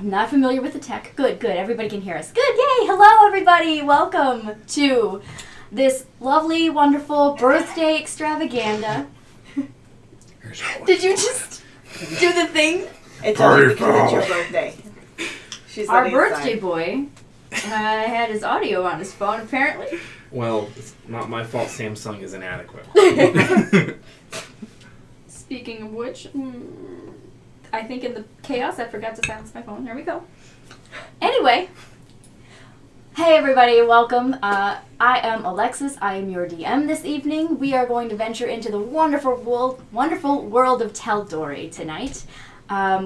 I'm not familiar with the tech. Good. Everybody can hear us. Good. Yay. Hello, everybody. Welcome to this lovely, wonderful birthday extravaganza. Did you just do the thing? It's only because it's your birthday. Our birthday boy had his audio on his phone, apparently. Well, it's not my fault Samsung is inadequate. Speaking of which, I think in the chaos I forgot to silence my phone. There we go. Anyway. Hey everybody, welcome. I am Alexis. I am your DM this evening. We are going to venture into the wonderful world of Tal'Dorei tonight.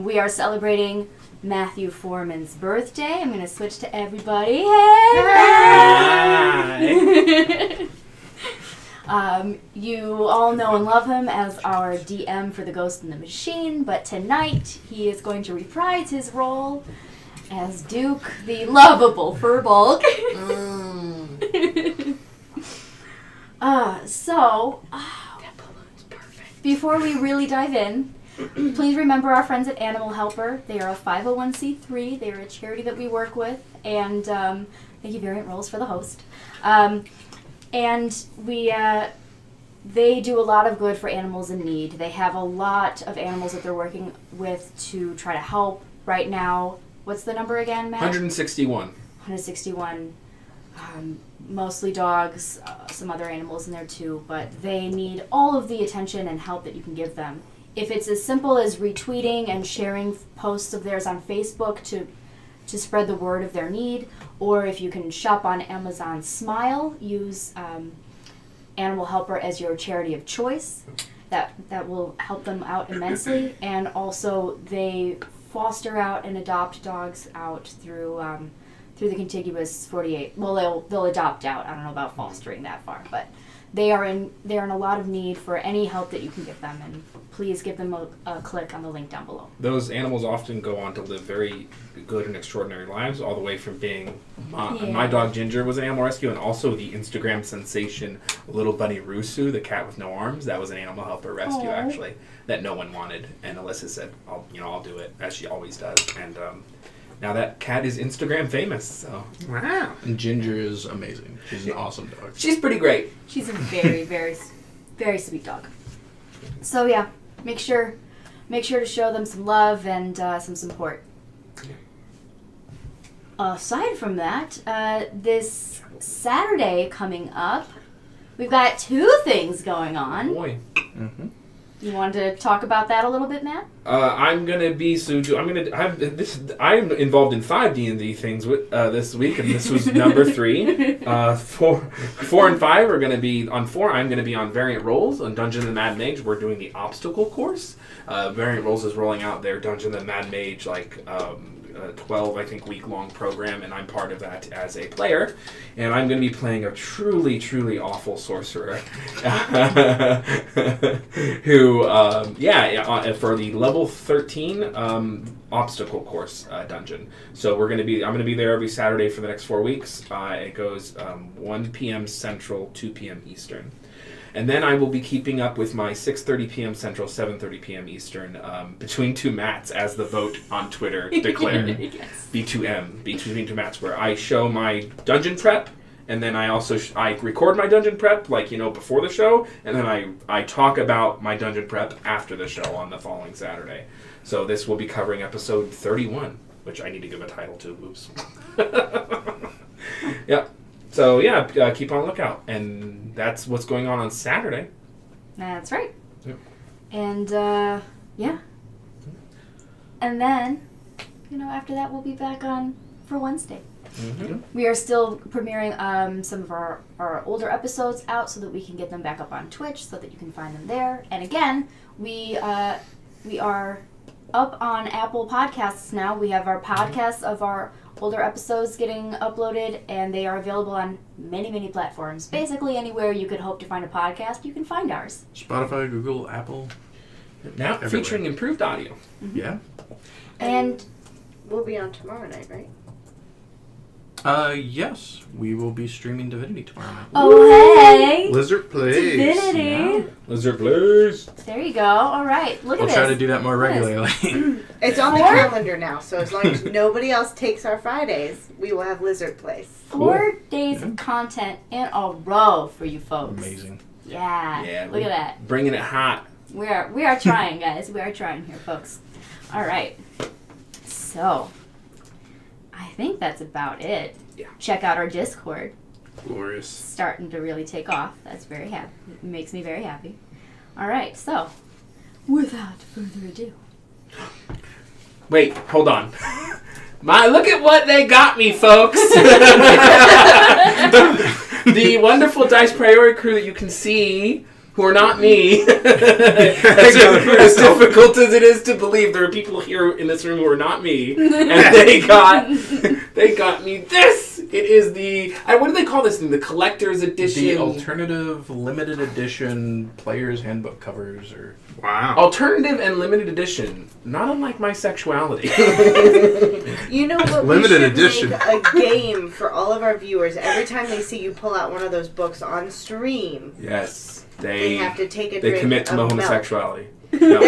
We are celebrating Matthew Foreman's birthday. I'm going to switch to everybody. Hey! You all know and love him as our DM for The Ghost in the Machine, but tonight he is going to reprise his role as Duke, the lovable Furbolg. Before we really dive in, please remember our friends at Animal Helper. They are a 501c3. They are a charity that we work with, and thank you, Variant Roles, for the host. And they do a lot of good for animals in need. They have a lot of animals that they're working with to try to help right now. What's the number again, Matt? 161. 161. Mostly dogs, some other animals in there too, but they need all of the attention and help that you can give them. If it's as simple as retweeting and sharing posts of theirs on Facebook to spread the word of their need, or if you can shop on Amazon Smile, use Animal Helper as your charity of choice. That will help them out immensely. And also they foster out and adopt dogs out through the contiguous 48. Well, they'll adopt out. I don't know about fostering that far, but they're in a lot of need for any help that you can give them, and please give them a click on the link down below. Those animals often go on to live very good and extraordinary lives, all the way from being my dog Ginger was an animal rescue, and also the Instagram sensation Little Bunny Rusu, the cat with no arms. That was an Animal Helper rescue, actually, that no one wanted, and Alyssa said, "I'll do it," as she always does, and now that cat is Instagram famous. So wow, and Ginger is amazing. She's an awesome dog. She's pretty great. She's a very, very, very sweet dog. So yeah, make sure to show them some love and some support. Aside from that, this Saturday coming up, we've got 2 things going on. Boy. Mm-hmm. You wanted to talk about that a little bit, Matt? I'm involved in 5 D&D things this week, and this was number 3. 4 and 5 are going to be on 4. I'm going to be on Variant Roles on Dungeon and Mad Mage. We're doing the obstacle course. Variant Roles is rolling out their Dungeon and Mad Mage 12, I think, week-long program, and I'm part of that as a player. And I'm going to be playing a truly, truly awful sorcerer who, for the level 13 obstacle course dungeon. So I'm going to be there every Saturday for the next 4 weeks. It goes 1 p.m. Central, 2 p.m. Eastern. And then I will be keeping up with my 6:30 p.m. Central, 7:30 p.m. Eastern, between 2 mats, as the vote on Twitter declared. Yes. B2M, between 2 mats, where I show my dungeon prep, and then I also I record my dungeon prep, before the show, and then I talk about my dungeon prep after the show on the following Saturday. So this will be covering episode 31, which I need to give a title to. Oops. Yeah. So, keep on the lookout. And that's what's going on Saturday. That's right. Yep. And, And then, after that, we'll be back on for Wednesday. Mm-hmm. We are still premiering some of our older episodes out so that we can get them back up on Twitch so that you can find them there. And again, we are up on Apple Podcasts now. We have our podcasts of our older episodes getting uploaded, and they are available on many, many platforms. Basically, anywhere you could hope to find a podcast, you can find ours. Spotify, Google, Apple. Now everywhere. Featuring improved audio. Mm-hmm. Yeah. And we'll be on tomorrow night, right? Yes. We will be streaming Divinity tomorrow night. Oh, hey! Lizard plays. Divinity! Yeah. Lizard Blues. There you go. All right. Look We'll at try this. to do that more Look at this. regularly. It's on the Four? calendar now, so as long as nobody else takes our Fridays, we will have Lizard Plays. 4 days of content in a row for you folks. Amazing. Yeah. Yeah, Look at that. Bringing it hot. We are trying, guys. We are trying here, folks. All right. So, I think that's about it. Yeah. Check out our Discord. Glorious. Starting to really take off. That's very happy. It makes me very happy. All right. So, without further ado. Wait, hold on. Look at what they got me, folks. The wonderful Dice Priority crew that you can see, who are not me. As difficult as it is to believe, there are people here in this room who are not me, and they got me this. It is the what do they call this thing? The collector's edition. The alternative limited edition player's handbook covers, or Wow. Alternative and limited edition, not unlike my sexuality. You know what? Limited we should edition. make a game for all of our viewers. Every time they see you pull out one of those books on stream, Yes, they have to take a they drink commit to of my milk. homosexuality. No.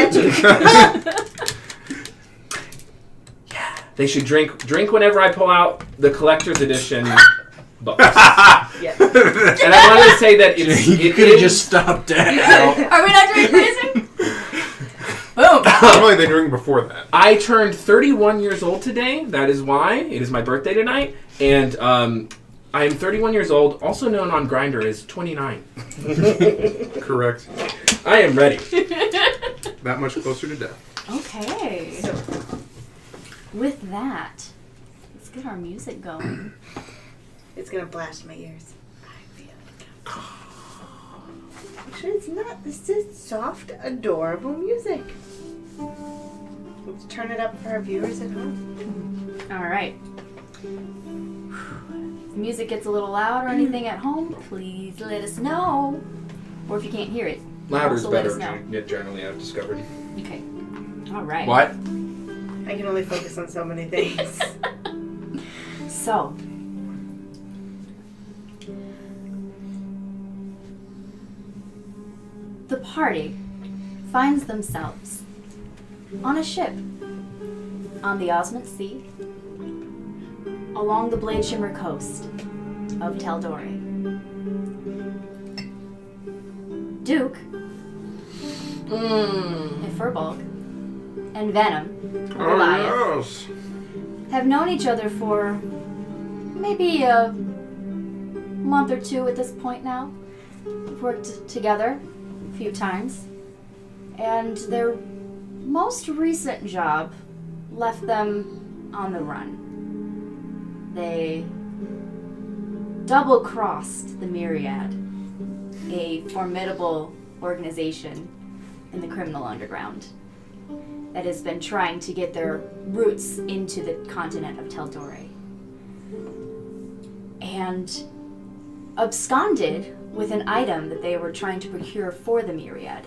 They should drink whenever I pull out the collector's edition books. Yes. And I wanted to say that you could have just stopped that. Are we not doing crazy? Boom. Normally they drink before that. I turned 31 years old today. That is why. It is my birthday tonight. And I am 31 years old, also known on Grindr as 29. Correct. I am ready. That much closer to death. Okay. With that, let's get our music going. It's gonna blast my ears. I feel it. Actually, it's not. This is soft, adorable music. Let's turn it up for our viewers at home. All right. If the music gets a little loud or anything at home, please let us know. Or if you can't hear it, Louder is also let us better, know. generally, I've discovered. Okay. All right. What? I can only focus on so many things. So, the party finds themselves on a ship on the Osmond Sea along the Blade Shimmer coast of Tal'Dorei. Duke, and Furbolg, and Venom, Goliath, yes. have known each other for maybe a month or two at this point now. We've worked together a few times, and their most recent job left them on the run. They double-crossed the Myriad, a formidable organization in the criminal underground that has been trying to get their roots into the continent of Tal'Dorei, and absconded with an item that they were trying to procure for the Myriad: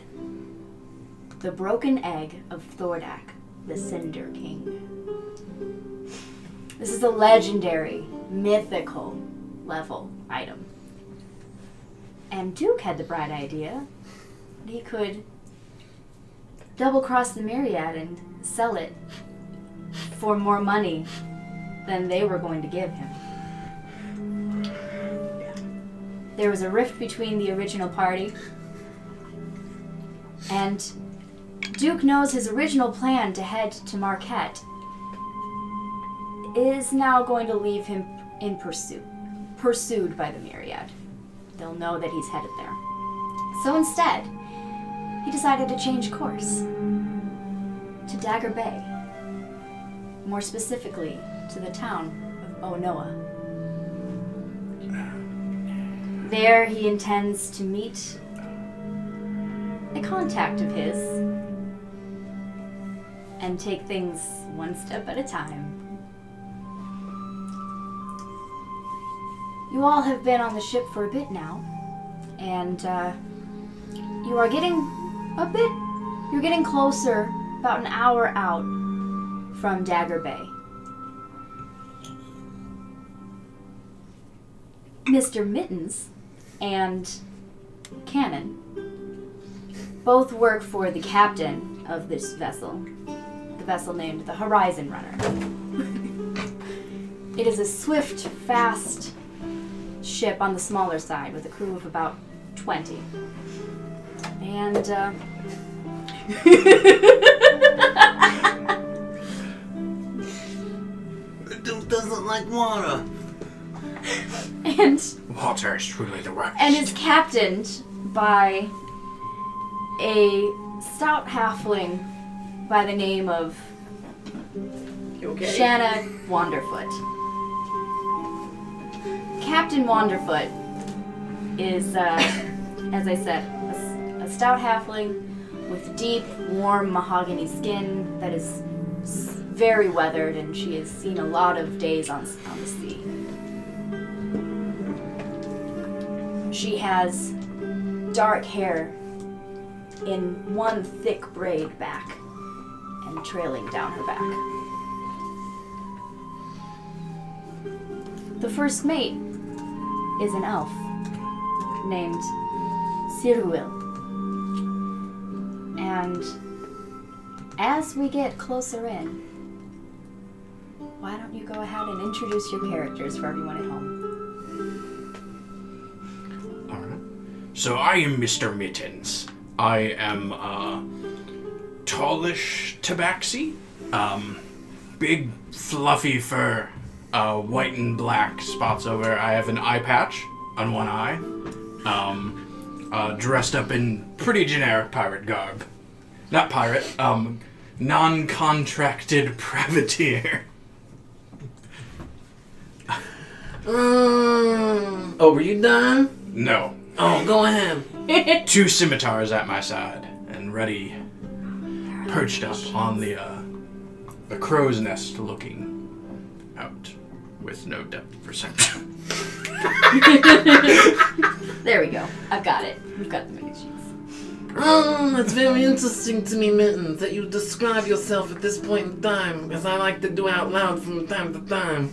the broken egg of Thordak, the Cinder King. This is a legendary, mythical level item. And Duke had the bright idea that he could double-cross the Myriad and sell it for more money than they were going to give him. There was a rift between the original party, and Duke knows his original plan to head to Marquette is now going to leave him in pursued by the Myriad. They'll know that he's headed there. So instead, he decided to change course to Dagger Bay, more specifically to the town of Onoa. There he intends to meet a contact of his and take things one step at a time. You all have been on the ship for a bit now, and you are getting you're getting closer, about an hour out from Dagger Bay. Mr. Mittens and Cannon both work for the captain of this vessel, the vessel named the Horizon Runner. It is a swift, fast ship on the smaller side with a crew of about 20. And, The dude doesn't like water. and Water is truly the worst. and is captained by a stout halfling by the name of You okay? Shanna Wanderfoot. Captain Wanderfoot is, as I said, a stout halfling with deep, warm mahogany skin that is very weathered, and she has seen a lot of days on the sea. She has dark hair in one thick braid back and trailing down her back. The first mate is an elf named Siruil. And as we get closer in, why don't you go ahead and introduce your characters for everyone at home? Alright. So I am Mr. Mittens. I am tallish tabaxi. Big fluffy fur. White and black spots over. I have an eye patch on one eye. Dressed up in pretty generic pirate garb. Not pirate, non-contracted privateer. Oh, were you done? No. Oh, go ahead. 2 scimitars at my side and ready, perched up on the crow's nest looking out with no depth perception. There we go. I've got it. We've got the mini sheets. Oh, it's very interesting to me, Mittens, that you describe yourself at this point in time, as I like to do out loud from time to time.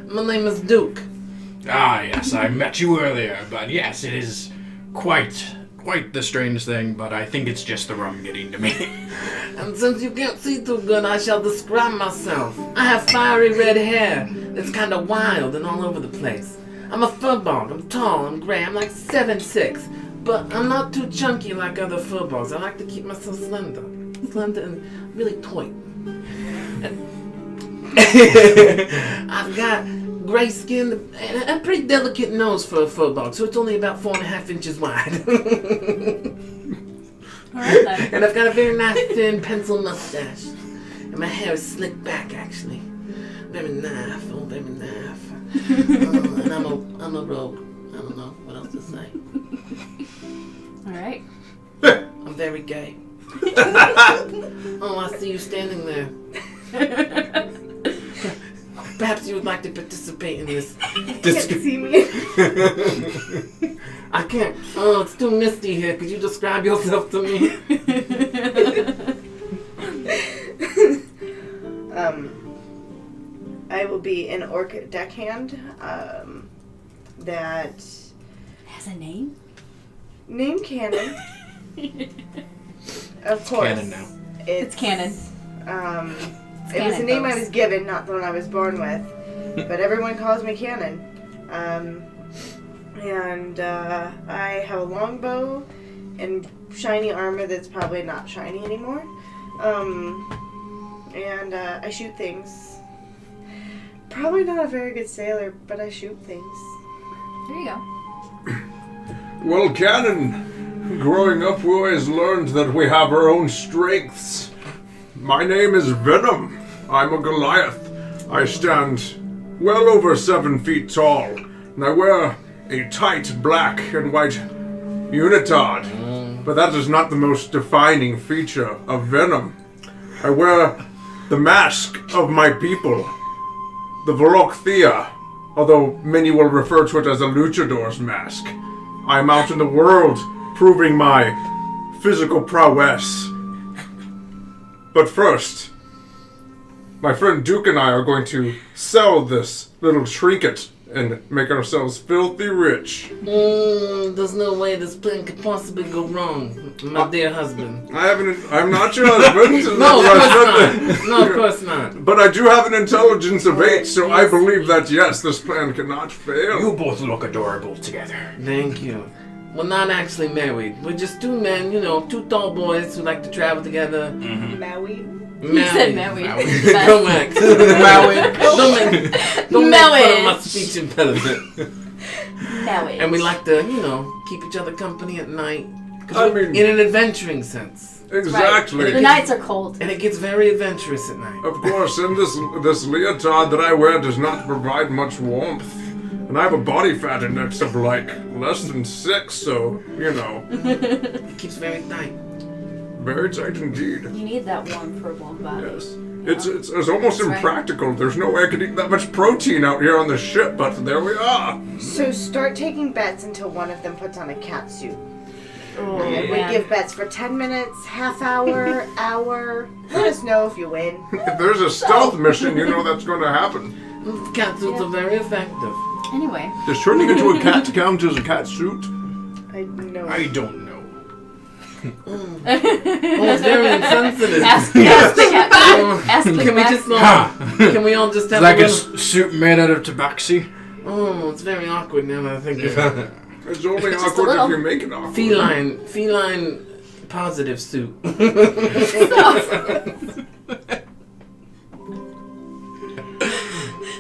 My name is Duke. Ah, yes, I met you earlier, but yes, it is quite the strange thing, but I think it's just the rum getting to me. And since you can't see too good, I shall describe myself. I have fiery red hair that's kind of wild and all over the place. I'm a furball. I'm tall. I'm gray. I'm like 7'6", but I'm not too chunky like other furballs. I like to keep myself slender and really toy. I've got gray skin and a pretty delicate nose for a furball, so it's only about 4.5 inches wide. Alright then. And I've got a very nice thin pencil mustache. And my hair is slicked back, actually. Very nice. Oh, very nice. And I'm a rogue. I don't know what else to say. Alright. I'm very gay. Oh, I see you standing there. Perhaps you would like to participate in this. Can't see me. I can't. Oh, it's too misty here. Could you describe yourself to me? I will be an orc deckhand. That Has a name? name Cannon. Of course. Canon now. It's canon. It was the canon, name I folks. was given, not the one I was born with. But everyone calls me Cannon. I have a longbow and shiny armor that's probably not shiny anymore. I shoot things. Probably not a very good sailor, but I shoot things. There you go. Well, Cannon, growing up we always learned that we have our own strengths. My name is Venom. I'm a Goliath. I stand well over 7 feet tall, and I wear a tight black and white unitard. But that is not the most defining feature of Venom. I wear the mask of my people, the Volokthea, although many will refer to it as a luchador's mask. I am out in the world proving my physical prowess. But first, my friend Duke and I are going to sell this little trinket and make ourselves filthy rich. There's no way this plan could possibly go wrong, my dear husband. I'm not your husband. No, of course not. No, of course not. But I do have an intelligence of 8, so I believe that, yes, this plan cannot fail. You both look adorable together. Thank you. We're not actually married. We're just two men, two tall boys who like to travel together. Maui. You said Maui. Go back. Don't make fun of my speech impediment. Maui. And we like to, keep each other company at night. I mean, in an adventuring sense. Exactly. Right. The nights are cold. And it gets very adventurous at night. Of course, and this leotard that I wear does not provide much warmth. And I have a body fat index of less than 6, so, It keeps very tight. Very tight indeed. You need that warm for a warm body. Yes. It's almost That's right. impractical. There's no way I could eat that much protein out here on the ship, but there we are. So start taking bets until one of them puts on a cat suit. Oh, And we man. give bets for 10 minutes, half hour, hour. Let us know if you win. If there's a stealth mission, that's going to happen. Cat suits are very effective. Anyway. Does turning into a cat count as a cat suit? I know. I don't know. Oh, it's very insensitive. Ask the cat. Ask the Can we cat. just can we all just have Like a a little... suit made out of tabaxi? Oh, it's very awkward now that I think about it. It's only Just a awkward little. if you make it awkward. Feline positive suit.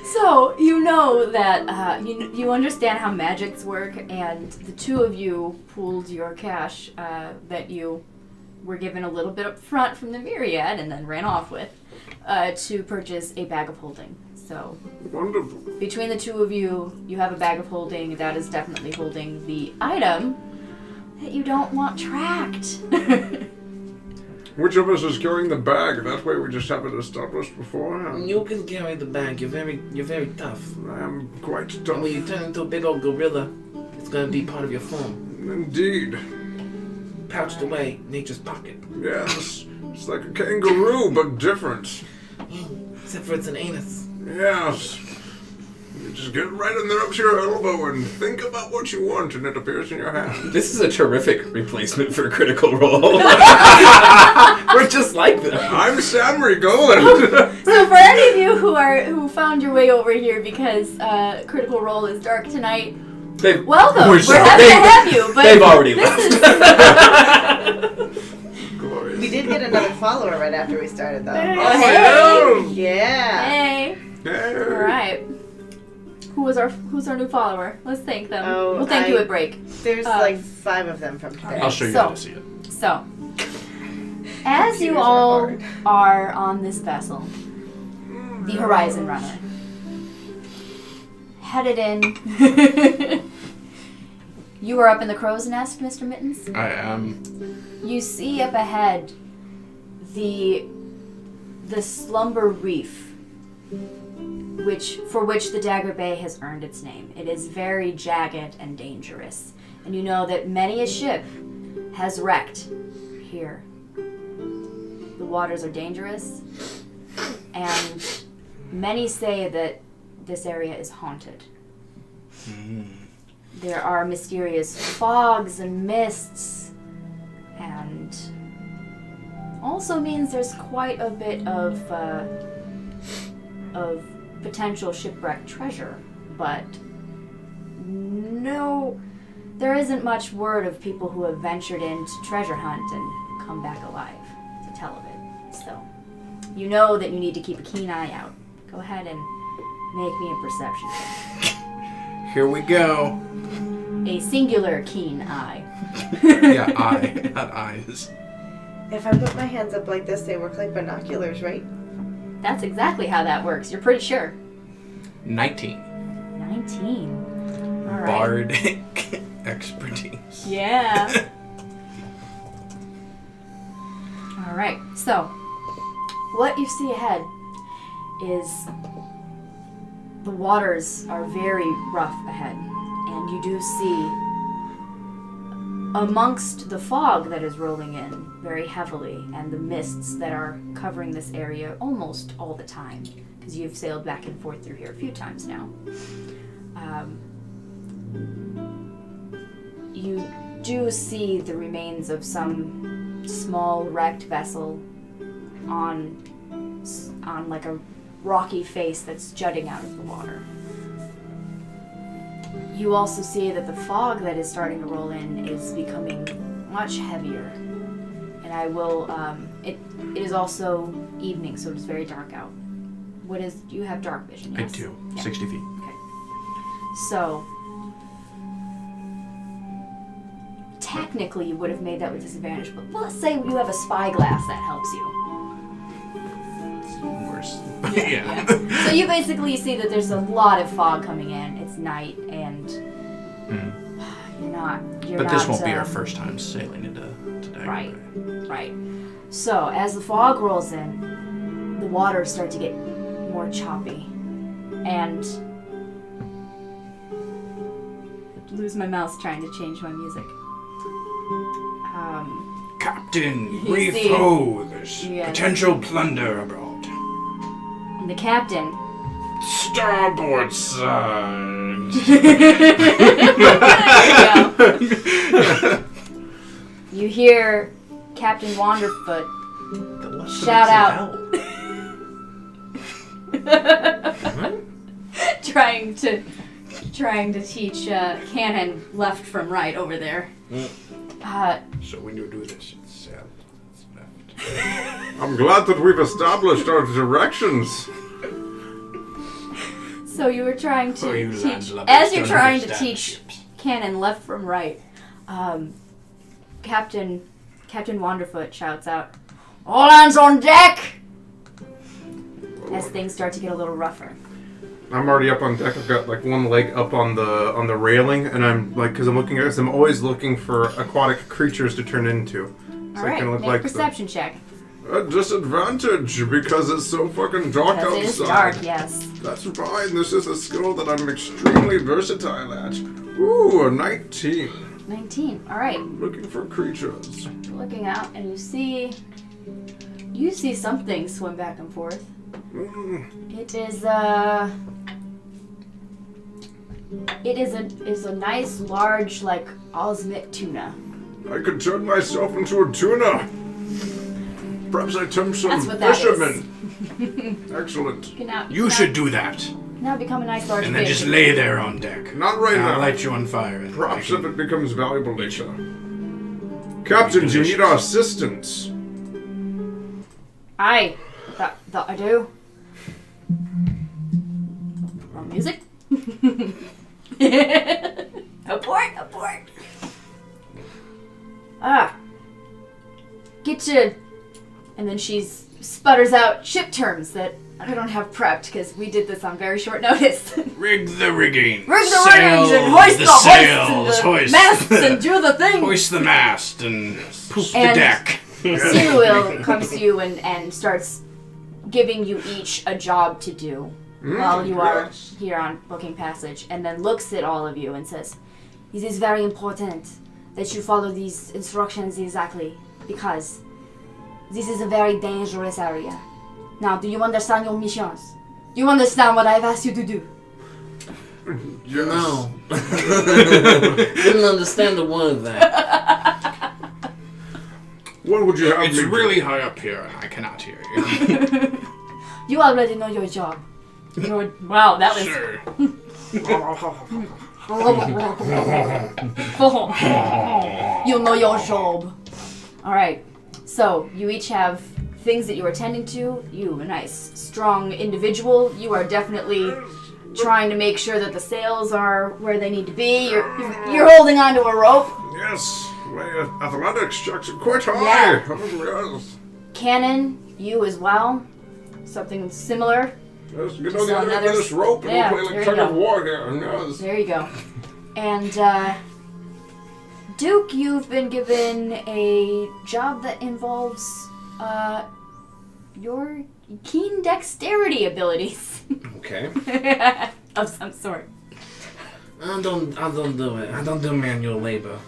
So, you know that, you understand how magics work, and the two of you pooled your cash that you were given a little bit up front from the Myriad and then ran off with to purchase a bag of holding. So, Wonderful. between the two of you, you have a bag of holding that is definitely holding the item that you don't want tracked. Which of us is carrying the bag? That way we just have it established beforehand. You can carry the bag. You're very tough. I am quite And tough. when you turn into a big old gorilla, it's gonna be part of your form. Indeed. Pouched away, nature's pocket. Yes. It's like a kangaroo, but different. Except for it's an anus. Yes. You just get right in there up to your elbow and think about what you want, and it appears in your hand. This is a terrific replacement for Critical Role. We're just like them. I'm Sam Rigoland. So for any of you who found your way over here because Critical Role is dark tonight, welcome. We're happy to have you. But They've already this left. Glorious. We did get another follower right after we started, though. Oh, hey. Yeah. Hey. Hey. All right. Who's our new follower? Let's thank them. Oh, we'll thank you at break. There's like 5 of them from today. I'll show you So- how to see it. So, as you Computers are all hard. are on this vessel, the Horizon Runner, headed in. You are up in the crow's nest, Mr. Mittens. I am. You see up ahead the Slumber Reef, for which the Dagger Bay has earned its name. It is very jagged and dangerous, and you know that many a ship has wrecked here. The waters are dangerous, and many say that this area is haunted. There are mysterious fogs and mists, and also means there's quite a bit of potential shipwreck treasure, but no, there isn't much word of people who have ventured in to treasure hunt and come back alive to tell of it. So, you know that you need to keep a keen eye out. Go ahead and make me a perception check. Here we go. A singular keen eye. Yeah, eye, not eyes. If I put my hands up like this, they work like binoculars, right? That's exactly how that works. You're pretty sure. 19. 19. All right. Bardic expertise. Yeah. All right. So, what you see ahead is the waters are very rough ahead, and you do see amongst the fog that is rolling in very heavily and the mists that are covering this area almost all the time, because you've sailed back and forth through here a few times now. You do see the remains of some small wrecked vessel on like a rocky face that's jutting out of the water. You also see that the fog that is starting to roll in is becoming much heavier. And I will, it is also evening, so it is very dark out. You have dark vision, yes? I do. Yeah. 60 feet. Okay. So, technically you would have made that with disadvantage, but let's say you have a spyglass that helps you. Worse. Yeah. So you basically see that there's a lot of fog coming in. It's night, and you're But not. this won't be our first time sailing into Dagger. Right. So as the fog rolls in, the waters start to get more choppy, and I lose my mouse trying to change my music. Captain, You we see- foe. There's Yes. potential plunder abroad. And the captain. Starboard side. There you go. You hear Captain Wanderfoot shout out, trying to teach Cannon left from right over there. So when you do this, it's south, it's left. I'm glad that we've established our directions. So you were trying to Oh, you teach, landlubbers as you're don't trying to understand teach ships. Cannon left from right, Captain Wanderfoot shouts out, "All hands on deck!" As things start to get a little rougher. I'm already up on deck. I've got like one leg up on the railing, and I'm like, because I'm looking at this, I'm always looking for aquatic creatures to turn into. So All I right, can look make like a perception check. a disadvantage because it's so fucking dark Because outside. it is dark, yes. That's fine. This is a skill that I'm extremely versatile at. Ooh, a 19. 19. All right. Looking for creatures. You're looking out, and you see something swim back and forth. It is a nice large like osmit tuna. I could turn myself into a tuna. Perhaps I tempt some That's what that fishermen. Excellent. You should do that. now become a nice large And then fish. just lay there on deck. Not right And I'll now. light you on fire. And Perhaps I if can- it becomes valuable later. Captain, do you need our assistance? Aye, that I do. Wrong music. Abort. Get you. And then she sputters out ship terms that I don't have prepped because we did this on very short notice. Rig the rigging. Rig the Sails, rigging and hoist the sails. hoist and the masts and do the thing. Hoist the mast and poop the And- deck. Simuil comes to you and starts giving you each a job to do while you are yes. here on Booking Passage, and then looks at all of you and says, "It is very important that you follow these instructions exactly, because this is a very dangerous area. Now, do you understand your missions? Do you understand what I've asked you to do?" Yes. No. Didn't understand a word of that. What would you have It's me do? really high up here and I cannot hear you. You already know your job. Wow, that was... Sure. You know your job. Alright, so you each have things that you are tending to. You, a nice, strong individual. You are definitely trying to make sure that the sails are where they need to be. You're holding onto a rope. Yes, my athletics checks are quite high. Yeah. Oh, yes. Cannon, you as well. Something similar. Yes, get Just on the other end another of this rope and yeah, we'll play there like you tug of go. war here. Yes. There you go. And, Duke, you've been given a job that involves, your keen dexterity abilities. Okay. Of some sort. I don't do it. I don't do manual labor.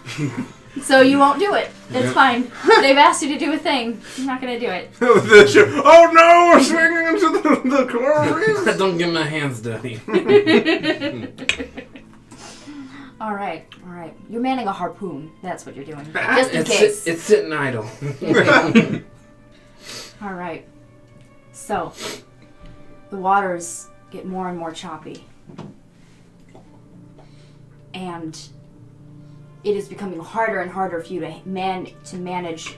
So you won't do it. It's fine. They've asked you to do a thing. You're not gonna do it. Oh no, we're swinging into the coral I reefs. don't get my hands dirty. All right. You're manning a harpoon. That's what you're doing, just in It's case. It's sitting idle. All right. So, the waters get more and more choppy, and it is becoming harder and harder for you to manage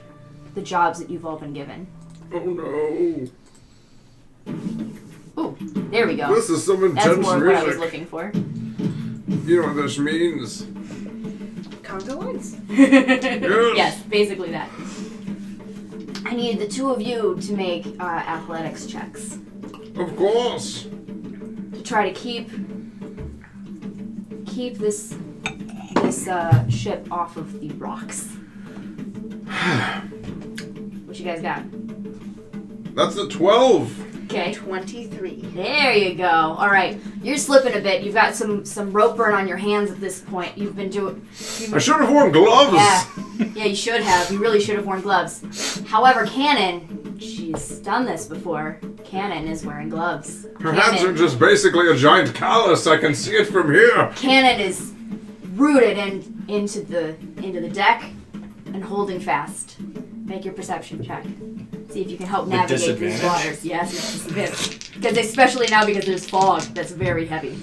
the jobs that you've all been given. Oh no. Ooh, there we go. This is some intense That's more music. what I was looking for. You know what this means? Conga lines. Yes, basically that. I need the two of you to make athletics checks Of course. to try to keep this ship off of the rocks. What you guys got? That's a 12. Okay. 23. There you go. All right, you're slipping a bit. You've got some rope burn on your hands at this point. You've been doing. I should have worn gloves. Yeah, you should have. You really should have worn gloves. However, Cannon, she's done this before. Cannon is wearing gloves. Her hands are just basically a giant callus. I can see it from here. Cannon is rooted into the deck and holding fast. Make your perception check. See if you can help navigate these disadvantage? waters. Yes, it's disadvantage. Because especially now because there's fog that's very heavy.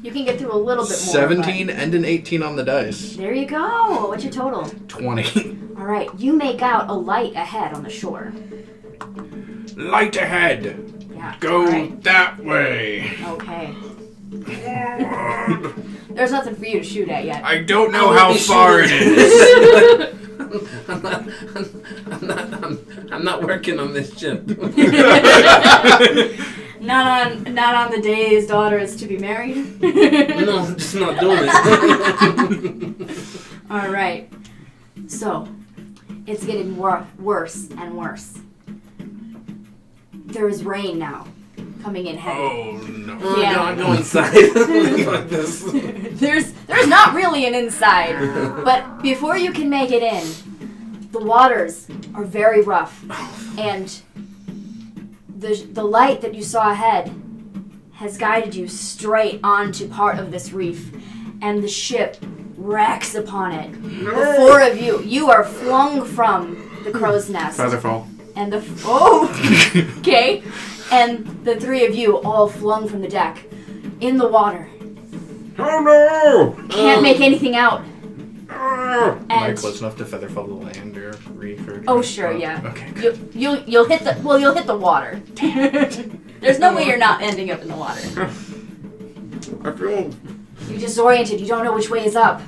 You can get through a little bit more. 17 and an 18 on the dice. But there you go. What's your total? 20. All right, you make out a light ahead on the shore. Light ahead. Yeah. Go all right. that way. Okay. There's nothing for you to shoot at yet. I don't know I how will be far it shooting. is. I'm not working on this ship. Not on the day his daughter is to be married. No, I'm just not doing it. All right. So, it's getting worse and worse. There is rain now, coming in heavy. Oh no. Oh, Yeah. no, I go inside. Like this. There's not really an inside, but before you can make it in, the waters are very rough, and the light that you saw ahead has guided you straight onto part of this reef, and the ship wrecks upon it. The four of you are flung from the crow's nest. Featherfall. And okay, and the three of you all flung from the deck in the water. Oh no! Can't make anything out. Ah. Am I And close enough to featherfall the land or reef or? oh sure, yeah. Okay. Good. You'll hit the water. There's no way you're not ending up in the water. I feel. You're disoriented. You don't know which way is up.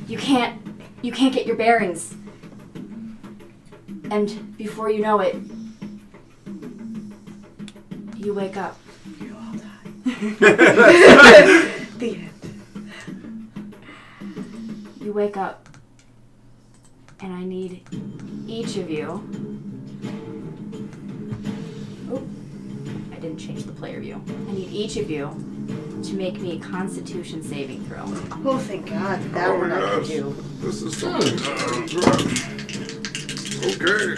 You can't get your bearings. And before you know it, you wake up. You all die. The end. You wake up, and I need each of you. Oh, I didn't change the player view. I need each of you to make me a Constitution saving throw. Oh, thank God. That one I could do. This is something. Okay.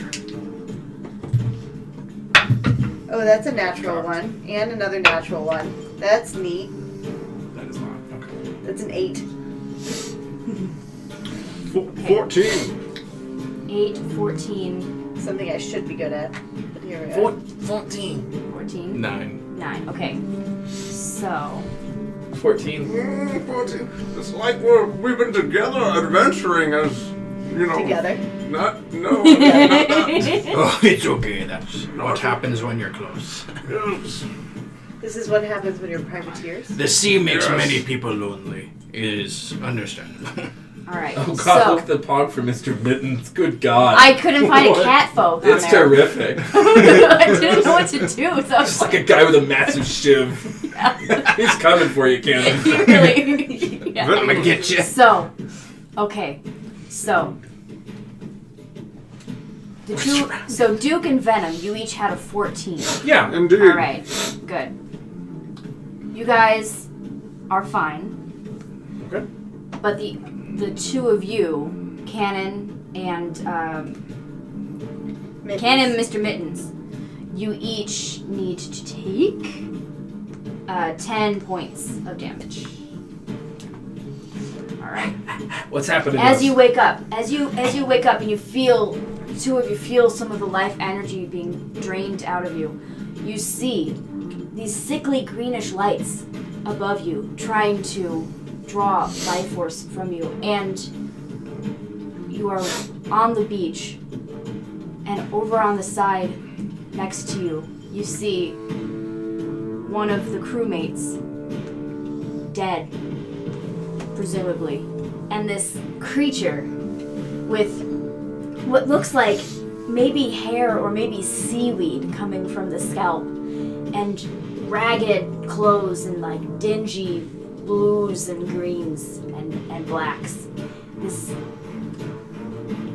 Oh, that's a natural one. And another natural one. That's neat. That is not. Okay. That's an 8. 14. 8, 14, Something I should be good at. But here we are. 14. 14, 9. 9. Okay. So, 14. 14. It's like we've been together adventuring as, you know. Together. Not that. Oh, it's okay. That's what happens when you're close. Yes. This is what happens when you're privateers. The sea makes Yes. many people lonely. It is understandable. all right. Oh god, so, look at the pog for Mr. Mittens. Good god. I couldn't find a cat folk on It's there. terrific. I didn't know what to do, so I was Just like a guy with a massive shiv. yeah. He's coming for you, Cannon. He really, yeah. I'm gonna get you. So, okay, so the two, so Duke and Venom, you each had a 14. Yeah. Indeed. All right, good. You guys are fine. Okay. But the two of you, Cannon and Mittens. Cannon and Mr. Mittens, you each need to take 10 points of damage. right. What's happening? As you wake up, and you feel, two of you feel some of the life energy being drained out of you, you see these sickly greenish lights above you trying to draw life force from you, and you are on the beach, and over on the side next to you, you see one of the crewmates dead, presumably, and this creature with what looks like maybe hair or maybe seaweed coming from the scalp, and ragged clothes and like dingy blues and greens and blacks. This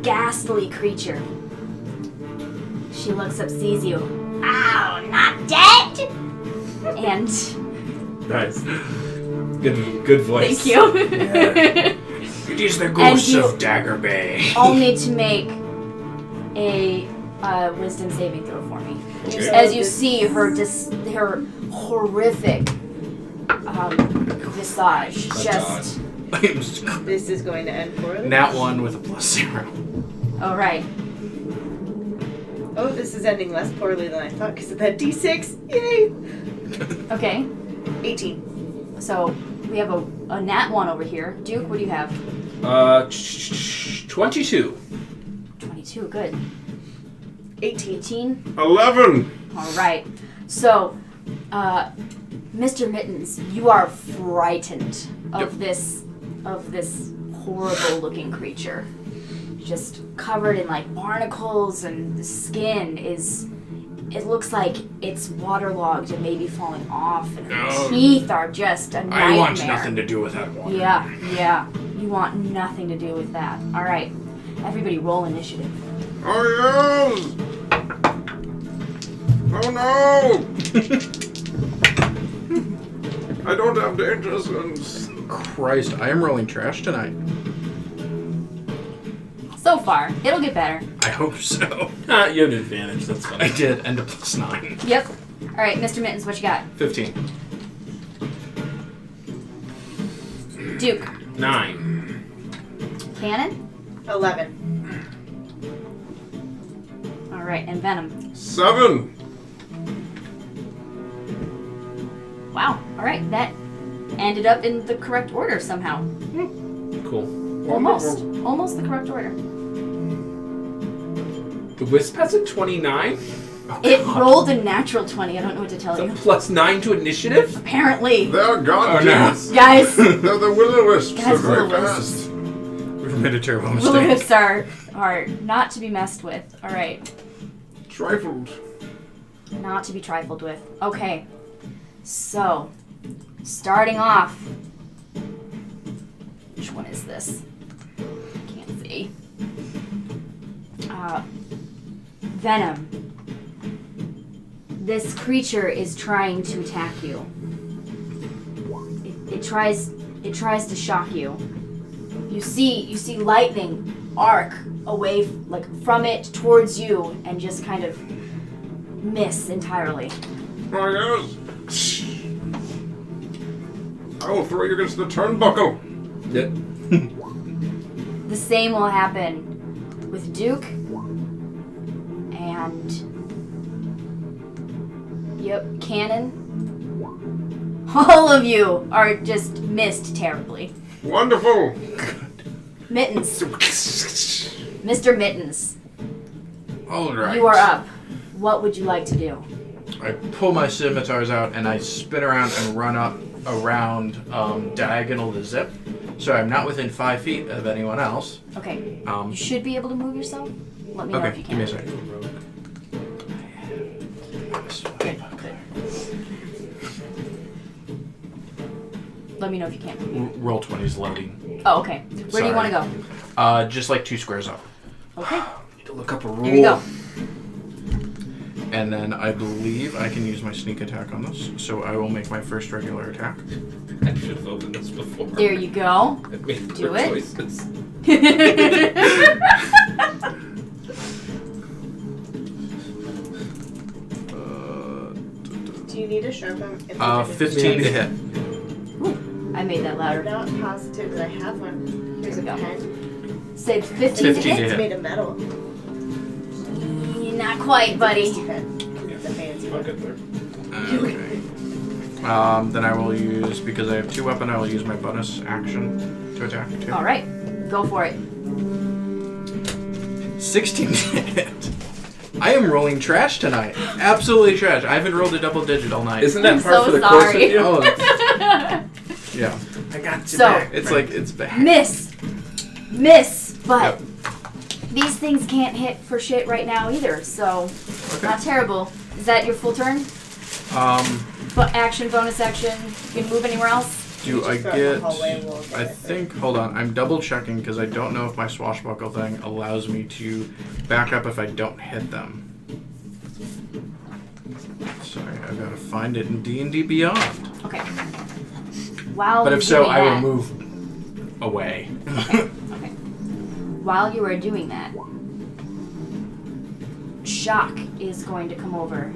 ghastly creature. She looks up, sees you. Ow, not dead! And Nice. Good voice. thank you. It is the ghost you- of Dagger Bay. All need to make a wisdom saving throw for me. Okay. As you see her her horrific visage just. This is going to end poorly. Nat 1 with a +0. All right. Oh, this is ending less poorly than I thought because of that D6. Yay! Okay. 18. So we have a nat 1 over here. Duke, what do you have? 22. 22. Good. 18. 11. All right. So, Mr. Mittens, you are frightened of this horrible-looking creature, just covered in like barnacles, and the skin is. It looks like it's waterlogged and maybe falling off, and the teeth are just a nightmare. I want nothing to do with that water. Yeah. You want nothing to do with that. All right. Everybody, roll initiative. Oh yes! Oh no! I don't have danger sense. Christ, I am rolling trash tonight. So far, it'll get better. I hope so. You have an advantage. That's fine. I did, and a +9. Yep. All right, Mr. Mittens, what you got? 15. Duke. 9. Cannon. 11. All right, and Venom. 7. Wow. All right, that ended up in the correct order somehow. Cool. Almost the correct order. The Wisp has a 29. It rolled a natural 20. I don't know what to tell So you. +9 to initiative. Apparently, They're god no. kids. guys, They're the will-o-wisps. Guys, They're very will-o-wisps. fast. We've made a terrible mistake. will-o-wisps are not to be messed with. All right, Trifled. not to be trifled with. Okay, so starting off. Which one is this? Can't see. Venom. This creature is trying to attack you. It tries to shock you. You see lightning arc away from it towards you and just kind of miss entirely. Oh yes. I will throw you against the turnbuckle. Yep. The same will happen with Duke and Cannon. All of you are just missed terribly. Wonderful. Mittens. Mr. Mittens, All right. you are up. What would you like to do? I pull my scimitars out and I spin around and run up around diagonal the zip, so I'm not within 5 feet of anyone else. Okay. Um, You should be able to move yourself. Let me know if okay, you give can. me a second. Good. Let me know if you can't. Roll 20's loading. Oh, okay. Where do you want to go? Just like 2 squares up. Okay. Need to look up a rule. Here you go. And then I believe I can use my sneak attack on this, so I will make my first regular attack. I should have opened this before. There you go. I made Do poor it. choices. Do you need a sharp 15 to hit. I made that I'm louder. not positive that I have one. Here's a Here we go. pen. Say 15 to 15 to hit. hit. It's made of metal. Not quite, buddy. It's a pen. It's a fancy I'll one. get there. Okay. Then I will use, because I have 2 weapon, I will use my bonus action to attack too. All right, go for it. 16 to hit. I am rolling trash tonight. Absolutely trash. I haven't rolled a double digit all night. Isn't that I'm part so for the course sorry. with you? Oh, yeah. I got you So- back. It's bad. Miss, but Yep. these things can't hit for shit right now either. So Okay. not terrible. Is that your full turn? But action, bonus action. You can move anywhere else. Do I Just go in the get... hallway, we'll get I it. think... Hold on. I'm double checking because I don't know if my swashbuckle thing allows me to back up if I don't hit them. Sorry, I've got to find it in D&D Beyond. Okay. While But you're if so, doing I will that- move away. Okay. While you are doing that, Shock is going to come over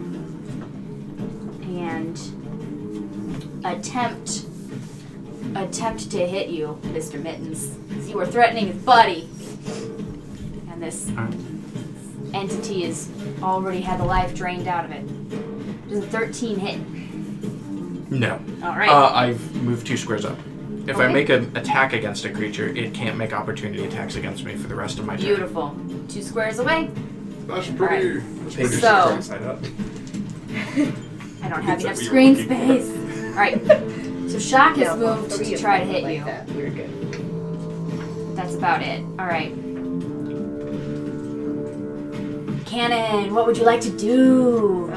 and attempt to hit you, Mr. Mittens. 'Cause you were threatening his buddy. And this entity has already had the life drained out of it. Does a 13 hit? No. Alright. I've moved 2 squares up. If I Okay. make an attack against a creature, it can't make opportunity attacks against me for the rest of my turn. Beautiful. 2 squares away. That's pretty. Page pretty So- wrong side up. I don't have It's enough what we were screen looking for. space. Alright. So Shock has Yeah, moved three to of try to them hit like you. that. We're good. That's about it. Alright. Cannon, what would you like to do?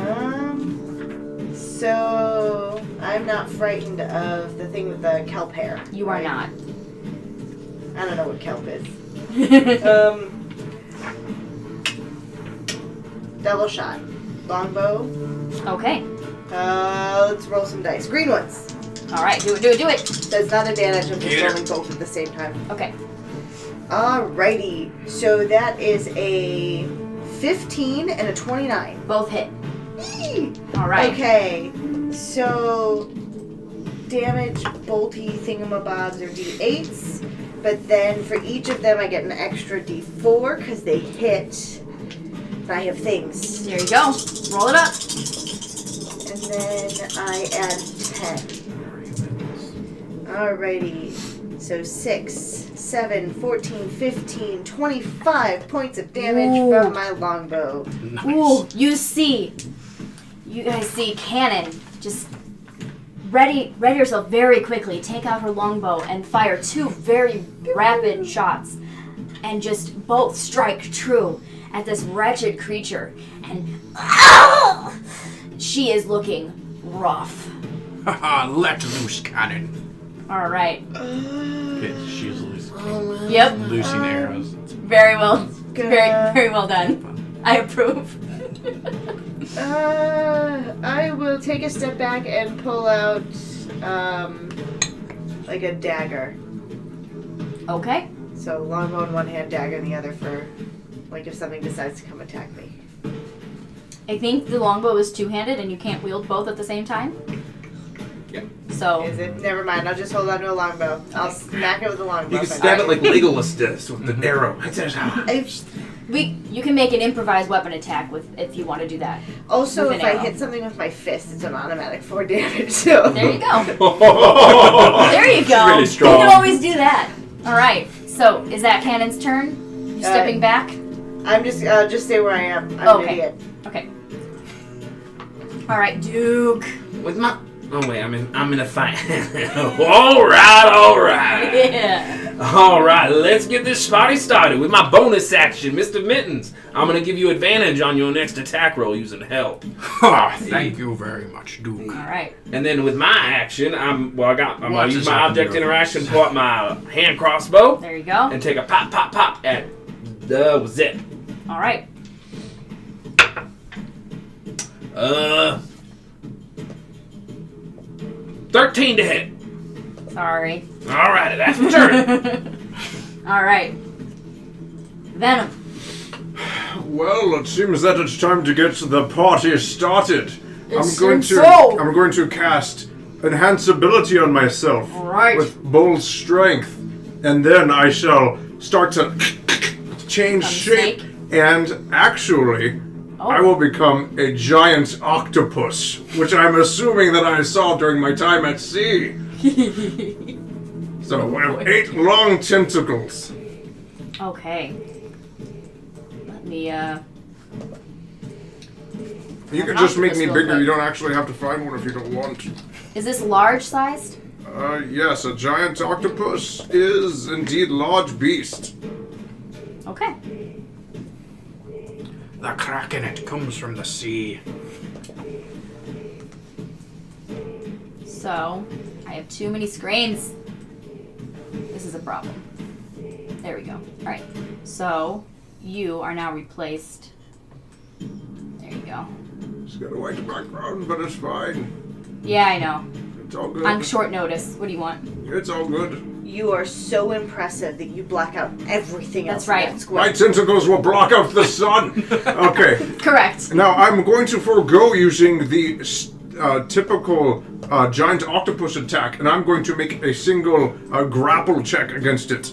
So I'm not frightened of the thing with the kelp hair. You are right? not. I don't know what kelp is. Double shot. Longbow. Okay. Let's roll some dice. Green ones. Alright, do it. Does not advantage. I'm just Get it. rolling both at the same time. Okay. Alrighty. So that is a 15 and a 29. Both hit. Eee! Alright. Okay. So damage bolty thingamabobs are d8s, but then for each of them I get an extra d4 because they hit. And I have things. There you go. Roll it up. And then I add 10. Alrighty. So 6, 7, 14, 15, 25 points of damage Ooh. from my longbow. Nice. Ooh, you guys see Cannon just ready yourself very quickly, take out her longbow and fire 2 very rapid shots and just both strike true at this wretched creature. And she is looking rough. Haha, let loose cannon. Alright. Okay, she's loosing. Yep. Loosing arrows. Very well. Good. Very well done. I approve. I will take a step back and pull out, like a dagger. Okay. So longbow in one hand, dagger in the other for, like, if something decides to come attack me. I think the longbow is two-handed and you can't wield both at the same time. Yep. So Is it? Never mind. I'll just hold on to a longbow. I'll smack it with a longbow. You can if I stab need it like Legolas does with the arrow. you can make an improvised weapon attack with if you want to do that. Also, With if an I arrow. hit something with my fist, it's an automatic 4 damage. So There you go. Oh, There you go. Really strong. You can always do that. All right. So is that Cannon's turn? You stepping back? I'm just stay where I am. I'm Okay. an idiot. Okay. All right, Duke. With my. Oh wait, I'm in a fight. all right. Yeah. All right, let's get this party started with my bonus action, Mr. Mittens. I'm gonna give you advantage on your next attack roll using help. Thank you very much, Duke. All right. And then with my action, I'm What gonna use just my happened object to your interaction, face? pull out my hand crossbow, There you go. and take a pop at the zip. All right. 13 to hit. Sorry. All right, that's my turn. All right. Venom. Well, it seems that it's time to get the party started. It seems so. I'm going to cast enhance ability on myself Right. with bold strength, and then I shall start to change Become a shape, snake? and actually, I will become a giant octopus, which I'm assuming that I saw during my time at sea. So I have 8 long tentacles. Okay. Let me, You An can just make octopus me real bigger. quick. You don't actually have to find one if you don't want. Is this large sized? Yes, a giant octopus is indeed large beast. Okay. The kraken, it comes from the sea. So, I have too many screens. This is a problem. There we go. Alright. So, you are now replaced. There you go. It's got a white background, but it's fine. Yeah, I know. It's all good. On short notice. What do you want? It's all good. You are so impressive that you black out everything That's else. right. In that square. My tentacles will block out the sun. Okay. Correct. Now I'm going to forego using the typical giant octopus attack, and I'm going to make a single grapple check against it.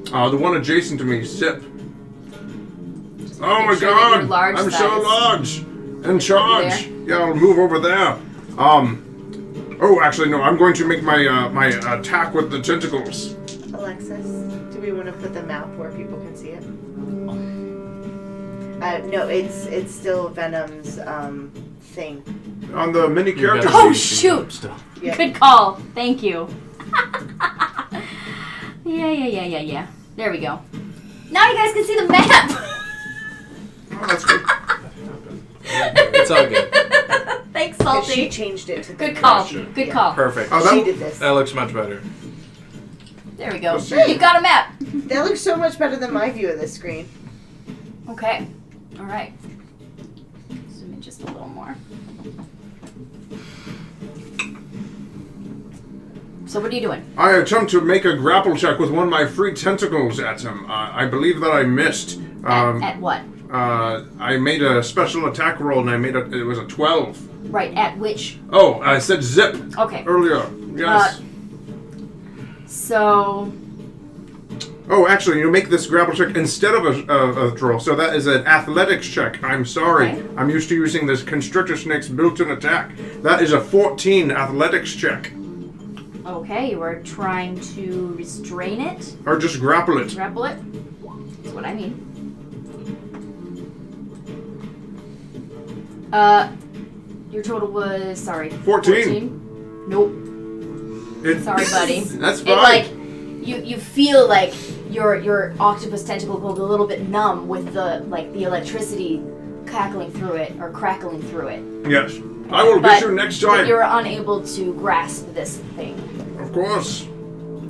The one adjacent to me, Sip. Oh my sure that you're god! large I'm so size. large! In charge! Yeah, I'll move over there. Oh, actually, no. I'm going to make my my attack with the tentacles. Alexis, do we want to put the map where people can see it? No, it's still Venom's thing. On the mini character Oh, sheet. shoot! Still. Yeah. Good call. Thank you. Yeah. There we go. Now you guys can see the map. Oh, that's good. It's all good. Thanks, 'Cause she Salty. changed it to Good the call. Gotcha. Good Yeah. call. Perfect. Oh, She that, did this. That looks much better. There we go. Let's see. You got a map. That looks so much better than my view of this screen. Okay. All right. Zoom in just a little more. So what are you doing? I attempt to make a grapple check with one of my free tentacles at him. I believe that I missed. At what? I made a special attack roll, and it was a 12. Right. At which? Oh, I said zip Okay. earlier. Yes. So. Oh, actually, you make this grapple check instead of a throw, so that is an athletics check. I'm sorry. Okay. I'm used to using this constrictor snake's built-in attack. That is a 14 athletics check. Okay, you are trying to restrain it, Or just grapple it. grapple it. That's what I mean. Your total was 14. Nope. It- Sorry, buddy. That's It fine. like you feel like your octopus tentacle goes a little bit numb with the electricity cackling through it or crackling through it. Yes. I will But get you next But time. you're unable to grasp this thing. Of course.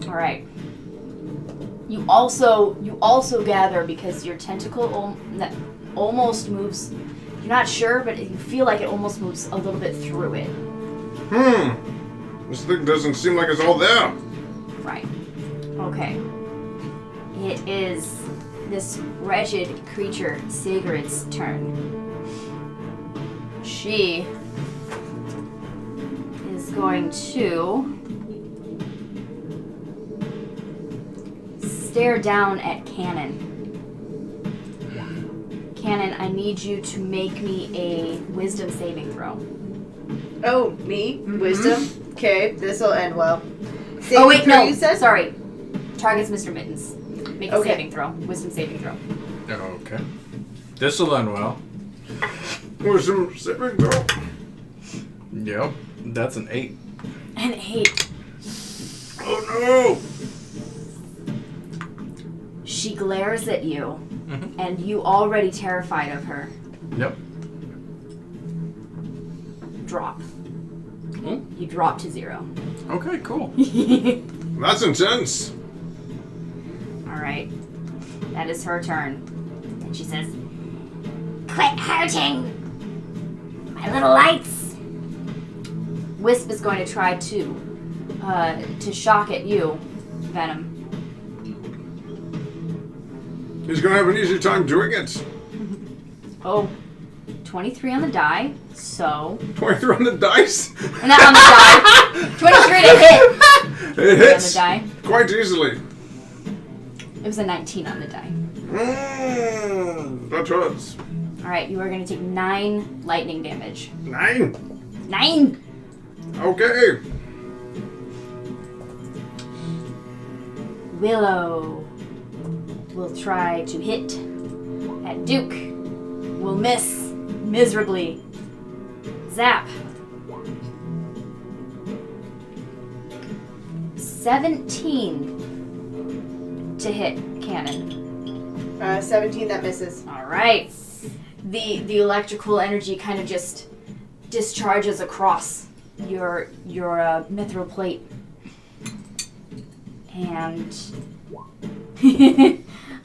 All right. You also gather, because your tentacle almost moves. You're not sure, but you feel like it almost moves a little bit through it. This thing doesn't seem like it's all there. Right. Okay. It is this wretched creature, Sigrid's turn. She is going to stare down at Cannon. Cannon, I need you to make me a wisdom saving throw. Oh, me? Wisdom? Okay, this'll end well. Oh Saving wait, throw, no. you said? Sorry. Targets Mr. Mittens. Make a Okay. saving throw. Wisdom saving throw. Okay. This'll end well. Wisdom saving throw. Yep. That's an 8. An 8. Oh no! She glares at you, Mhm. and you already terrified of her. Yep. Drop. Oh. You drop to 0. Okay, cool. That's intense. Alright. That is her turn. And she says, "Quit hurting my little lights." Wisp is going to try to shock at you, Venom. He's gonna have an easy time doing it. Oh, 23 on the die, so... 23 on the dice? Not on the die. to hit. It On the hits die. quite easily. It was a 19 on the die. That hurts. All right, you are going to take 9 lightning damage. 9. 9. Okay. Willow will try to hit at Duke. Will miss miserably. Zap. 17 to hit cannon. 17, that misses. All right. The electrical energy kind of just discharges across your mithril plate, and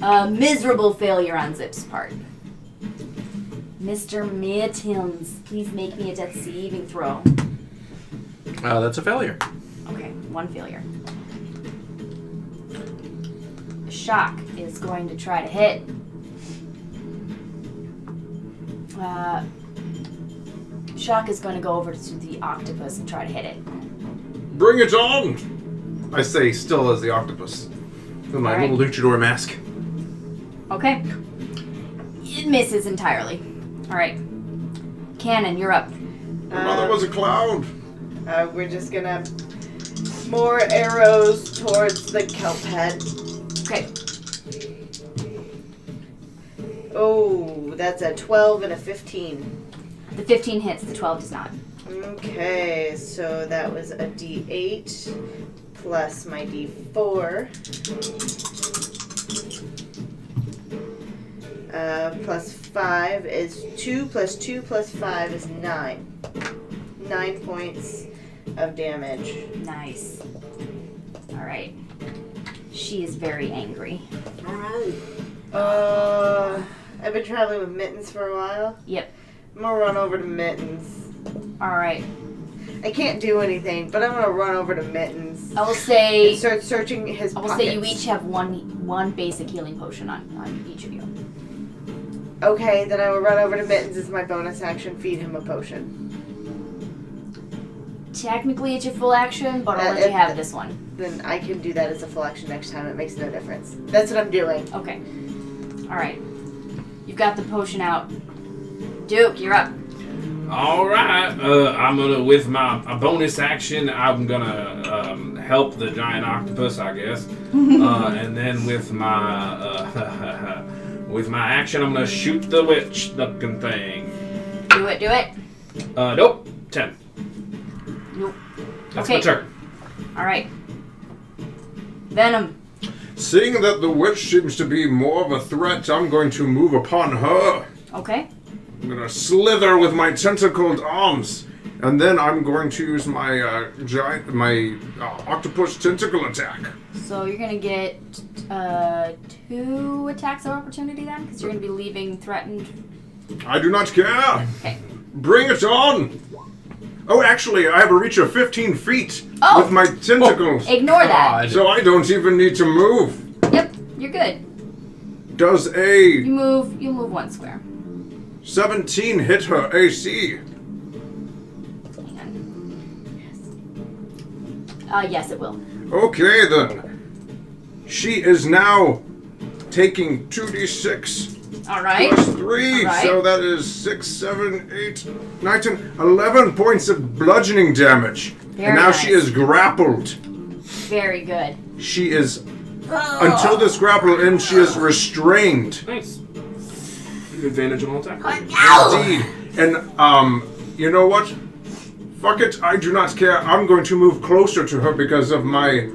a miserable failure on Zip's part. Mr. Mittens, please make me a death saving throw. That's a failure. Okay, 1 failure. Shock is going to try to hit. Shock is going to go over to the octopus and try to hit it. Bring it on! I say, still as the octopus. With my Alright. little luchador mask. Okay. It misses entirely. Alright. Cannon, you're up. My mother was a cloud. We're just gonna more arrows towards the kelp head. Okay. Oh, that's a 12 and a 15. The 15 hits, the 12 does not. Okay, so that was a D8 plus my D4. Plus 5 is 2 plus 2 plus 5 is 9. 9 points of damage. Nice. Alright. She is very angry. I've been traveling with Mittens for a while. Yep. I'm gonna run over to Mittens. Alright. I can't do anything, but I'm gonna run over to Mittens I will say and start searching his I will pockets. say you each have one basic healing potion on each of you. Okay, then I will run over to Mittens as my bonus action, feed him a potion. Technically it's your full action, but I'll let you have this one. Then I can do that as a full action next time. It makes no difference. That's what I'm doing. Okay. Alright. You've got the potion out. Duke, you're up. All right. I'm gonna, with my bonus action, I'm gonna help the giant octopus, I guess. And then with my action, I'm gonna shoot the witch-looking thing. Do it. Nope. 10. Nope. That's Okay. my turn. Alright. Venom. Seeing that the witch seems to be more of a threat, I'm going to move upon her. Okay. I'm going to slither with my tentacled arms. And then I'm going to use my octopus tentacle attack. So you're gonna get 2 attacks of opportunity then? Because you're gonna be leaving threatened. I do not care. Okay. Bring it on. Oh, actually, I have a reach of 15 feet Oh. with my tentacles. Ignore that. God. So I don't even need to move. Yep, you're good. Does You a move 1 square. 17 hit her AC? Hang on. Yes, it will. Okay, then. She is now taking 2d6 Alright. plus 3, Alright. so that is 6, 7, 8, 9, 10, 11 points of bludgeoning damage. Very and now nice. she is grappled. Very good. She is, until this grapple ends, she is restrained. Nice. Advantage on all attack. Indeed. And, you know what? Fuck it, I do not care. I'm going to move closer to her because of my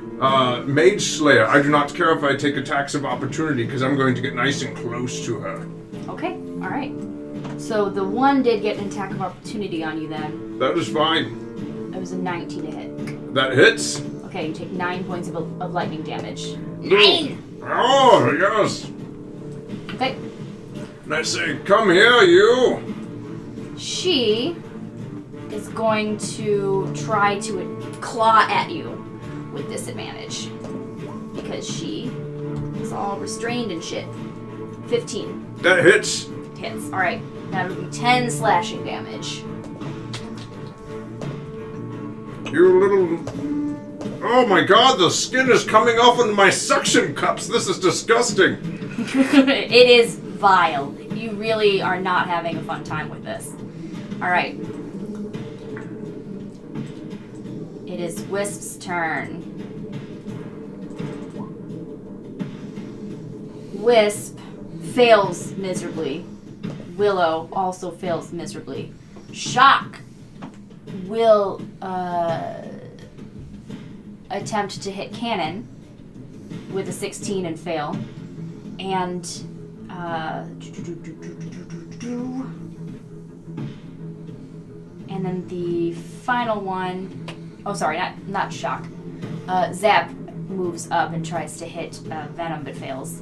Mage Slayer. I do not care if I take attacks of opportunity because I'm going to get nice and close to her. Okay, alright. So the 1 did get an attack of opportunity on you then. That is fine. It was a 19 to hit. That hits. Okay, you take 9 points of lightning damage. Oh, yes. Okay. And I say, come here, you. She is going to try to claw at you with disadvantage. Because she is all restrained and shit. 15 That hits. hits. Alright, that would be 10 slashing damage. You little Oh my god, the skin is coming off in my suction cups. This is disgusting. It is vile. You really are not having a fun time with this. Alright. It is Wisp's turn. Wisp fails miserably. Willow also fails miserably. Shock will attempt to hit Cannon with a 16 and fail. And then the final one, oh sorry, not Shock. Zap moves up and tries to hit Venom but fails.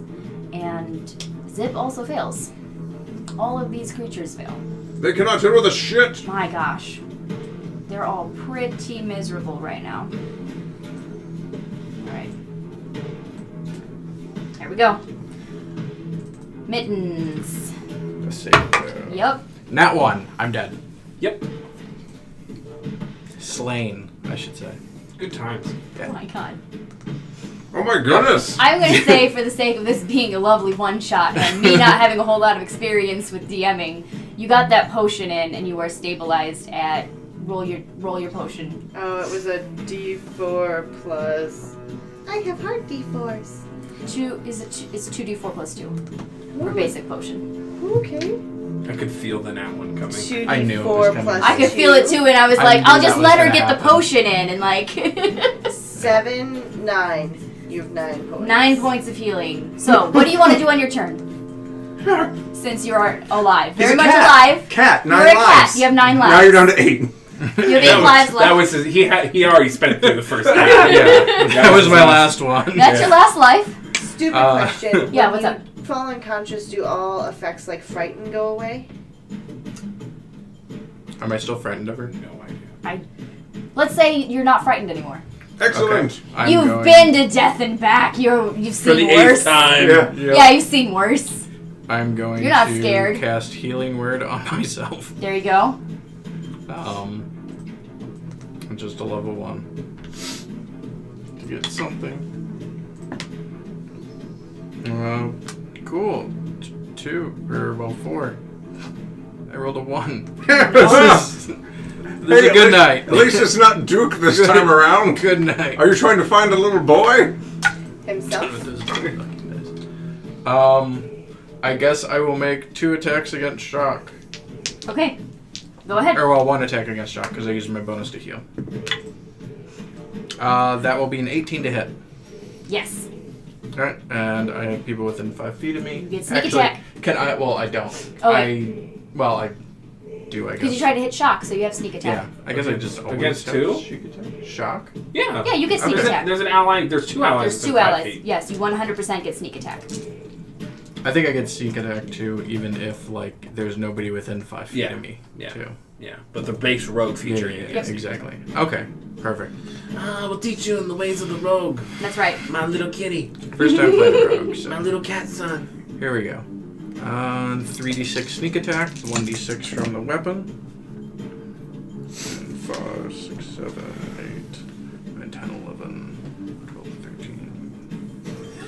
And Zip also fails. All of these creatures fail. They cannot hit with a shit. My gosh. They're all pretty miserable right now. Alright. There we go. Mittens. Let's see. Yep. Nat 1. I'm dead. Yep. Slain, I should say. Good times. Oh my god. Oh my goodness. I'm going to say, for the sake of this being a lovely one-shot and me not having a whole lot of experience with DMing, you got that potion in and you are stabilized at roll your potion. Oh, it was a D4 plus. I have heart D4s. It's 2d4 plus 2 for basic potion. Okay. I could feel the nat one coming. 2d4 I knew it was coming. plus I could 2. feel it too, and I was I like, knew I'll that just was let her gonna get happen. the potion in, and like 7, 9. You have 9 points. 9 points of healing. So, what do you want to do on your turn? Since you are alive, He's very a much cat. alive. Cat, 9 You're a lives. cat. You have 9 lives. Now you're down to 8. You have 8 lives left. That was his, he already spent through the first time. That was my last one. That's your last life. Stupid question. Yeah, When what's you up? fall unconscious, do all effects like frighten go away? Am I still frightened of her? No idea. Let's say you're not frightened anymore. Excellent. I'm You've going- been to death and back. You've For the seen 8th worse. time. Yeah. Yeah, you've seen worse. I'm going You're not to scared. cast Healing Word on myself. There you go. Just a level 1. To get something. Cool. 4. I rolled a 1. This is a good night. At least it's not Duke this time around. Good night. Are you trying to find a little boy? Himself? I guess I will make 2 attacks against Shock. Okay. Go ahead. Or, well, 1 attack against Shock, because I used my bonus to heal. That will be an 18 to hit. Yes. Alright, and I have people within 5 feet of me. You get sneak Actually, attack. Can I? Well, I don't. Oh, I do, I guess. Because you tried to hit shock, so you have sneak attack. Yeah, I guess I just always Against have 2? sneak attack. Shock? Yeah. Yeah, you get sneak attack. There's an ally. There's 2 allies. There's 2 within 5 allies. feet. Yes, you 100% get sneak attack. I think I get sneak attack too, even if like there's nobody within 5 feet Yeah. of me. Yeah. Too. Yeah. But the base rogue feature. Yeah, exactly. Okay, perfect. I will teach you in the ways of the rogue, That's right. my little kitty, First time playing a rogue, my so little cat son. here we go. 3d6 sneak attack, 1d6 from the weapon. And 5, 6, 7, 8, 9, 10, 11, 12, 13,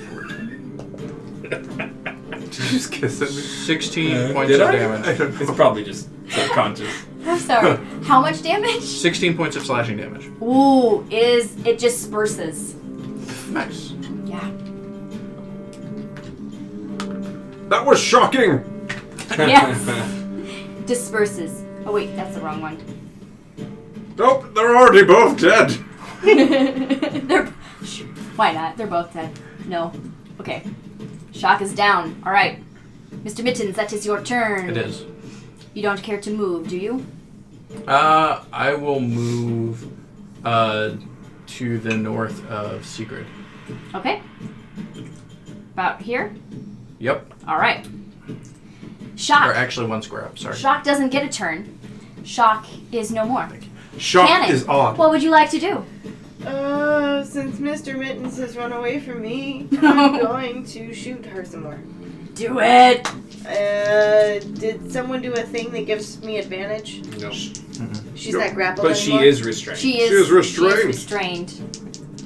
14. Did you just kiss at me? 16 points Did of I? damage. It's probably just subconscious. I'm sorry. How much damage? 16 points of slashing damage. Ooh, it just disperses. Nice. Yeah. That was shocking. Yes. Disperses. Oh wait, that's the wrong one. Nope, they're already both dead. Why not? They're both dead. No. Okay. Shock is down. All right. Mr. Mittens, that is your turn. It is. You don't care to move, do you? I will move to the north of Secret. Okay. About here? Yep. All right. Or Shock. actually 1 square up, sorry. Shock doesn't get a turn. Shock is no more. Shock Cannon, is odd. what would you like to do? Since Mr. Mittens has run away from me, I'm going to shoot her some more. Do it. Did someone do a thing that gives me advantage? No. She's not grappled But she anymore? is restrained. She is She is restrained. restrained.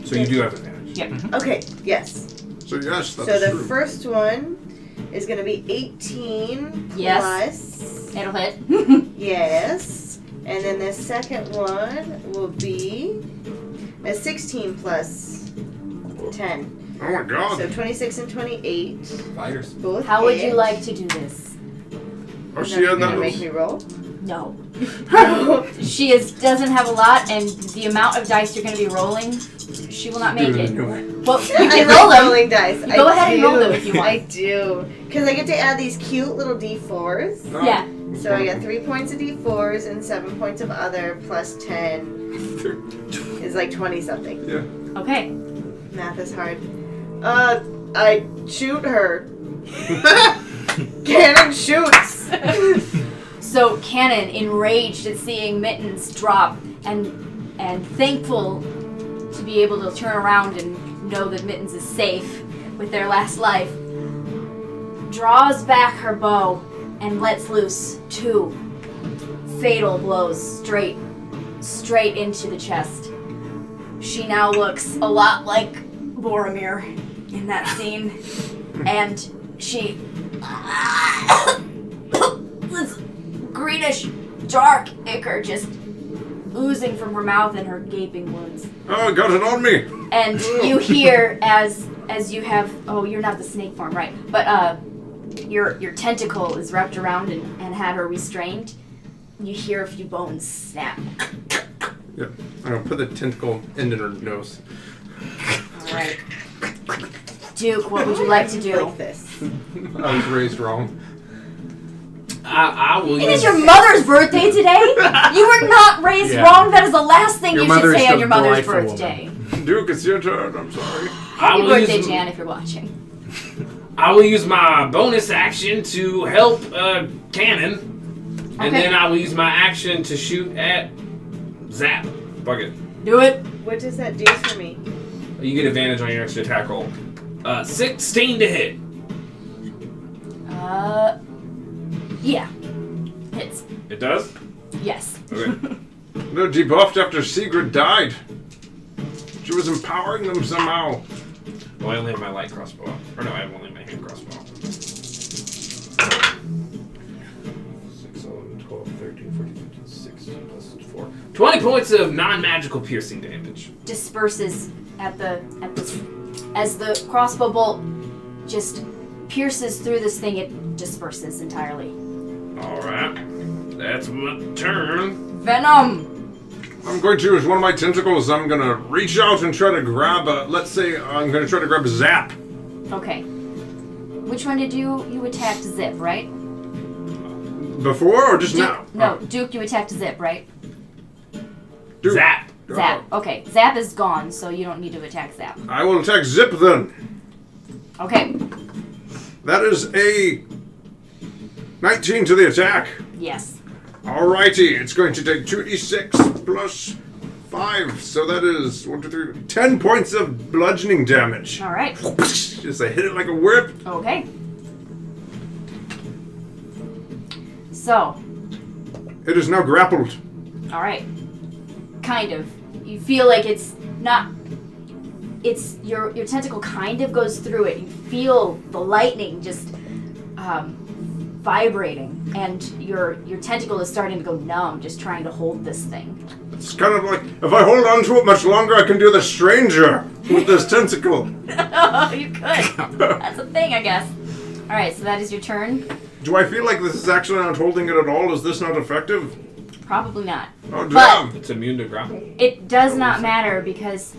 So you do have advantage. Yep. Okay, yes. So yes, that's So the true. first one is going to be 18 Yes. plus. It'll hit. Yes. And then the second one will be a 16 plus 10. Oh my god. So 26 and 28. Fires. Both How would you hit. like to do this? Oh, Is she that had gonna that. make me roll? No. She doesn't have a lot, and the amount of dice you're going to be rolling, she will not make Do it it. anyway. Well, you I can like roll them. rolling dice. Go ahead and roll them if you want. I do. Because I get to add these cute little d4s. No. Yeah. So I get 3 points of d4s and 7 points of other plus 10 is like 20 something. Yeah. Okay. Math is hard. I shoot her. Cannon shoots. So Cannon, enraged at seeing Mittens drop, and thankful to be able to turn around and know that Mittens is safe with their last life, draws back her bow and lets loose 2 fatal blows straight into the chest. She now looks a lot like Boromir in that scene, and she this greenish, dark ichor just oozing from her mouth and her gaping wounds. Oh, got it on me. And you hear as you have you're not the snake form, right? But your tentacle is wrapped around and had her restrained. You hear a few bones snap. Yeah. I'm gonna put the tentacle end in her nose. Alright. Duke, what would you like to do? Like this. I was raised wrong. I will It use... is your mother's birthday today? You were not raised Yeah. wrong. That is the last thing Your you mother should is say on still your mother's delightful birthday. Duke, it's your turn. I'm sorry. Happy will birthday, use- Jan, if you're watching. I will use my bonus action to help Cannon, Okay. and then I will use my action to shoot at Zap. Fuck it. Do it. What does that do for me? You get advantage on your extra attack roll. 16 to hit. Yeah. Hits. It does? Yes. Okay. They're debuffed after Sigrid died. She was empowering them somehow. Well, I only have my light crossbow. Or no, I have only my hand crossbow. 6, 11, 12, 13, 14, 15, 16 plus 4. 20 points of non-magical piercing damage. Disperses at the as the crossbow bolt just pierces through this thing. It disperses entirely. Alright. That's my turn. Venom. I'm going to use one of my tentacles. I'm going to reach out and try to grab let's say I'm going to try to grab Zap. Okay. Which one did you attacked Zip, right? Before or just Duke, now? no, Duke, you attacked Zip, right? Duke. Zap. Zap. Okay. Zap is gone, so you don't need to attack Zap. I will attack Zip then. Okay. That is a 19 to the attack. Yes. Alrighty, it's going to take 2d6 plus 5, so that is 1, 2, 3, 10 points of bludgeoning damage. All right. Just I hit it like a whip. Okay. So, It is now grappled. all right. Kind of. You feel like it's not. It's your tentacle kind of goes through it. You feel the lightning just vibrating, and your tentacle is starting to go numb, just trying to hold this thing. It's kind of like, if I hold on to it much longer, I can do the stranger with this tentacle. You could. That's a thing, I guess. All right. So that is your turn. Do I feel like this is actually not holding it at all? Is this not effective? Probably not. Oh, But- damn. It's immune to grapple. It does not matter because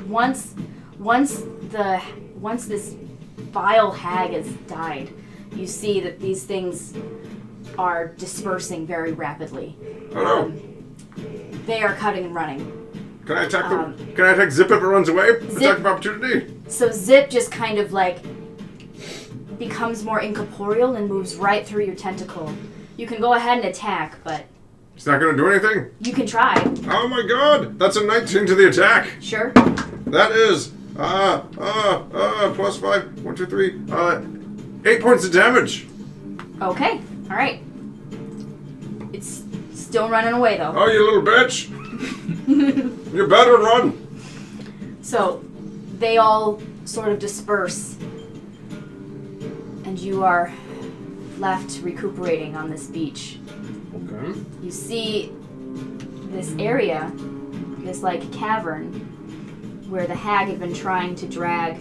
once this vile hag has died, you see that these things are dispersing very rapidly. Oh, no. They are cutting and running. Can I attack Can I attack Zip if it runs away? Zip- Attack of opportunity. So Zip just kind of like becomes more incorporeal and moves right through your tentacle. You can go ahead and attack, but It's not going to do anything. you can try. Oh my god, that's a 19 to the attack. Sure. That is, plus 5, 1, 2, 3, 8 points of damage. Okay. All right. It's still running away though. Oh, you little bitch. You better run. So they all sort of disperse, and you are left recuperating on this beach. Okay. You see this area, this like cavern, where the hag had been trying to drag,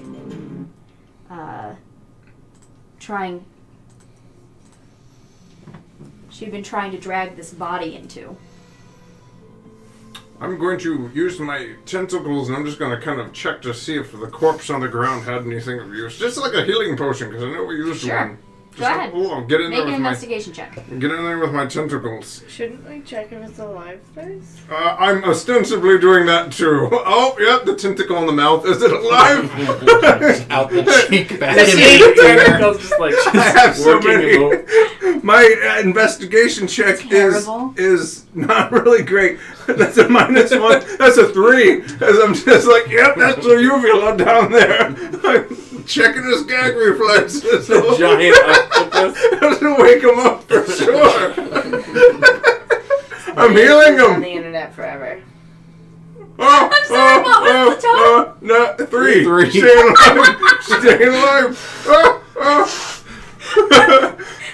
she'd been trying to drag this body into. I'm going to use my tentacles, and I'm just going to kind of check to see if the corpse on the ground had anything of use. Just like a healing potion, because I know we used Sure. one. Go ahead. Get in Make there an with my investigation check. get in there with my tentacles. Shouldn't we check if it's alive first? I'm ostensibly doing that too. Oh, yep, the tentacle in the mouth. Is it alive? Out the cheek back. Tentacles just like I have so working many. in the- My investigation check Terrible. is not really great. That's a -1. That's a 3. As I'm just like, yep, that's a uvula down there. I'm checking his gag reflexes. The giant octopus. Doesn't wake him up for sure. I'm healing On the him. internet forever. Oh, I'm sorry, what was the total? No, 3. Three. Staying alive. Staying alive.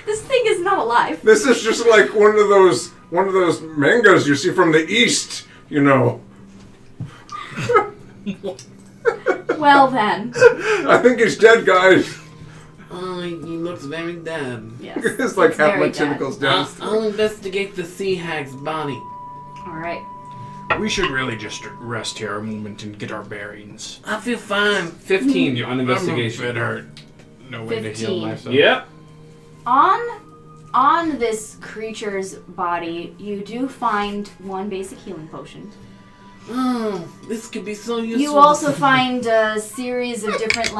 This thing is not alive. This is just like one of those mangas you see from the east, you know. Well then. I think he's dead, guys. Oh, he looks very dead. Yes. It's like half very my dead. tentacles down. I'll investigate the sea hag's body. Alright. We should really just rest here a moment and get our bearings. I feel fine. 15 on I'm a investigation. bit hurt. No way to heal 15. myself. Yep. On this creature's body, you do find one basic healing potion. Oh, this could be so useful. You also find a series of different,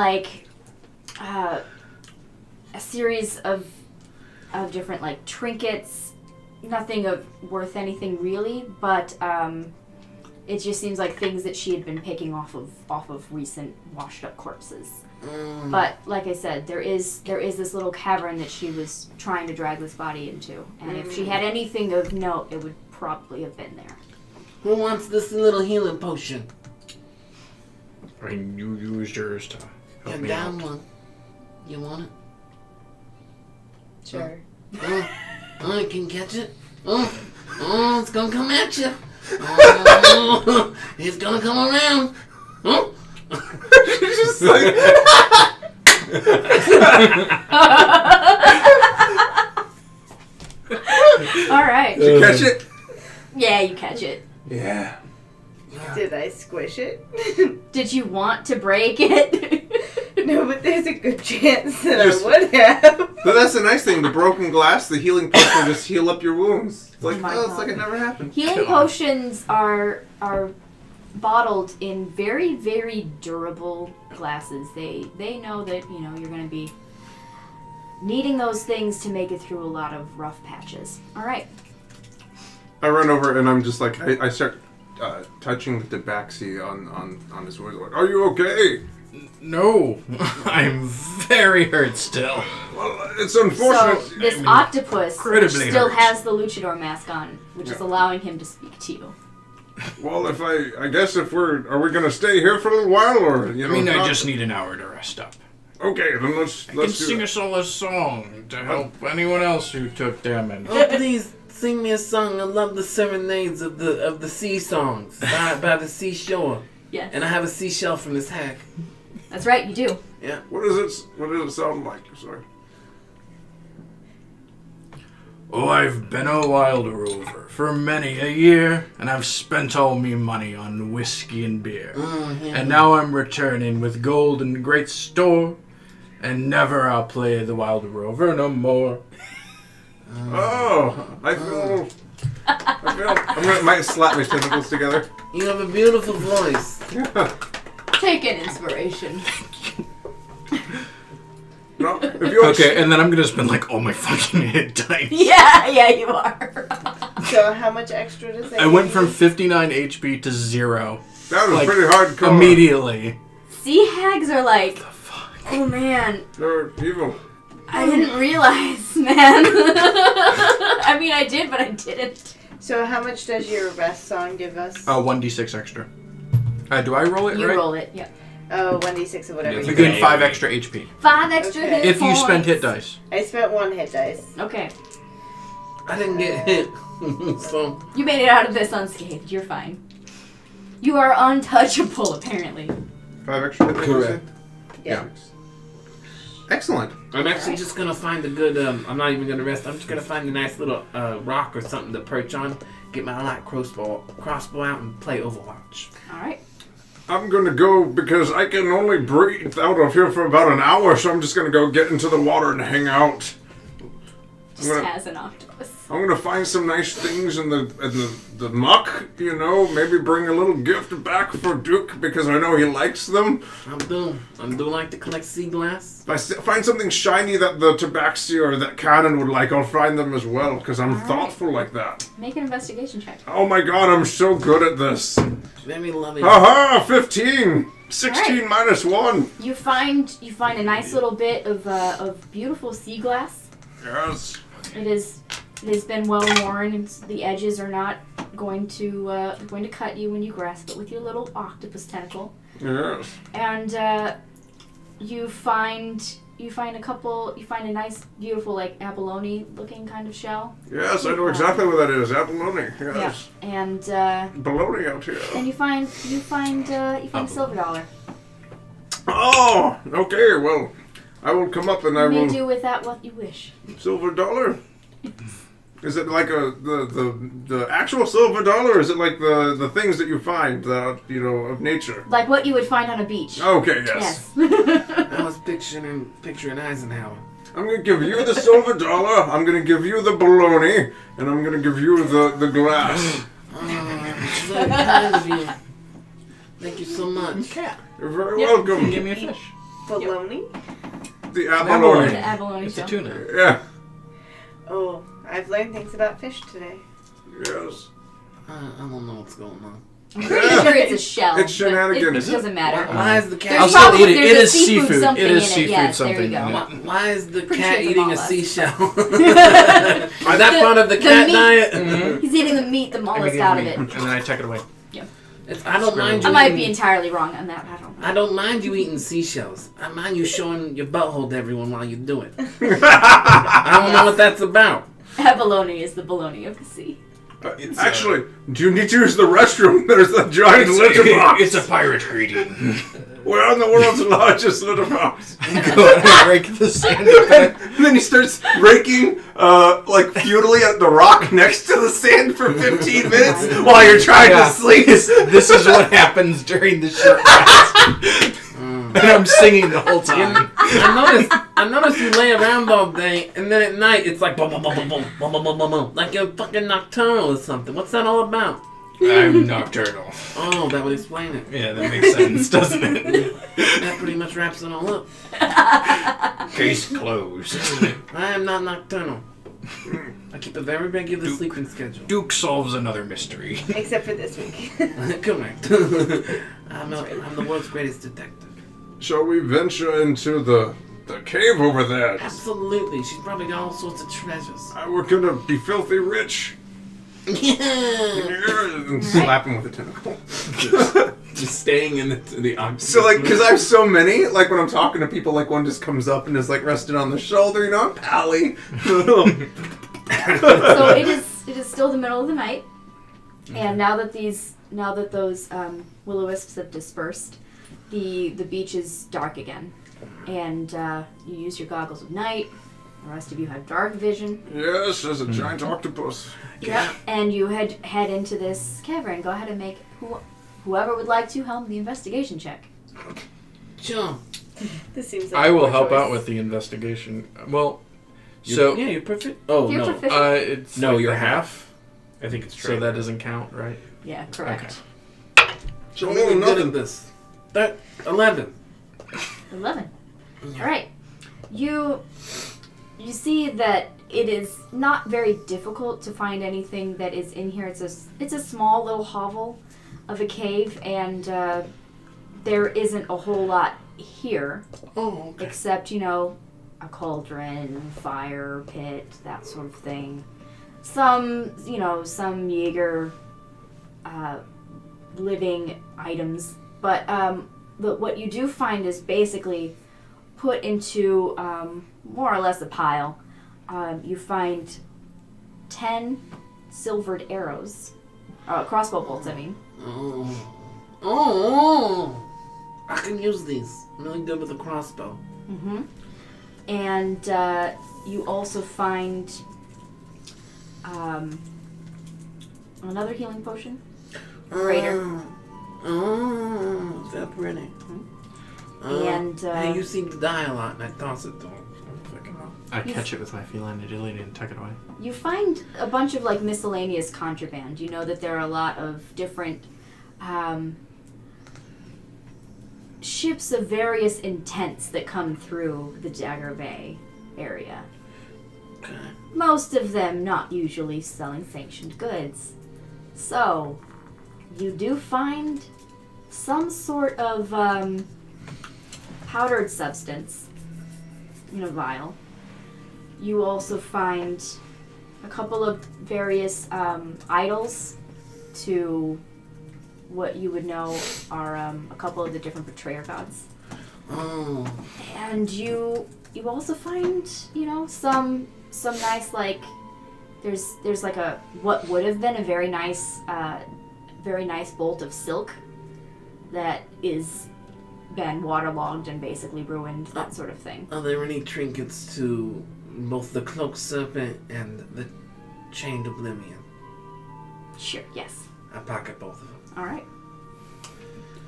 a series of different, trinkets. Nothing of worth anything really, but it just seems like things that she had been picking off of recent washed up corpses. But like I said, there is this little cavern that she was trying to drag this body into, and if she had anything of note, it would probably have been there. Who wants this little healing potion? I mean, you used yours to help You're me down out. one. You want it? Sure. Oh, I can catch it. Oh, it's gonna come at you. Oh, it's gonna come around. Oh. Just like, Alright. did you catch it? Yeah, you catch it. Yeah. Did I squish it? Did you want to break it? No, but there's a good chance that Just- I would have. But that's the nice thing. The broken glass, the healing potion, just heal up your wounds. It's like, Oh my it's God. like it never happened. Healing potions are bottled in very, very durable glasses. They know that, you're going to be needing those things to make it through a lot of rough patches. All right. I run over and I'm just like, I start touching the tabaxi on his wound. Like, are you okay? No, I'm very hurt still. Well, it's So unfortunate. this octopus incredibly still hurt. has the luchador mask on, which is Yeah. allowing him to speak to you. Well, I guess if are we gonna stay here for a little while, or I know? mean, I not- just need an hour to rest up. Okay, then let's I can do sing that. us all a song to help anyone else who took damage. Oh, please sing me a song. I love the serenades of the sea songs by the seashore. Yes. And I have a seashell from this hag. That's right, you do. Yeah. What does it sound like? Sorry. Oh, I've been a wild rover for many a year, and I've spent all me money on whiskey and beer. And now I'm returning with gold and great store, and never I'll play the wild rover no more. Oh, I feel. Might slap my tentacles together. You have a beautiful voice. Take an inspiration. No, if you Okay, and then I'm gonna spend all my fucking hit dice. Yeah, you are. So how much extra does that I went give from you? 59 HP to 0 that was pretty hard. To immediately. Sea hags are like, oh man, They're evil. I didn't realize, man. I mean, I did, but I didn't. So how much does your rest song give us? 1d6 extra. Do I roll it You right? roll it. Yep. Oh, 1d6 of whatever Yeah, you You gain get. 5 extra HP. 5 extra Okay. hit If you spend points. hit dice. I spent 1 hit dice. Okay. I didn't get hit. So You made it out of this unscathed. You're fine. You are untouchable, apparently. 5 extra hit dice, you Correct. say? Yeah. Excellent. I'm actually just gonna find a good. I'm not even gonna rest. I'm just gonna find a nice little rock or something to perch on. Get my light crossbow out and play Overwatch. All right. I'm gonna go because I can only breathe out of here for about an hour, so I'm just gonna go get into the water and hang out. Just gonna- as an octopus. I'm gonna find some nice things in the muck, you know, maybe bring a little gift back for Duke because I know he likes them. I do like to collect sea glass. If I find something shiny that the Tabaxi or that Cannon would like, I'll find them as well because I'm Alright. thoughtful like that. Make an investigation check. Oh my god, I'm so good at this. Very lovely. Haha, 15! 16 Alright. minus 1. You find a nice little bit of beautiful sea glass. Yes. It has been well worn, and the edges are not going to cut you when you grasp it with your little octopus tentacle. Yes. And you find a nice, beautiful, like abalone looking kind of shell. Yes, I know exactly what that is. Abalone. Yes. Yeah. And Baloney out here. and you find a silver dollar. Oh, okay. Well, I will come up and I You may will. do with that what you wish. Silver dollar. Is it like the actual silver dollar? Or is it like the things that you find of nature? Like what you would find on a beach. Okay. Yes. Yes. I was picturing Eisenhower. I'm gonna give you the silver dollar. I'm gonna give you the baloney, and I'm gonna give you the glass. Very kind of you. Thank you so much. You're very Yep. welcome. Give me a fish. Baloney? The The abalone. abalone It's a shell. tuna. Yeah. Oh, I've learned things about fish today. Yes. I don't know what's going on. I'm pretty sure it's a shell. It's but shenanigans. It doesn't matter. Why is the There's cat? I'll still probably eat it. there's It a is seafood seafood. something It is in seafood Yes, something. There you go. Yeah. Why is the Pretty cat sure it's a eating a mollusk. seashell? Is that part of the cat meat. diet? He's eating the meat, the mollusk out of it. And then I take it away. I don't mind you. I might eating- be entirely wrong on that. I don't know. I don't mind you eating seashells. I mind you showing your butthole to everyone while you do it. I don't know what that's about. Abalone is the baloney of the sea. Actually, do you need to use the restroom? There's a giant litter box. It's a pirate greeting. We're on the world's largest litter box. Go and break the sand. And then he starts raking, futilely at the rock next to the sand for 15 minutes while you're trying Yeah. to sleep. This is what happens during the short rest. And I'm singing the whole time. I noticed you lay around all day, and then at night it's like boom, boom, boom, boom, boom, boom, boom, boom, boom, boom, like you're fucking nocturnal or something. What's that all about? I'm nocturnal. Oh, that would explain it. Yeah, that makes sense, doesn't it? That pretty much wraps it all up. Case closed. I am not nocturnal. I keep a very regular Duke. sleeping schedule. Duke solves another mystery. Except for this week. Correct. I'm the world's greatest detective. Shall we venture into the cave over there? Absolutely. She's probably got all sorts of treasures. We're gonna be filthy rich. Yeah. And slap him with a tentacle. Just staying in the octopus. So, because I have so many, when I'm talking to people, one just comes up and is, rested on the shoulder, I'm pally. So it is still the middle of the night, and now that those will-o-wisps have dispersed, the beach is dark again, and you use your goggles of night. The rest of you have dark vision. Yes, there's a giant octopus. Yeah. And you head into this cavern. Go ahead and make whoever would like to helm the investigation check. Sure. This seems like I a will poor help choice. out with the investigation. Well, Yeah, you're perfect. Oh, You're no. proficient. it's No, like you're the half. I think it's So that doesn't count, right? Yeah, correct. So, I'm really good nothing. at this. 11. 11. All right. You see that it is not very difficult to find anything that is in here. It's a small little hovel of a cave, and there isn't a whole lot here Oh, okay. except a cauldron, fire pit, that sort of thing. Some Jaeger living items But what you do find is basically put into more or less a pile. You find 10 silvered arrows. Crossbow bolts, I mean. Oh, I can use these. I'm really good with a crossbow. Mm-hmm. And you also find another healing potion. Greater. Oh, is that pretty? And hey, you seem to die a lot, and I toss it to him. I catch it with my feline agility and tuck it away. you find a bunch of like miscellaneous contraband. You know that there are a lot of different ships of various intents that come through the Dagger Bay area. Okay. Most of them not usually selling sanctioned goods. So, you do find some sort of powdered substance in a vial. You also find a couple of various idols to what you would know are a couple of the different betrayer gods. Oh. And you also find, some nice, like, there's like a what would have been a very nice bolt of silk that is been waterlogged and basically ruined, that sort of thing. Are there any trinkets to both the cloak serpent and the chained oblivion? Sure, yes. I pocket both of them. All right.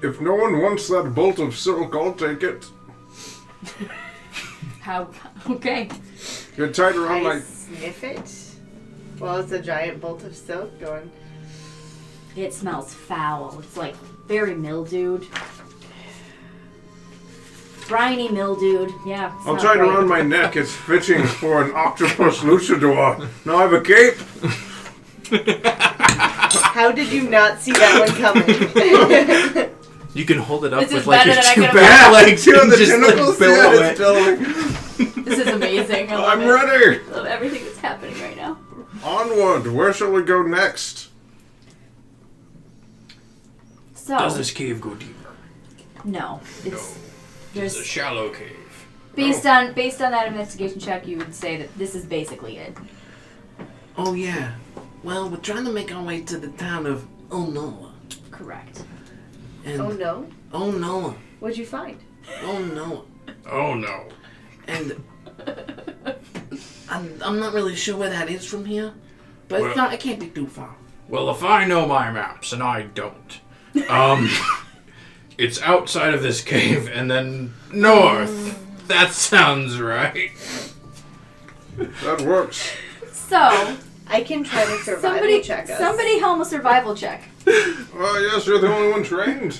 If no one wants that bolt of silk, I'll take it. How? Okay. Get tied around I my... sniff it. Well, it's a giant bolt of silk going. It smells foul. It's like very mildewed. Briny mildewed. Yeah. it's I'll not tie it great. around my neck. It's fitting for an octopus luchador. Now I have a cape. How did you not see that one coming? You can hold it up This is with like better your than I two could've back legs You know and the just tentacles? like Yeah, billow it's it. billowing. This is amazing. I love I'm it. ready. I love everything that's happening right now. Onward. Where shall we go next? So Does this cave go deeper? no, it's It's a there's shallow cave. based on that investigation check, you would say that this is basically it. Oh, yeah. Well, we're trying to make our way to the town of Onoa. Correct. And Oh no! Onoa. What'd you find? Onoa. Oh no. And I'm not really sure where that is from here, but Well- it's not. It can't be too far. Well, if I know my maps, and I don't, it's outside of this cave and then north. That sounds right. That works. So I can try to survival check us. somebody helm a survival check. Oh, yes, you're the only one trained.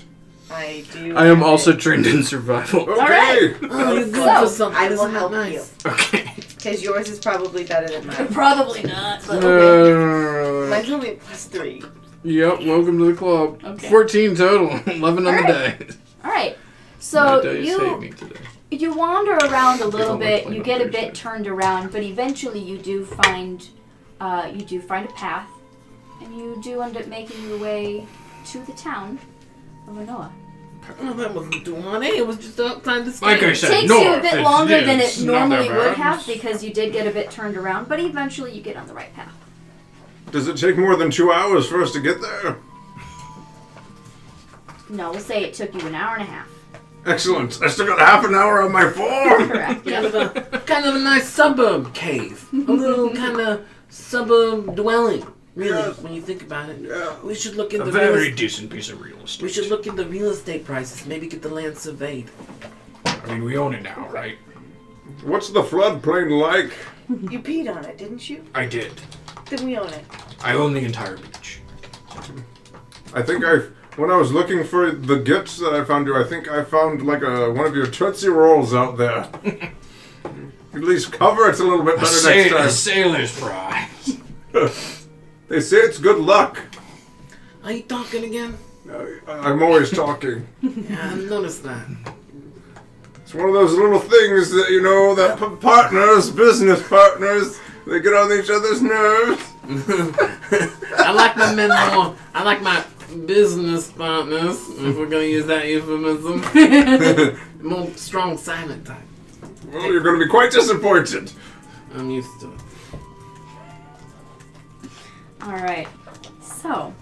I do. I am have also it. trained in survival. Okay. right. Oh, you're good So, for something. I will Isn't that help nice? Okay. Because yours is probably better than mine. Probably not, but okay. Mine's only +3. Yep, welcome to the club. Okay. 14 total, 11 on the day. All right. My So day saved me today. you wander around a little only bit. played You on get a Thursday. bit turned around, but eventually you do find a path, and you do end up making your way to the town of Onoa. Oh, that wasn't too hard. Hey, it was just outside the state. Like I It said, takes north. you a bit longer than it's it not normally that would bad. have because you did get a bit turned around, but eventually you get on the right path. Does it take more than 2 hours for us to get there? No, we'll say it took you an hour and a half. Excellent. I still got half an hour on my phone. Correct. Kind Yeah. of a nice suburb cave. A little kind of suburb dwelling. Really, Yes. when you think about it. Yeah. We should look A into very decent piece of real estate. We should look into real estate prices. Maybe get the land surveyed. I mean, we own it now, right? What's the floodplain like? You peed on it, didn't you? I did. Then we own it. I own the entire beach. I think when I was looking for the gifts that I found you, I think I found like one of your Tootsie Rolls out there. At least cover it a little bit better next A time. sailor's prize. They say it's good luck. Are you talking again? I'm always talking. Yeah, I noticed that. It's one of those little things that, that business partners, they get on each other's nerves. I like my men more. I like my business partners, if we're gonna use that euphemism. More strong silent type. Well, you're going to be quite disappointed. I'm used to it. All right. So,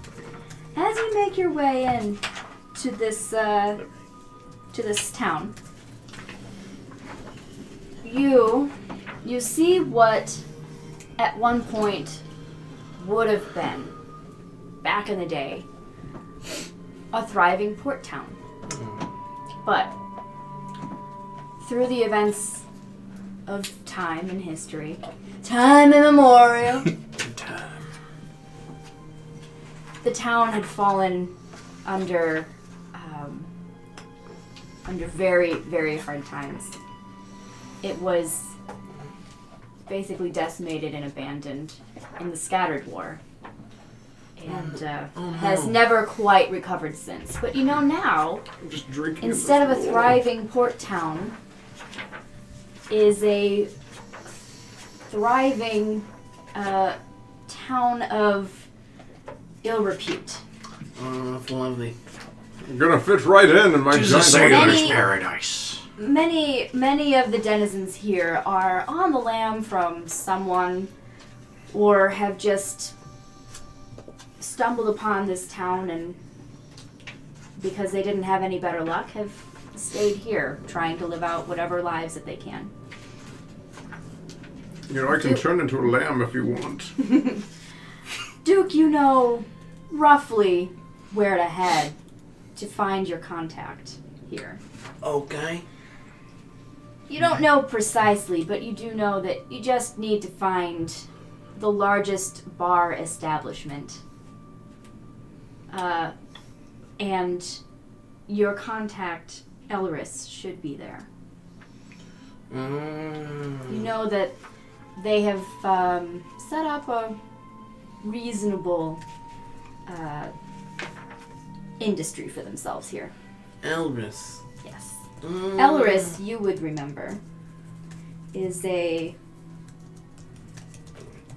as you make your way in to this town, you see what at one point would have been, back in the day, a thriving port town. But through the events of time and history, time immemorial, the town had fallen under very, very hard times. It was basically decimated and abandoned in the Scattered War, and has never quite recovered since. But you know, now, I'm just drinking. instead of a thriving port town, is a thriving town of ill repute. Oh, that's lovely. I'm going to fit right in my This is a giant. sailor's Many- paradise. Many of the denizens here are on the lam from someone, or have just stumbled upon this town, and because they didn't have any better luck, have stayed here, trying to live out whatever lives that they can. You know, I can turn into a lamb if you want. Duke, you know roughly where to head to find your contact here. Okay. You don't know precisely, but you do know that you just need to find the largest bar establishment. And your contact, Elris, should be there. You know that they have set up a reasonable industry for themselves here. Elris. Yes. Elris, you would remember, is a...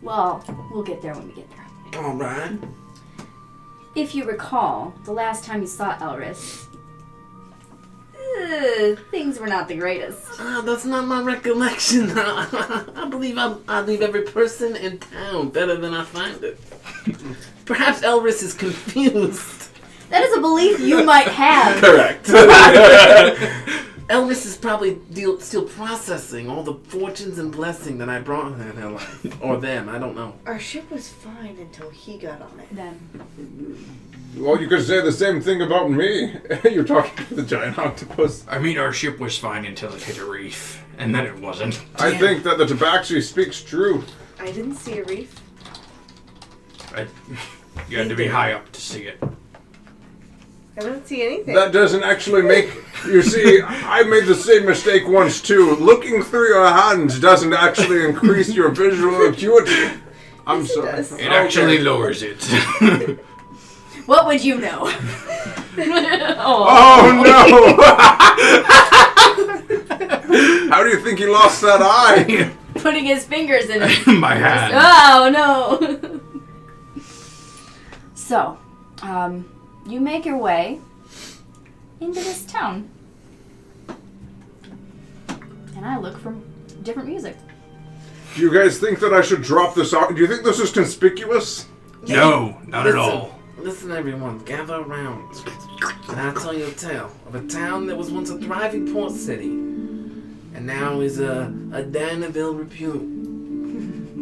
Well, we'll get there when we get there. Alright. If you recall, the last time you saw Elris, things were not the greatest. That's not my recollection. I believe I leave every person in town better than I find it. Perhaps Elris is confused. That is a belief you might have. Correct. Elvis is probably still processing all the fortunes and blessing that I brought her in her life. Or them, I don't know. Our ship was fine until he got on it. Then. Well, you could say the same thing about me. You're talking to the giant octopus. I mean, our ship was fine until it hit a reef, and then it wasn't. I think that the tabaxi speaks truth. I didn't see a reef. You had to be high up to see it. I don't see anything. That doesn't actually make... You see, I made the same mistake once, too. Looking through your hands doesn't actually increase your visual acuity. I'm Yes, it sorry. does. It actually lowers it. What would you know? Oh, no! How do you think he lost that eye? Putting his fingers in it. My hand. Oh, no. So, you make your way into this town. And I look for different music. Do you guys think that I should drop this out? Do you think this is conspicuous? No, not at all. Listen, everyone, gather around. And I'll tell you a tale of a town that was once a thriving port city, and now is a den of ill repute.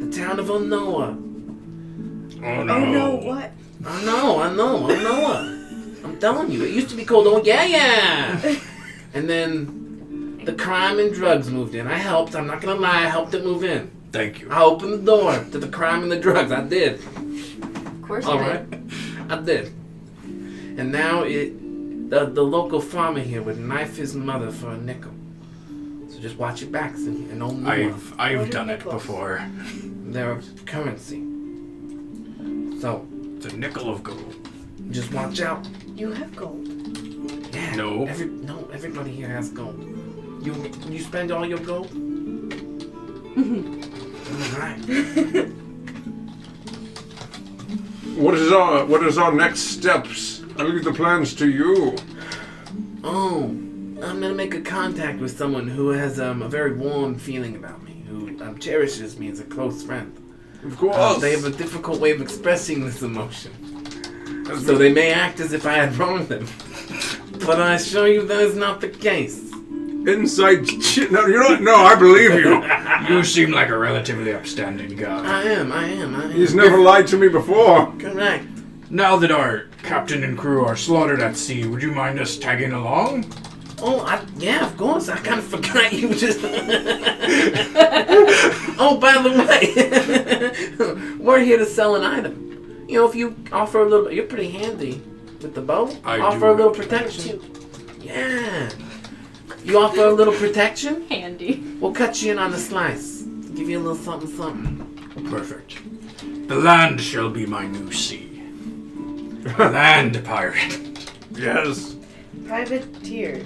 The town of Onoa. Oh no. Oh no, what? I know, Onoa. I'm telling you, it used to be called Oh Yeah Yeah. And then the crime and drugs moved in. I helped, I'm not gonna lie, I helped it move in. Thank you. I opened the door to the crime and the drugs, I did. Of course you All did. right, I did. And now the local farmer here would knife his mother for a nickel. So just watch your backs and don't move. I've What are done it nickels? before. They're currency. So It's a nickel of gold. just watch out. You have gold. Yeah. No. Everybody here has gold. You spend all your gold? All right. What is our next steps? I leave the plans to you. Oh, I'm gonna make a contact with someone who has a very warm feeling about me, who cherishes me as a close friend. Of course. They have a difficult way of expressing this emotion, so they may act as if I had wronged them. But I assure you that is not the case. Inside shit. No, you're not. No, I believe you. You seem like a relatively upstanding guy. I am. He's never lied to me before. Correct. Now that our captain and crew are slaughtered at sea, would you mind us tagging along? Oh, yeah, of course. I kind of forgot you just... Oh, by the way, we're here to sell an item. You know, if you offer a little... You're pretty handy with the bow. Offer a little protection. Yeah. You offer a little protection? Handy. We'll cut you in on a slice. Give you a little something. Perfect. The land shall be my new sea. Land pirate. Yes. Privateer.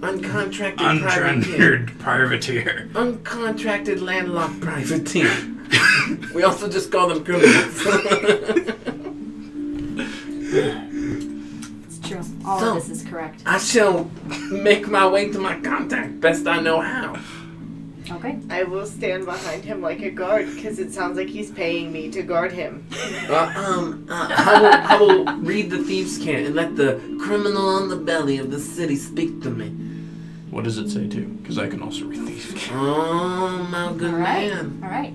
Uncontracted privateer. Untransferred privateer. Uncontracted landlocked privateer. We also just call them criminals. It's true. All So- of this is correct. I shall make my way to my contact best I know how. Okay. I will stand behind him like a guard because it sounds like he's paying me to guard him. I will read the thieves' cant and let the criminal on the belly of the city speak to me. What does it say too? Because I can also read these. Oh, my good All right. man. All right.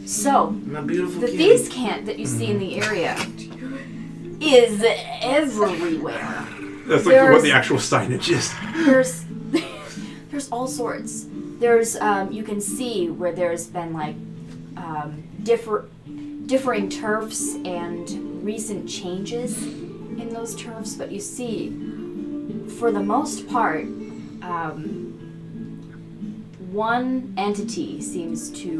So, My beautiful the kid. thieves' cant that you see in the area is everywhere. That's like There's- what the actual signage is. There's all sorts. There's you can see where there's been like differing turfs and recent changes in those turfs, but you see, for the most part, one entity seems to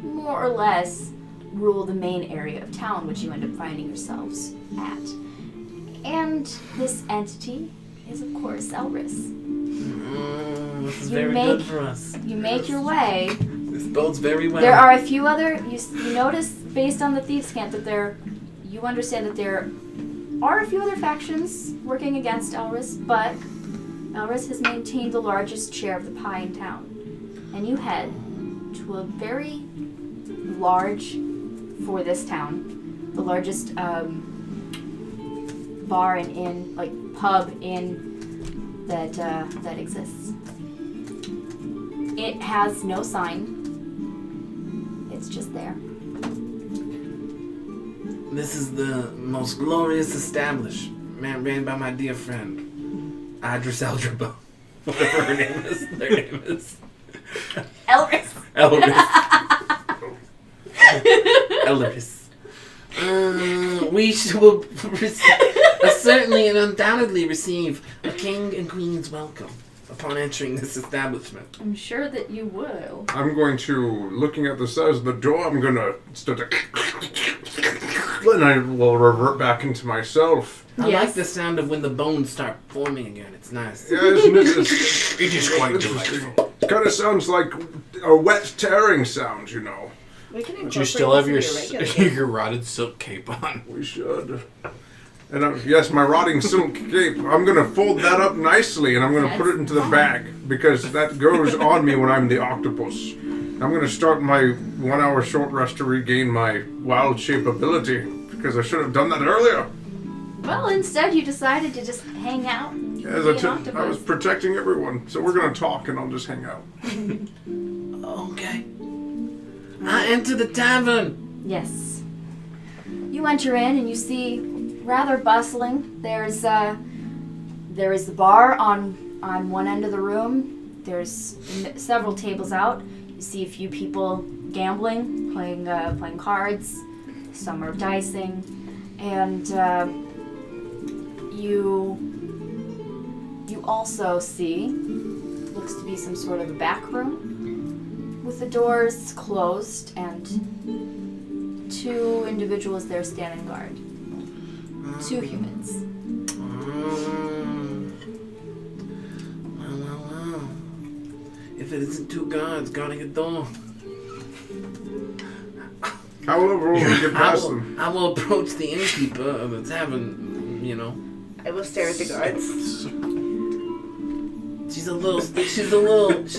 more or less rule the main area of town, which you end up finding yourselves at. And this entity is, of course, Elris. This is You very make- good for us. You make your way. This bodes very well. There are a few other. You notice based on the thieves' cant that you understand that there are a few other factions working against Elris, but Elris has maintained the largest share of the pie in town. And you head to a very large, for this town, the largest bar and inn, like pub inn that exists. It has no sign. It's just there. This is the most glorious establishment ran by my dear friend, Idris Eldrabo. Whatever her name is. Their name is. Elris. Elris. Elris. We will certainly and undoubtedly receive a king and queen's welcome upon entering this establishment. I'm sure that you will. I'm going to, looking at the size of the door, I'm going to start to... And I will revert back into myself. I Yes. like the sound of when the bones start forming again. It's nice. Yeah, isn't it? It's, It is quite delightful. it kind of sounds like a wet tearing sound, you know. We can Do you still have incorporate your this into your rotted silk cape on? We should. And yes, my rotting silk cape. I'm going to fold that up nicely and I'm going to put it into the bag because that goes on me when I'm the octopus. I'm going to start my 1 hour short rest to regain my wild shape ability because I should have done that earlier. Well, instead you decided to just hang out and Yes, be I an was octopus. protecting everyone. So we're going to talk and I'll just hang out. Okay. I enter the tavern. Yes. You enter in and you see rather bustling. There is the bar on one end of the room. There's several tables out. You see a few people gambling, playing cards. Some are dicing, and you also see looks to be some sort of a back room with the doors closed and two individuals there standing guard. Two humans. Well. If it isn't two guards guarding a door, How will we get past them? I will approach the innkeeper of the tavern, you know. I will stare at the guards. She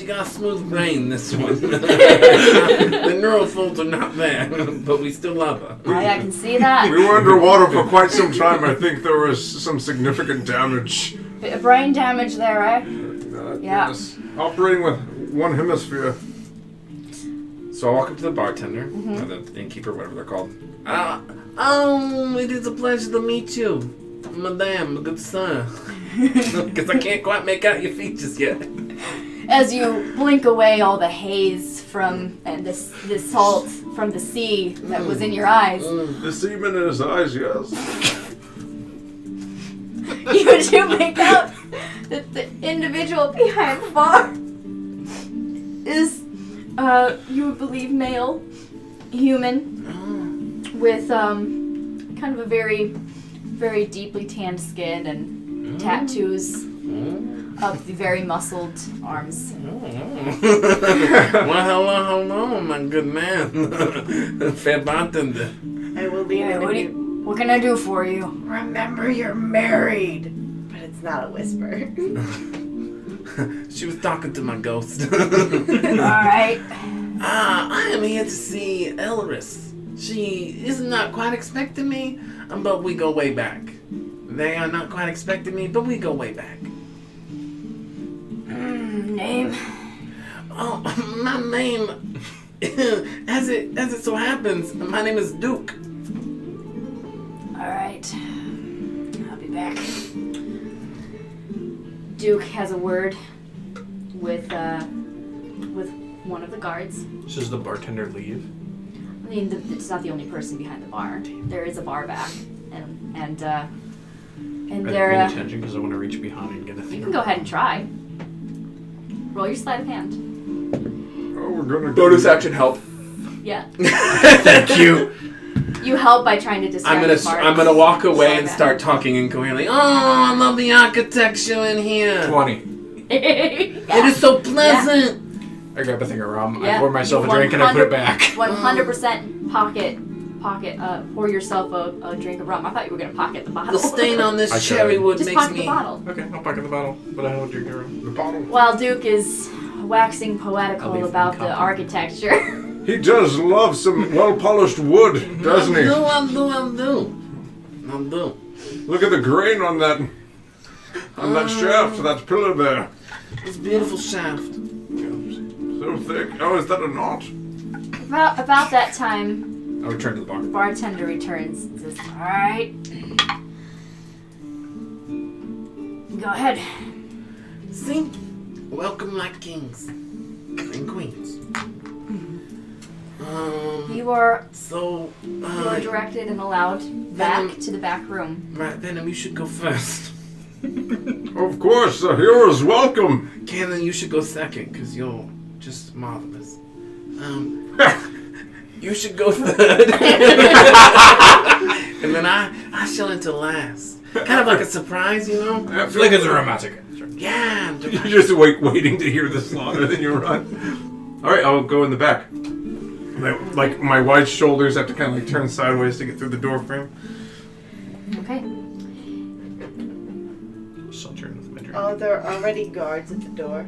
got a smooth brain, this one. The neural folds are not there, but we still love her. Oh, yeah, I can see that. We were underwater for quite some time. I think there was some significant damage. Bit of brain damage there, right? Yeah. Yes. Operating with one hemisphere. So I walk up to the bartender, or the innkeeper, whatever they're called. It is a pleasure to meet you, madame, good sir. Because I can't quite make out your features yet. As you blink away all the haze from and this salt from the sea that was in your eyes, The semen in his eyes, yes. you do make out that the individual behind the bar is, you would believe, male, human, with kind of a very, very deeply tanned skin and tattoos of the very muscled arms. Well, hello, my good man. Fair bartender. I will lean in and What can I do for you? remember you're married. But it's not a whisper. She was talking to my ghost. Alright. I am here to see Elris. She is not quite expecting me, but we go way back. They are not quite expecting me, but we go way back. Name? Oh, my name, as it so happens, my name is Duke. Alright. I'll be back. Duke has a word with one of the guards. Does the bartender leave? I mean, it's not the only person behind the bar. There is a bar back, and Are they there. paying attention because I want to reach behind and get a thing. You can go ahead and try. Roll your sleight of hand. Oh, we're gonna Bonus action help. Yeah. Thank you. You help by trying to distract the bar. I'm gonna walk away and Sorry, start talking incoherently. Oh, I love the architecture in here. 20. It is so pleasant. I grab a thing of rum, Yeah. I pour myself a drink, and I put it back. 100% pour yourself a drink of rum. I thought you were gonna pocket the bottle. The stain on I this tried. cherry wood Just makes pocket me. the bottle. Okay, I'll pocket the bottle, but I don't drink the rum. The bottle. While Duke is waxing I'll poetical leave about them the copy. architecture. He does love some well-polished wood, doesn't he? I do. Look at the grain on that shaft, that pillar there. It's a beautiful shaft. So thick. Oh, is that a knot? About that time, I return to the bar. the bartender returns and says, "Alright. Go ahead." See? Welcome like kings and queens. You are So, you are directed and allowed back to the back room. right, Venom, you should go first. Of course, the hero's welcome. Cannon, you should go second, because you're just marvelous. You should go third. And then I shall enter last. Kind of like a surprise, you know? I feel like it's a romantic answer. Yeah. You're just waiting to hear this longer than you run. All right, I'll go in the back. Like my wide shoulders have to kind of like turn sideways to get through the door frame. Okay. So turn with my drink. Oh, there are already guards at the door.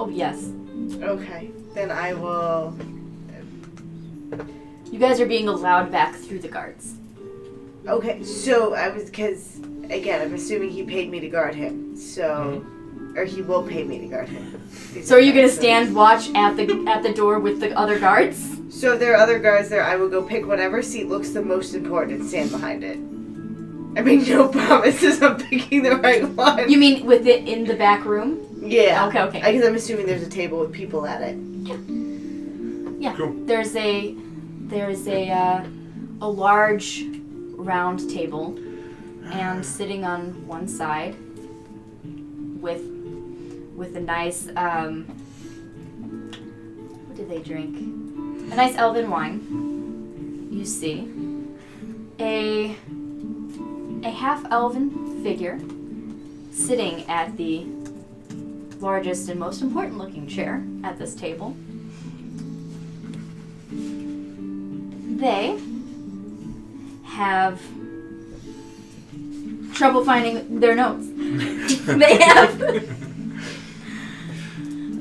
Oh yes. Okay, then I will. You guys are being allowed back through the guards. Okay, so because again, I'm assuming he paid me to guard him, so or he will pay me to guard him. So are you gonna stand watch at the door with the other guards? So if there are other guards there, I will go pick whatever seat looks the most important and stand behind it. I make no promises I'm picking the right one. You mean with it in the back room? Yeah. Okay. Because I'm assuming there's a table with people at it. Yeah. Cool. There's a large round table, and sitting on one side with a nice what do they drink? A nice elven wine. You see a half elven figure sitting at the largest and most important looking chair at this table. They have trouble finding their notes.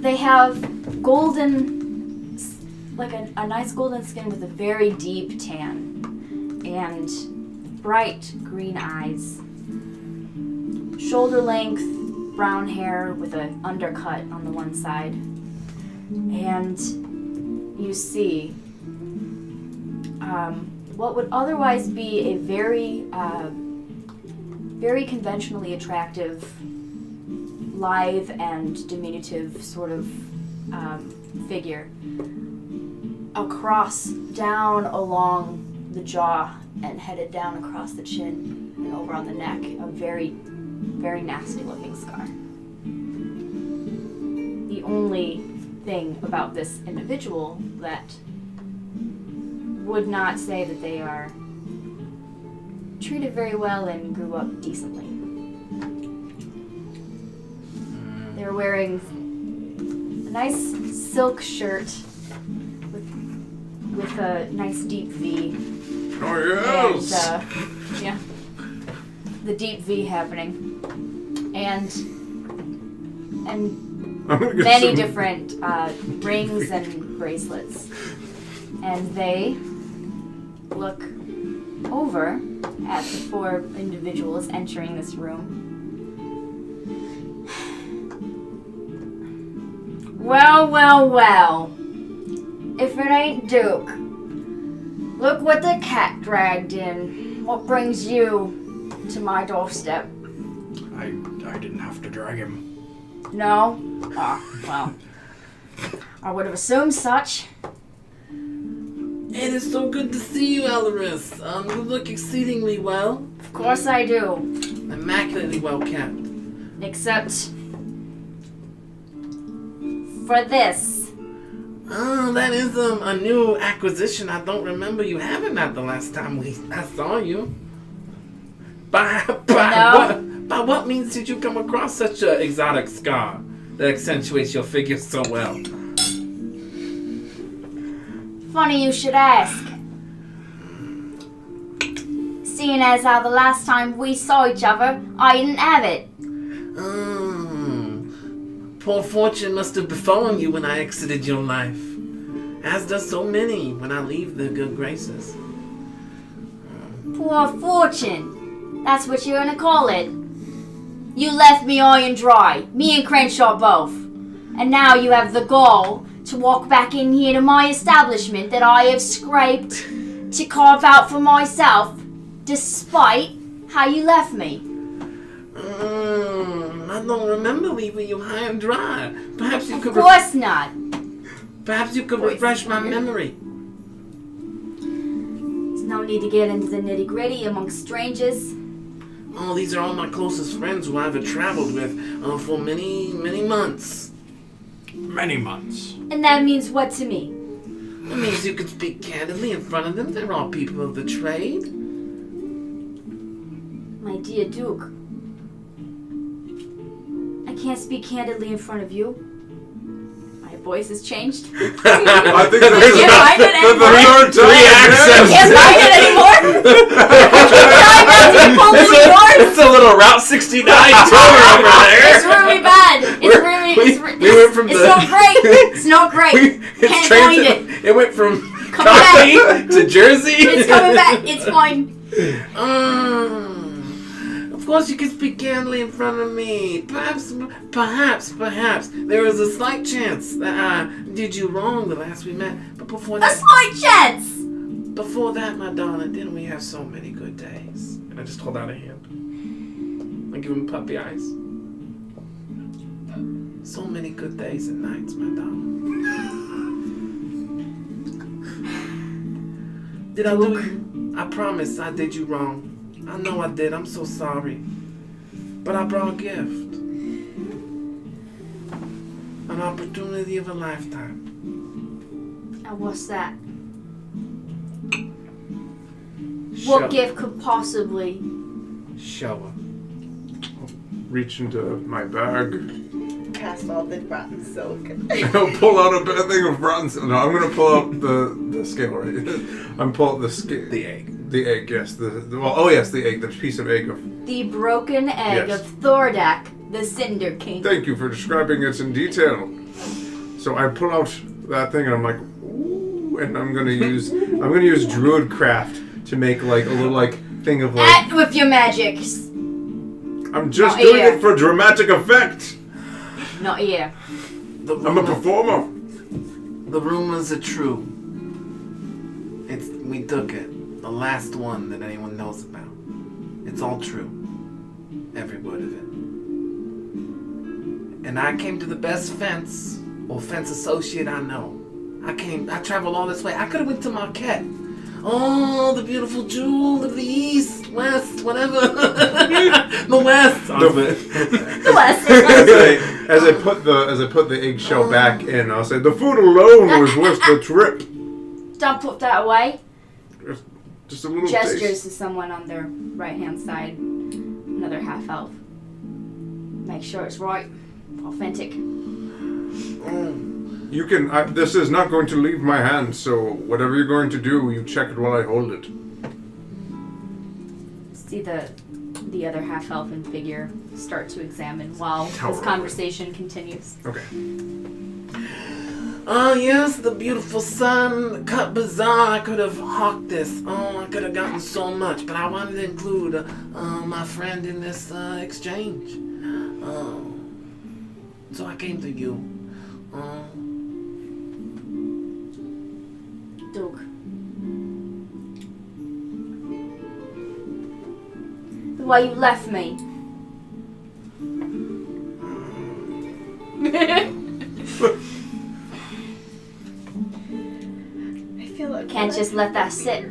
They have golden, like a nice golden skin with a very deep tan and bright green eyes. Shoulder length brown hair with an undercut on the one side. And you see what would otherwise be a very conventionally attractive, lithe and diminutive sort of figure across, down along the jaw and headed down across the chin and over on the neck, a very, very nasty looking scar. The only thing about this individual that would not say that they are treated very well and grew up decently. They're wearing a nice silk shirt with a nice deep V. Oh, yes! And, the deep V happening. And I'm gonna get many some- different rings and bracelets. And they look over at the four individuals entering this room. Well, well, well. If it ain't Duke. Look what the cat dragged in. What brings you to my doorstep? I didn't have to drag him. No? Oh, well. I would have assumed such. It is so good to see you, Alaris. You look exceedingly well. Of course I do. Immaculately well kept. Except for this. Oh, that is a new acquisition. I don't remember you having that the last time I saw you. By what means did you come across such an exotic scar that accentuates your figure so well? Funny you should ask. Seeing as how the last time we saw each other, I didn't have it. Poor fortune must have befallen you when I exited your life. As does so many when I leave their good graces. Poor fortune. That's what you're gonna call it. You left me high and dry, me and Crenshaw both. And now you have the gall to walk back in here to my establishment that I have scraped to carve out for myself, despite how you left me. I don't remember leaving you high and dry. Perhaps you could. Of course not. Perhaps you could refresh my memory. There's no need to get into the nitty-gritty amongst strangers. Oh, these are all my closest friends who I've traveled with for many, many months. Many months. And that means what to me? It means you could speak candidly in front of them. They're all people of the trade. My dear Duke, I can't speak candidly in front of you. My voice has changed. I think that's I can't find it the anymore. third time. I can't find it anymore. I'm not to pull anymore. It's a little Route 69 tour over there. It's really bad. We went from it's the- not great. It's not great. Can't find it. It went from Come coffee back. to Jersey. It's coming back. It's fine. Of course you can speak candidly in front of me. Perhaps, there is a slight chance that I did you wrong the last we met. But before A that, slight chance. my darling, didn't we have so many good days? And I just hold out a hand. I give him puppy eyes. So many good days and nights, my darling. Did I do you? I promise I did you wrong. I know I did. I'm so sorry. But I brought a gift. An opportunity of a lifetime. And what's that? What gift could possibly? Show her. Reach into my bag. Cast all the rotten silk. I'll pull out a thing of rotten silk. No, I'm going to pull out the scale, right? I'm pull out the scale. The egg. The egg, yes. The egg. The piece of egg of The broken egg Yes. of Thordak, the Cinder King. Thank you for describing it in detail. So I pull out that thing and I'm like, ooh, and I'm gonna use Druidcraft to make like a little like thing of like. Act with your magics. I'm just Not doing here. it for dramatic effect. Not here. I'm a performer. The rumors are true. We took it. The last one that anyone knows about. It's all true. Every word of it. And I came to the best fence associate I know. I traveled all this way. I could have went to Marquette. Oh, the beautiful jewel of the east, west, whatever. The west. The West. As I put the eggshell back in, I'll say the food alone was worth the trip. Don't put that away. Just a little Gestures taste. to someone on their right hand side. Another half elf. Make sure it's right. Authentic. You can. This is not going to leave my hand, so whatever you're going to do, you check it while I hold it. See the other half elfin figure start to examine while this Tal'Dorei. conversation continues. Okay. Oh, yes, the beautiful sun cut bazaar. I could have hawked this. Oh, I could have gotten so much, but I wanted to include my friend in this exchange. So I came to you. Doug. The way you left me. I feel like Can't just let that sit.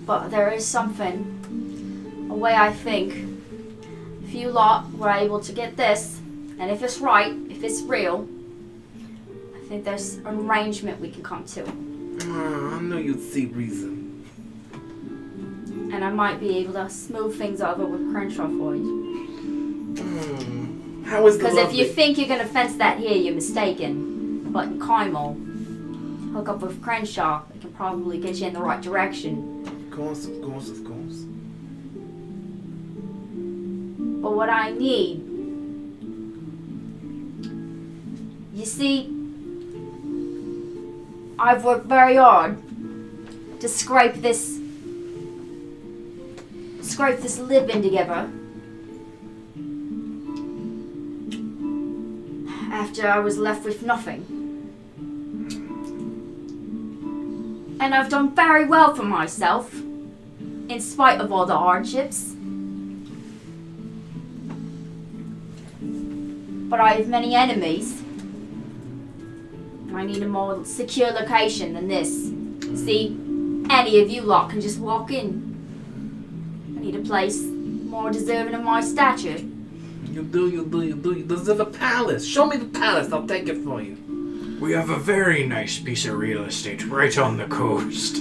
But there is something. A way I think. If you lot were able to get this, and if it's right, if it's real, I think there's an arrangement we can come to. I knew you'd see reason. And I might be able to smooth things over with Crenshaw for you. How is the Because if you lovely- think you're going to fence that here, you're mistaken. But in Kymel, hook up with Crenshaw, it can probably get you in the right direction. Of course, of course, of course. But what I need, you see, I've worked very hard to scrape this living together. After I was left with nothing. And I've done very well for myself, in spite of all the hardships. But I have many enemies. I need a more secure location than this. See, any of you lot can just walk in. I need a place more deserving of my stature. You do. There's a palace. Show me the palace. I'll take it for you. We have a very nice piece of real estate right on the coast.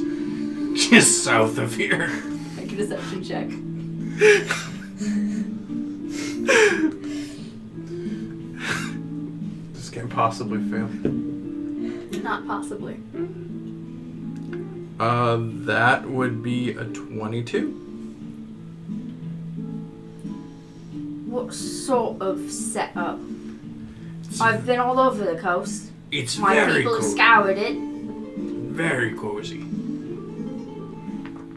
Just south of here. Make a deception check. This can't possibly fail. Not possibly. That would be a 22. What sort of setup? I've been all over the coast. It's My very people have cool. scoured it. Very cozy.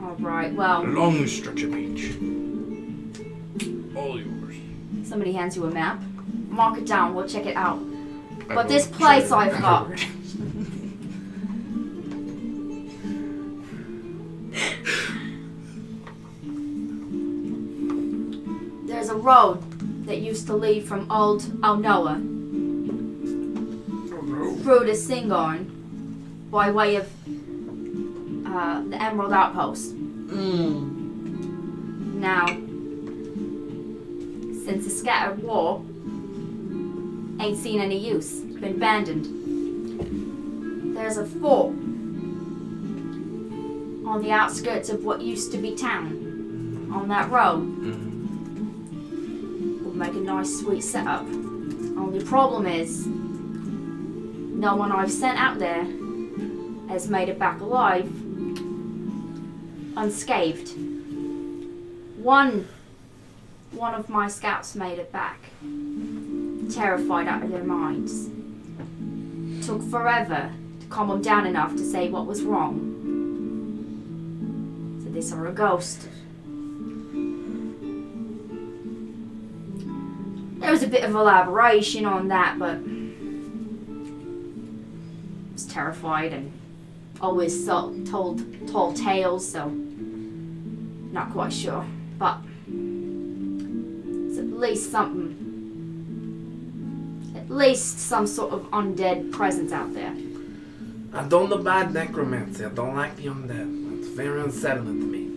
Alright, well, Long stretch of beach. All yours. somebody hands you a map. Mark it down, we'll check it out. I But will this place show you I've got. afterwards. There's a road that used to lead from Old Alnoa Oh no. through to Singarn by way of the Emerald Outpost. Now, since the scattered war, ain't seen any use. It's been abandoned. There's a fort on the outskirts of what used to be town. On that road. Would make a nice sweet setup. Only problem is, no one I've sent out there has made it back alive unscathed. One one of my scouts made it back, terrified out of their minds. Took forever to calm them down enough to say what was wrong. Said they saw a ghost. There was a bit of elaboration on that, but I was terrified and always told tall tales, so not quite sure. But it's at least something. At least some sort of undead presence out there. I don't abide necromancy. I don't like the undead. It's very unsettling to me.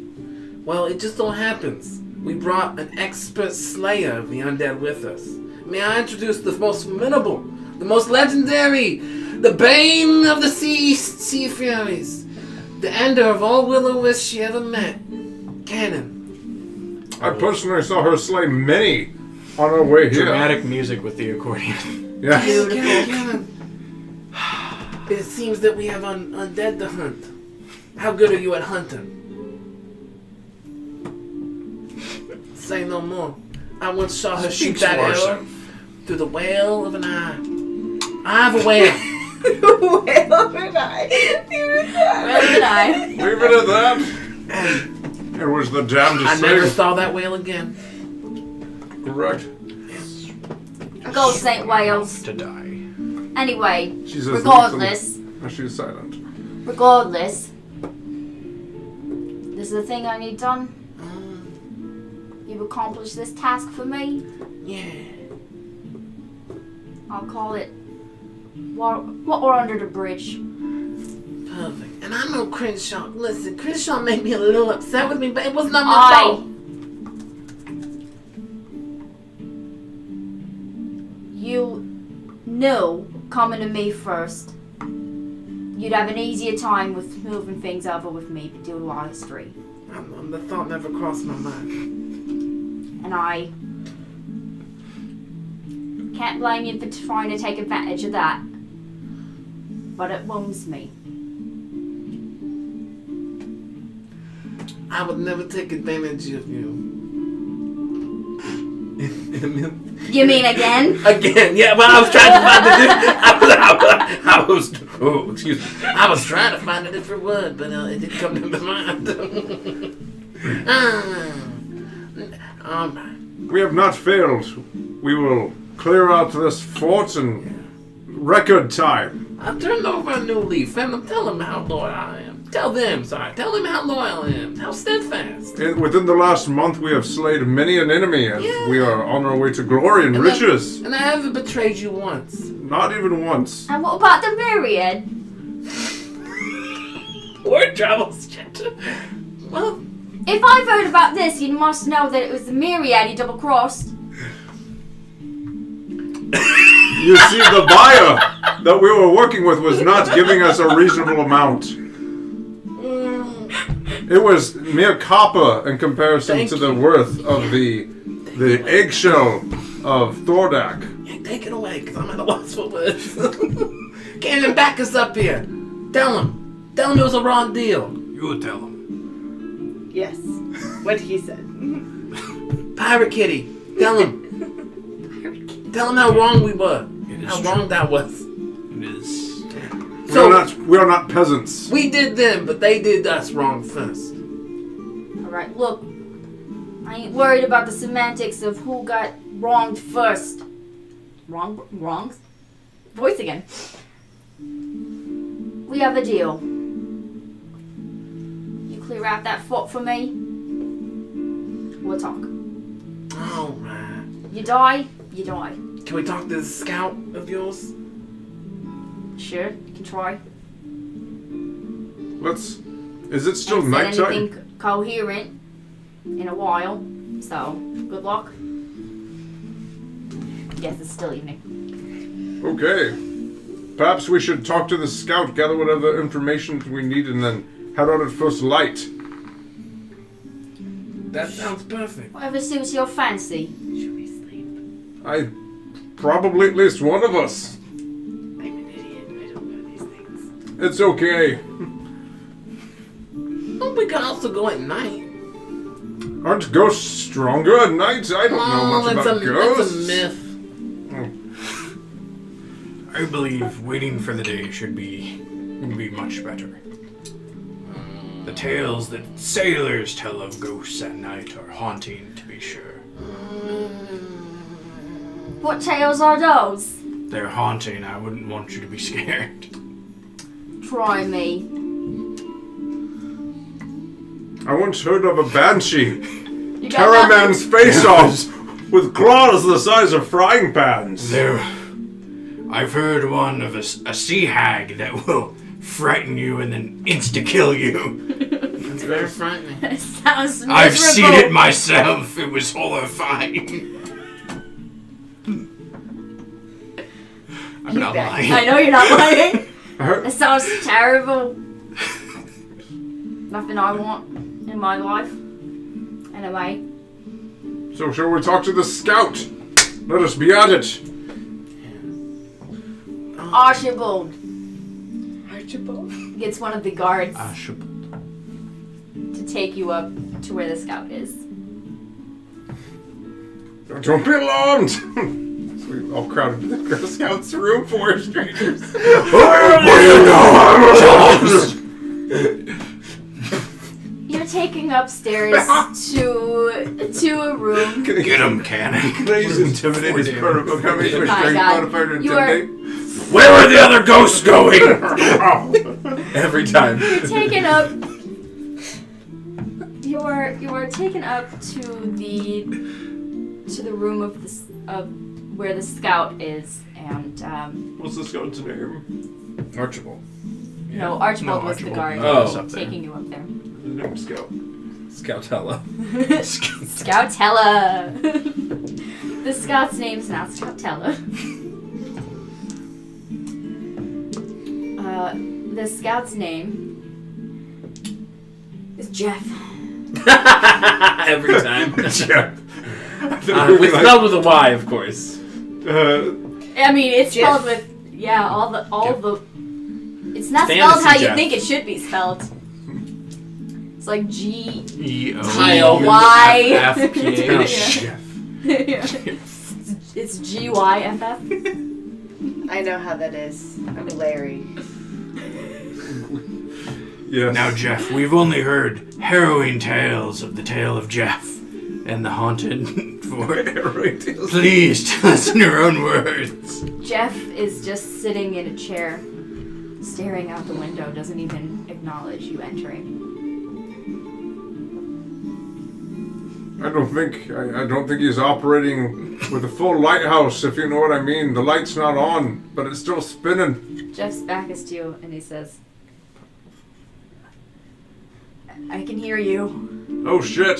Well, it just so happens we brought an expert slayer of the undead with us. May I introduce the most formidable, the most legendary, the bane of the sea furies, the ender of all will-o-wisps she ever met, Cannon. I personally saw her slay many on our way here. Dramatic music with the accordion. Yes. Cannon. It seems that we have undead to hunt. How good are you at hunting? Say no more. I once saw her shoot Speaks that for arrow herself. through the whale of an eye. I have a whale. Whale of an eye. Where did I? Leave it at that. It was the damnedest I never thing. saw that whale again. Correct. Go St. Wales. To die. Anyway, She says regardless, She's silent. regardless, this is the thing I need done. You've accomplished this task for me. Yeah. I'll call it water under the bridge. Perfect. And I know Crenshaw. Listen, Crenshaw made me a little upset with me, but it was not my fault. You knew coming to me first, you'd have an easier time with moving things over with me due to our history. The thought never crossed my mind. And I can't blame you for trying to take advantage of that. But it wounds me. I would never take advantage of you. You mean again? Again, yeah, well, I was trying to find I was trying to find a different word, but it didn't come to my mind. We have not failed. We will clear out this fort in record time. I turned over a new leaf, and tell them how loyal I am. Tell them how loyal I am, how steadfast. Within the last month, we have slayed many an enemy, and Yeah. we are on our way to glory and riches. And I haven't betrayed you once. Not even once. And what about the myriad? Word travels, Chester. Well, If I've heard about this, you must know that it was the myriad you double-crossed. You see, the buyer that we were working with was not giving us a reasonable amount. It was mere copper in comparison Thank to the you. worth of the eggshell of Thordak. yeah, take it away, because I'm at a loss for words. Cannon, back us up here. Tell him it was a wrong deal. You tell them. Yes. What he said. Pirate Kitty, tell him. Tell him how wrong we were. It is How true. wrong that was. It is. We are not peasants. We did them, but they did us wrong first. Alright, look. I ain't worried about the semantics of who got wronged first. Wrong? Voice again. We have a deal. You clear out that fort for me, we'll talk. Alright. You die, you die. Can we talk to this scout of yours? Sure, you can try. Is it still Ain't said nighttime? anything coherent in a while, so good luck. Yes, it's still evening. Okay. Perhaps we should talk to the scout, gather whatever information we need, and then head out at first light. That sounds perfect. Whatever suits your fancy. Should we sleep? Probably at least one of us. I'm an idiot. I don't know these things. It's okay. Well, we can also go at night. Aren't ghosts stronger at night? I don't know much about ghosts. That's a myth. I believe waiting for the day should be much better. The tales that sailors tell of ghosts at night are haunting, to be sure. What tales are those? They're haunting. I wouldn't want you to be scared. Try me. I once heard of a banshee. You Tear a man's face off with claws the size of frying pans. I've heard one of a sea hag that will frighten you and then insta-kill you. It's very frightening. It sounds miserable. I've seen it myself. It was horrifying. I'm not lying. I know you're not lying. I heard- It sounds terrible. Nothing I want in my life. Anyway. So shall we talk to the scout? Let us be at it. Archibald Archibald? gets one of the guards Archibald. to take you up to where the scout is. Don't be alarmed. So we all crowded to the Girl Scouts room for strangers. You're taking upstairs to a room. Get him, Cannon. Can I use intimidate as part of my strength God. modifier to You are- intimidate? Where are the other ghosts going? Every time. You're taken up. You are taken up to the room of where the scout is, and What's the scout's name? Archibald. no, Archibald was the guard Oh. taking you up there. His name's Scout. Scoutella. Scoutella. The scout's name's not Scoutella. The scout's name is Jeff. Every time. Yeah. Spelled with a Y, of course. I mean, it's Jeff. spelled with all the. It's not Fantasy spelled how you Jeff. think it should be spelled. It's like G G-Y. It's GYFF. I know how that is. I'm Larry. Yes. Now, Jeff, we've only heard harrowing tales of the tale of Jeff and the haunted fort. Please tell us in your own words. Jeff is just sitting in a chair, staring out the window, doesn't even acknowledge you entering. I don't think he's operating with a full lighthouse, if you know what I mean. The light's not on, but it's still spinning. Jeff's back is to you, and he says, I can hear you. Oh shit.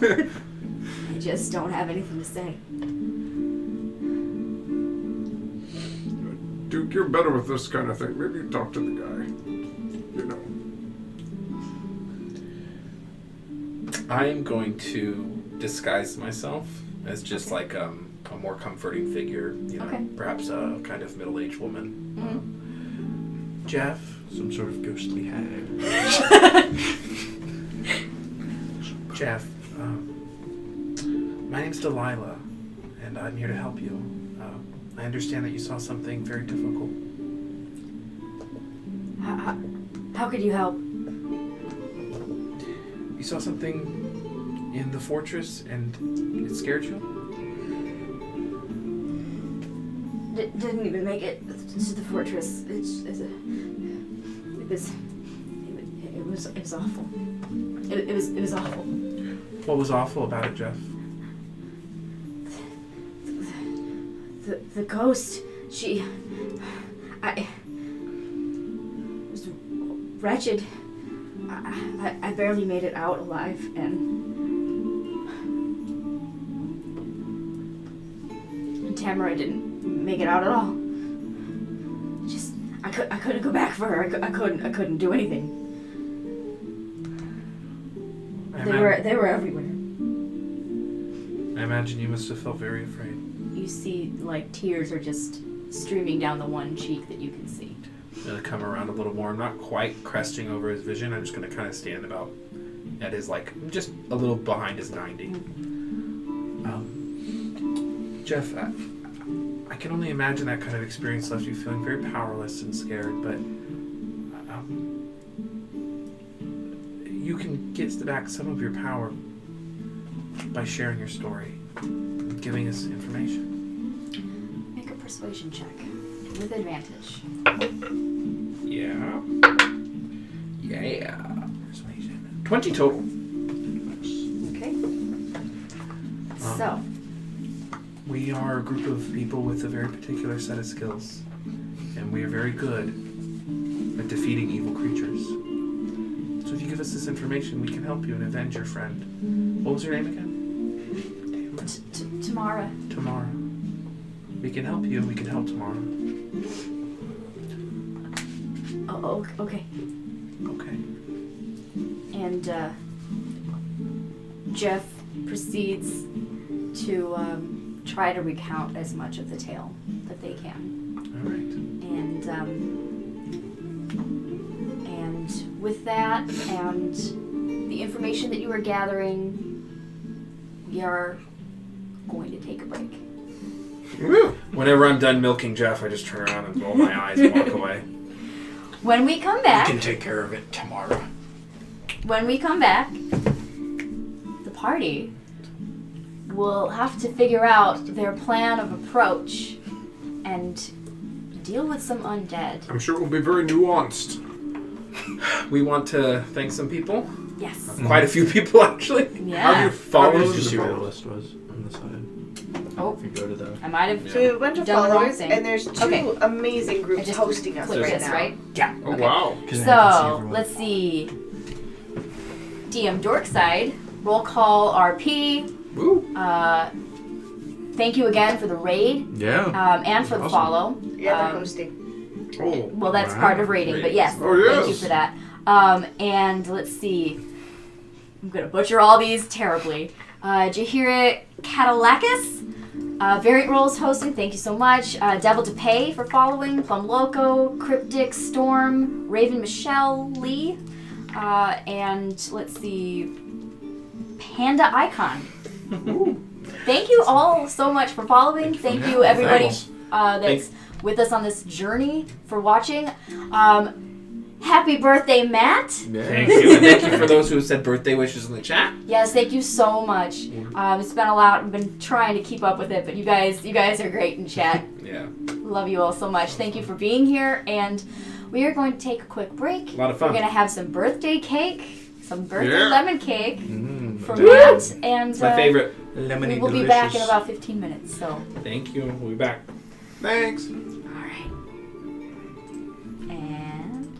I just don't have anything to say. Duke, you're better with this kind of thing. Maybe you talk to the guy. You know. I'm going to disguise myself as just like a more comforting figure, you know, Okay. perhaps a kind of middle-aged woman. Mm-hmm. Jeff, Some sort of ghostly hag. Jeff, my name's Delilah, and I'm here to help you. I understand that you saw something very difficult. How could you help? You saw something in the fortress, and it scared you? Didn't even make it to the fortress. It was awful. It was awful. What was awful about it, Jeff? The ghost, I was wretched. I barely made it out alive, and Tamara didn't make it out at all. I couldn't go back for her. I couldn't do anything. They were everywhere. I imagine you must have felt very afraid. You see, like, tears are just streaming down the one cheek that you can see. I'm going to come around a little more. I'm not quite cresting over his vision. I'm just going to kind of stand about at his just a little behind his 90. Jeff, I can only imagine that kind of experience left you feeling very powerless and scared, but you can get back some of your power by sharing your story and giving us information. Make a persuasion check with advantage. Yeah. Persuasion. 20 total. Okay. So, We are a group of people with a very particular set of skills, and we are very good at defeating evil creatures. So if you give us this information, we can help you and avenge your friend. What was your name again? Tamara. Tamara. We can help you, and we can help Tamara. Oh, okay. Okay. And Jeff proceeds to try to recount as much of the tale that they can. All right. And with that and the information that you are gathering, we are going to take a break. Whenever I'm done milking Jeff, I just turn around and roll my eyes and walk away. When we come back, We can take care of it tomorrow. the party will have to figure out their plan of approach and deal with some undead. I'm sure it will be very nuanced. We want to thank some people. Yes. Quite a few people, actually. How do Yeah. you Follow how do Did you you see where the follow? list was on the side? Oh. If you go to the... I might have So we have a bunch of done the wrong followers, thing. and there's two Okay. amazing I groups just hosting us click right this, now. right? Yeah. Oh, Okay. wow. 'Cause I haven't seen So, everyone. let's see. DM Dorkside, roll call RP. Woo. Thank you again for the raid Yeah. and for the Awesome. follow. Yeah, they're hosting. Oh, Well, that's Wow. part of raiding, but yes, Oh, thank you yes. for that. And let's see. I'm going to butcher all these terribly. Jahira Catalakis, Variant Rolls hosting, thank you so much. Devil to Pay for following. Plum Loco, Cryptic Storm, Raven Michelle Lee, and let's see, Panda Icon. Thank you all so much for following. Thank you everybody that's with us on this journey for watching. Happy birthday, Matt. Yeah. Thank you. And thank you for those who said birthday wishes in the chat. Yes, thank you so much. It's been a lot. I've been trying to keep up with it, but you guys are great in chat. Yeah. Love you all so much. Thank you for being here, and we are going to take a quick break. A lot of fun. We're going to have some birthday cake, some birthday Yeah. lemon cake for Woo! Matt, and It's my favorite. Lemony we will be back in about 15 minutes. So, Thank you. We'll be back. Thanks. all right. And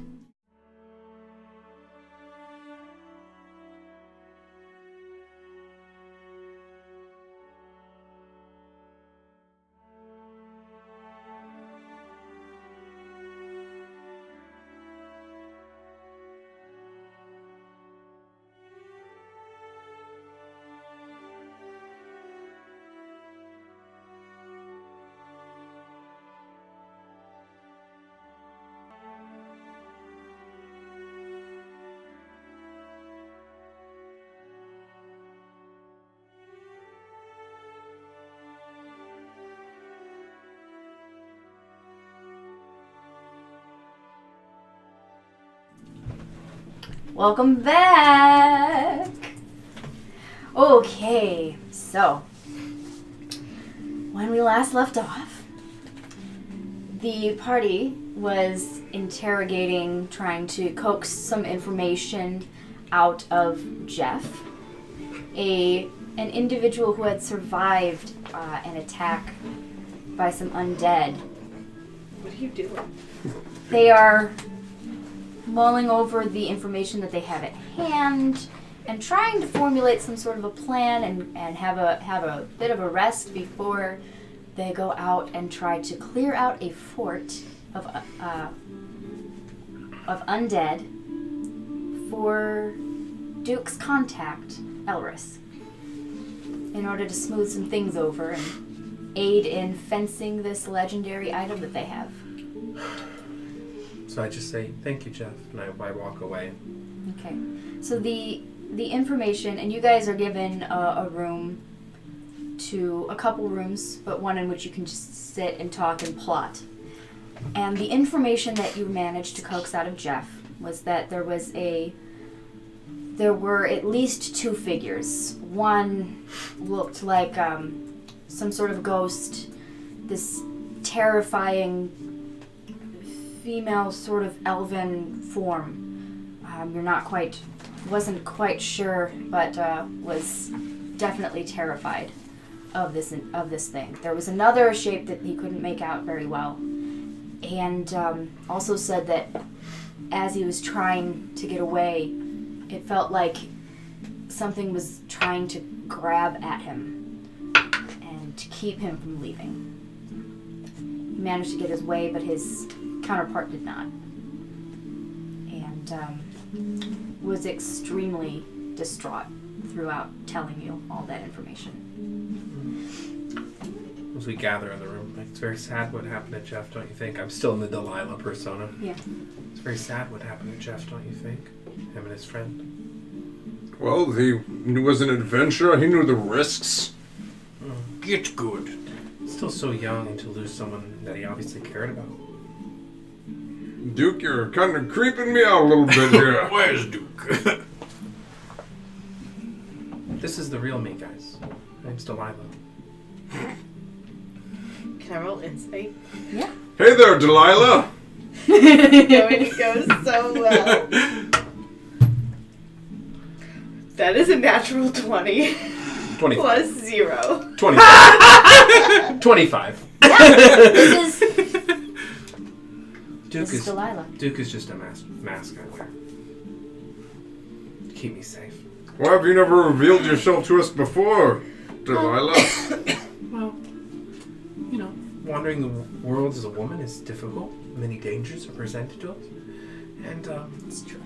welcome back. Okay, so when we last left off, the party was interrogating, trying to coax some information out of Jeff, an individual who had survived an attack by some undead. What are you doing? They are mulling over the information that they have at hand and trying to formulate some sort of a plan and have a bit of a rest before they go out and try to clear out a fort of undead for Duke's contact, Elris, in order to smooth some things over and aid in fencing this legendary item that they have. So I just say, thank you, Jeff. And I walk away. Okay. So the the information, and you guys are given a couple rooms, but one in which you can just sit and talk and plot. And the information that you managed to coax out of Jeff was that there were at least 2 figures. One looked like some sort of ghost, this terrifying female sort of elven form. Wasn't quite sure, but was definitely terrified of this thing. There was another shape that he couldn't make out very well, and also said that as he was trying to get away, it felt like something was trying to grab at him and to keep him from leaving. He managed to get his way, but his counterpart did not. And was extremely distraught throughout telling you all that information. As we gather in the room, it's very sad what happened to Jeff, don't you think? I'm still in the Delilah persona. Yeah. It's very sad what happened to Jeff, don't you think? Him and his friend. Well, he was an adventurer. He knew the risks. Get good. Still so young and to lose someone that he obviously cared about. Duke, you're kind of creeping me out a little bit here. Where's Duke? This is the real me, guys. My name's Delilah. Can I roll insight? Yeah. Hey there, Delilah. It goes so well. That is a natural 20 25. plus 0. 25. 25. This Duke is Delilah. Duke is just a mask I wear. To keep me safe. Why have you never revealed yourself to us before, Delilah? Well, you know, wandering the world as a woman is difficult. Many dangers are presented to us. And, It's true.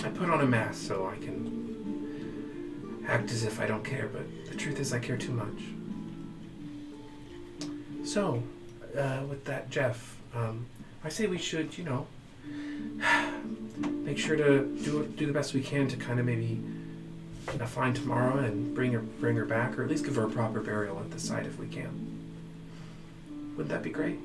I put on a mask so I can act as if I don't care, but the truth is I care too much. So, with that, Jeff, I say we should, you know, make sure to do the best we can to kind of maybe find tomorrow and bring her back, or at least give her a proper burial at the site if we can. Wouldn't that be great?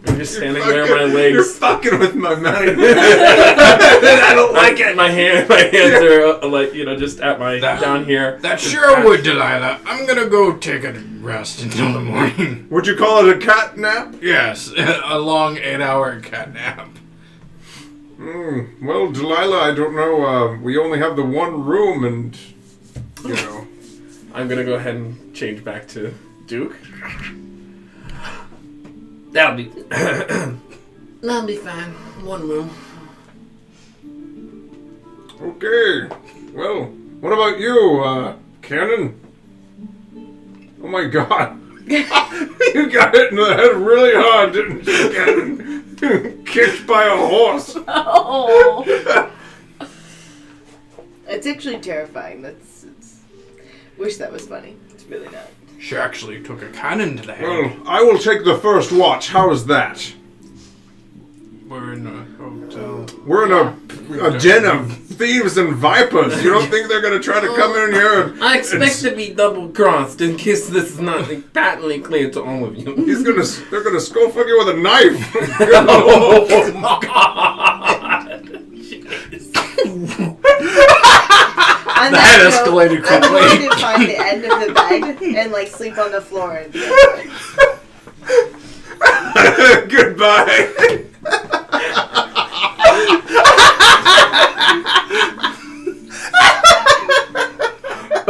I'm just standing there on my legs. You're fucking with my mind. I don't like it. My hands are like, you know, just at my down here. That sure would, Delilah. I'm gonna go take a rest until the morning. Would you call it a cat nap? Yes, a long 8-hour cat nap. Well, Delilah, I don't know. We only have the one room, and you know. I'm gonna go ahead and change back to Duke. That'll be. That'll be fine. One room. Okay. Well, what about you, Cannon? Oh my God. You got hit in the head really hard, didn't you, Cannon? Kicked by a horse. Oh. It's actually terrifying. Wish that was funny. It's really not. She actually took a cannon to the head. Well, I will take the first watch. How is that? We're in a hotel. We're in a den of thieves and vipers. You don't think they're going to try to come in here? I expect to be double-crossed in case this is not patently clear to all of you. They're gonna skull fuck you with a knife. Oh my God! That escalated I'm quickly. going to find the end of the bed and like sleep on the floor. And Goodbye.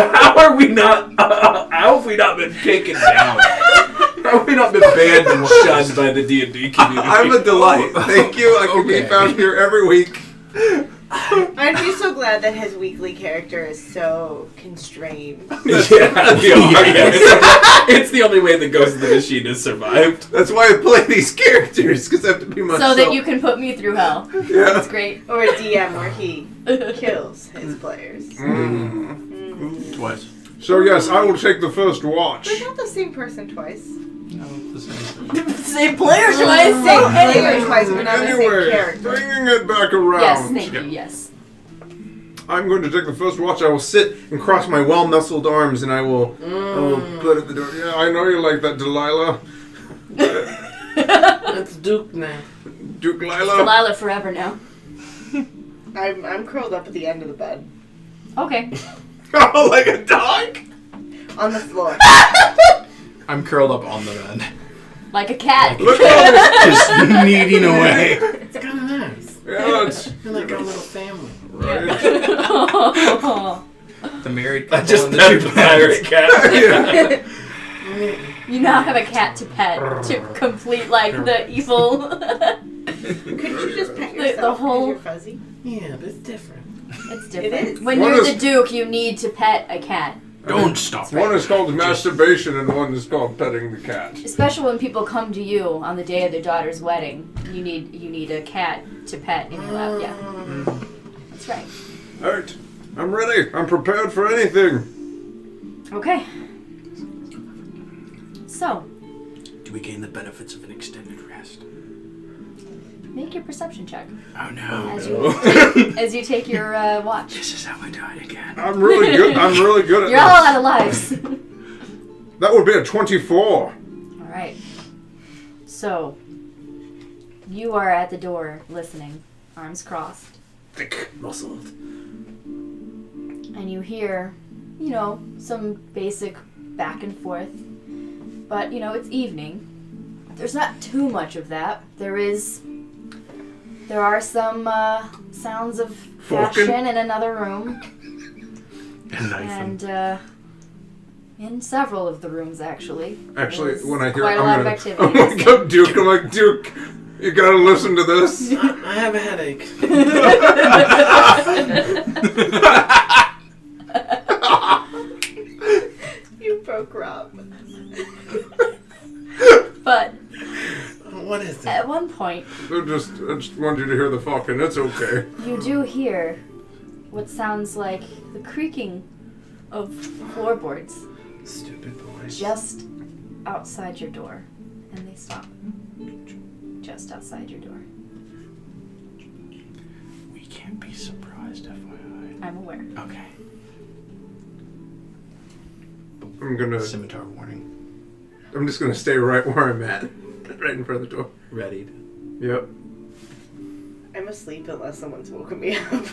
How have we not been taken down? How have we not been banned and shunned by the D&D community? I'm a delight. Thank you. I can be found here every week. I'd be so glad that his weekly character is so constrained. It's the only way the Ghost of the Machine has survived. That's why I play these characters, because I have to be myself. So that you can put me through hell. Yeah. That's great. Or a DM where he kills his players. Twice. So yes, I will take the first watch. We're not the same person twice. No, the same thing. Say player choice. Say player choice, but not Anyway, say character. bringing it back around. Yes, thank you. Yes. I'm going to take the first watch. I will sit and cross my well-muscled arms, and I will put at the door. Yeah, I know you like that, Delilah. It's Duke now. Duke Lila. Delilah forever now. I'm curled up at the end of the bed. Okay. Oh, like a dog? On the floor. I'm curled up on the bed. Like a cat. Look at all this. Just kneading away. It's kind of nice. Yeah, it's You're like our little family. right. The married I couple just and the pet two the pirate cat. You now have a cat to pet to complete like the evil. Couldn't you just pet yourself whole- you're fuzzy? Yeah, but it's different. It's different. It is. When One you're is- the Duke, you need to pet a cat. Don't stop. One is called masturbation, and one is called petting the cat. Especially when people come to you on the day of their daughter's wedding. You need a cat to pet in your lap. Yeah. That's right. All right, I'm ready. I'm prepared for anything. Okay. So, Do we gain the benefits of an extended rest? make your perception check Oh no. as you take your watch. This is how I died again. I'm really good. I'm really good at You're all this. out of lives. That would be a 24. All right. So, you are at the door listening, arms crossed, Thick muscled. and you hear, some basic back and forth. But, it's evening. There's not too much of that. There are some sounds of Falcon? fashion in another room. And knife And in several of the rooms, actually. Actually, There's when I hear quite it, a lot of I'm activity. gonna go Duke. I'm like, Duke, you gotta listen to this. I have a headache. You broke Rob. But What is it? at one point, I just want you to hear the Falcon. It's okay. you do hear what sounds like the creaking of floorboards Stupid boys. just outside your door. And they stop. Just outside your door. we can't be surprised, FYI. I'm aware. Okay. I'm gonna. Scimitar warning. I'm just gonna stay right where I'm at, right in front of the door. Readied. Yep. I'm asleep unless someone's woken me up.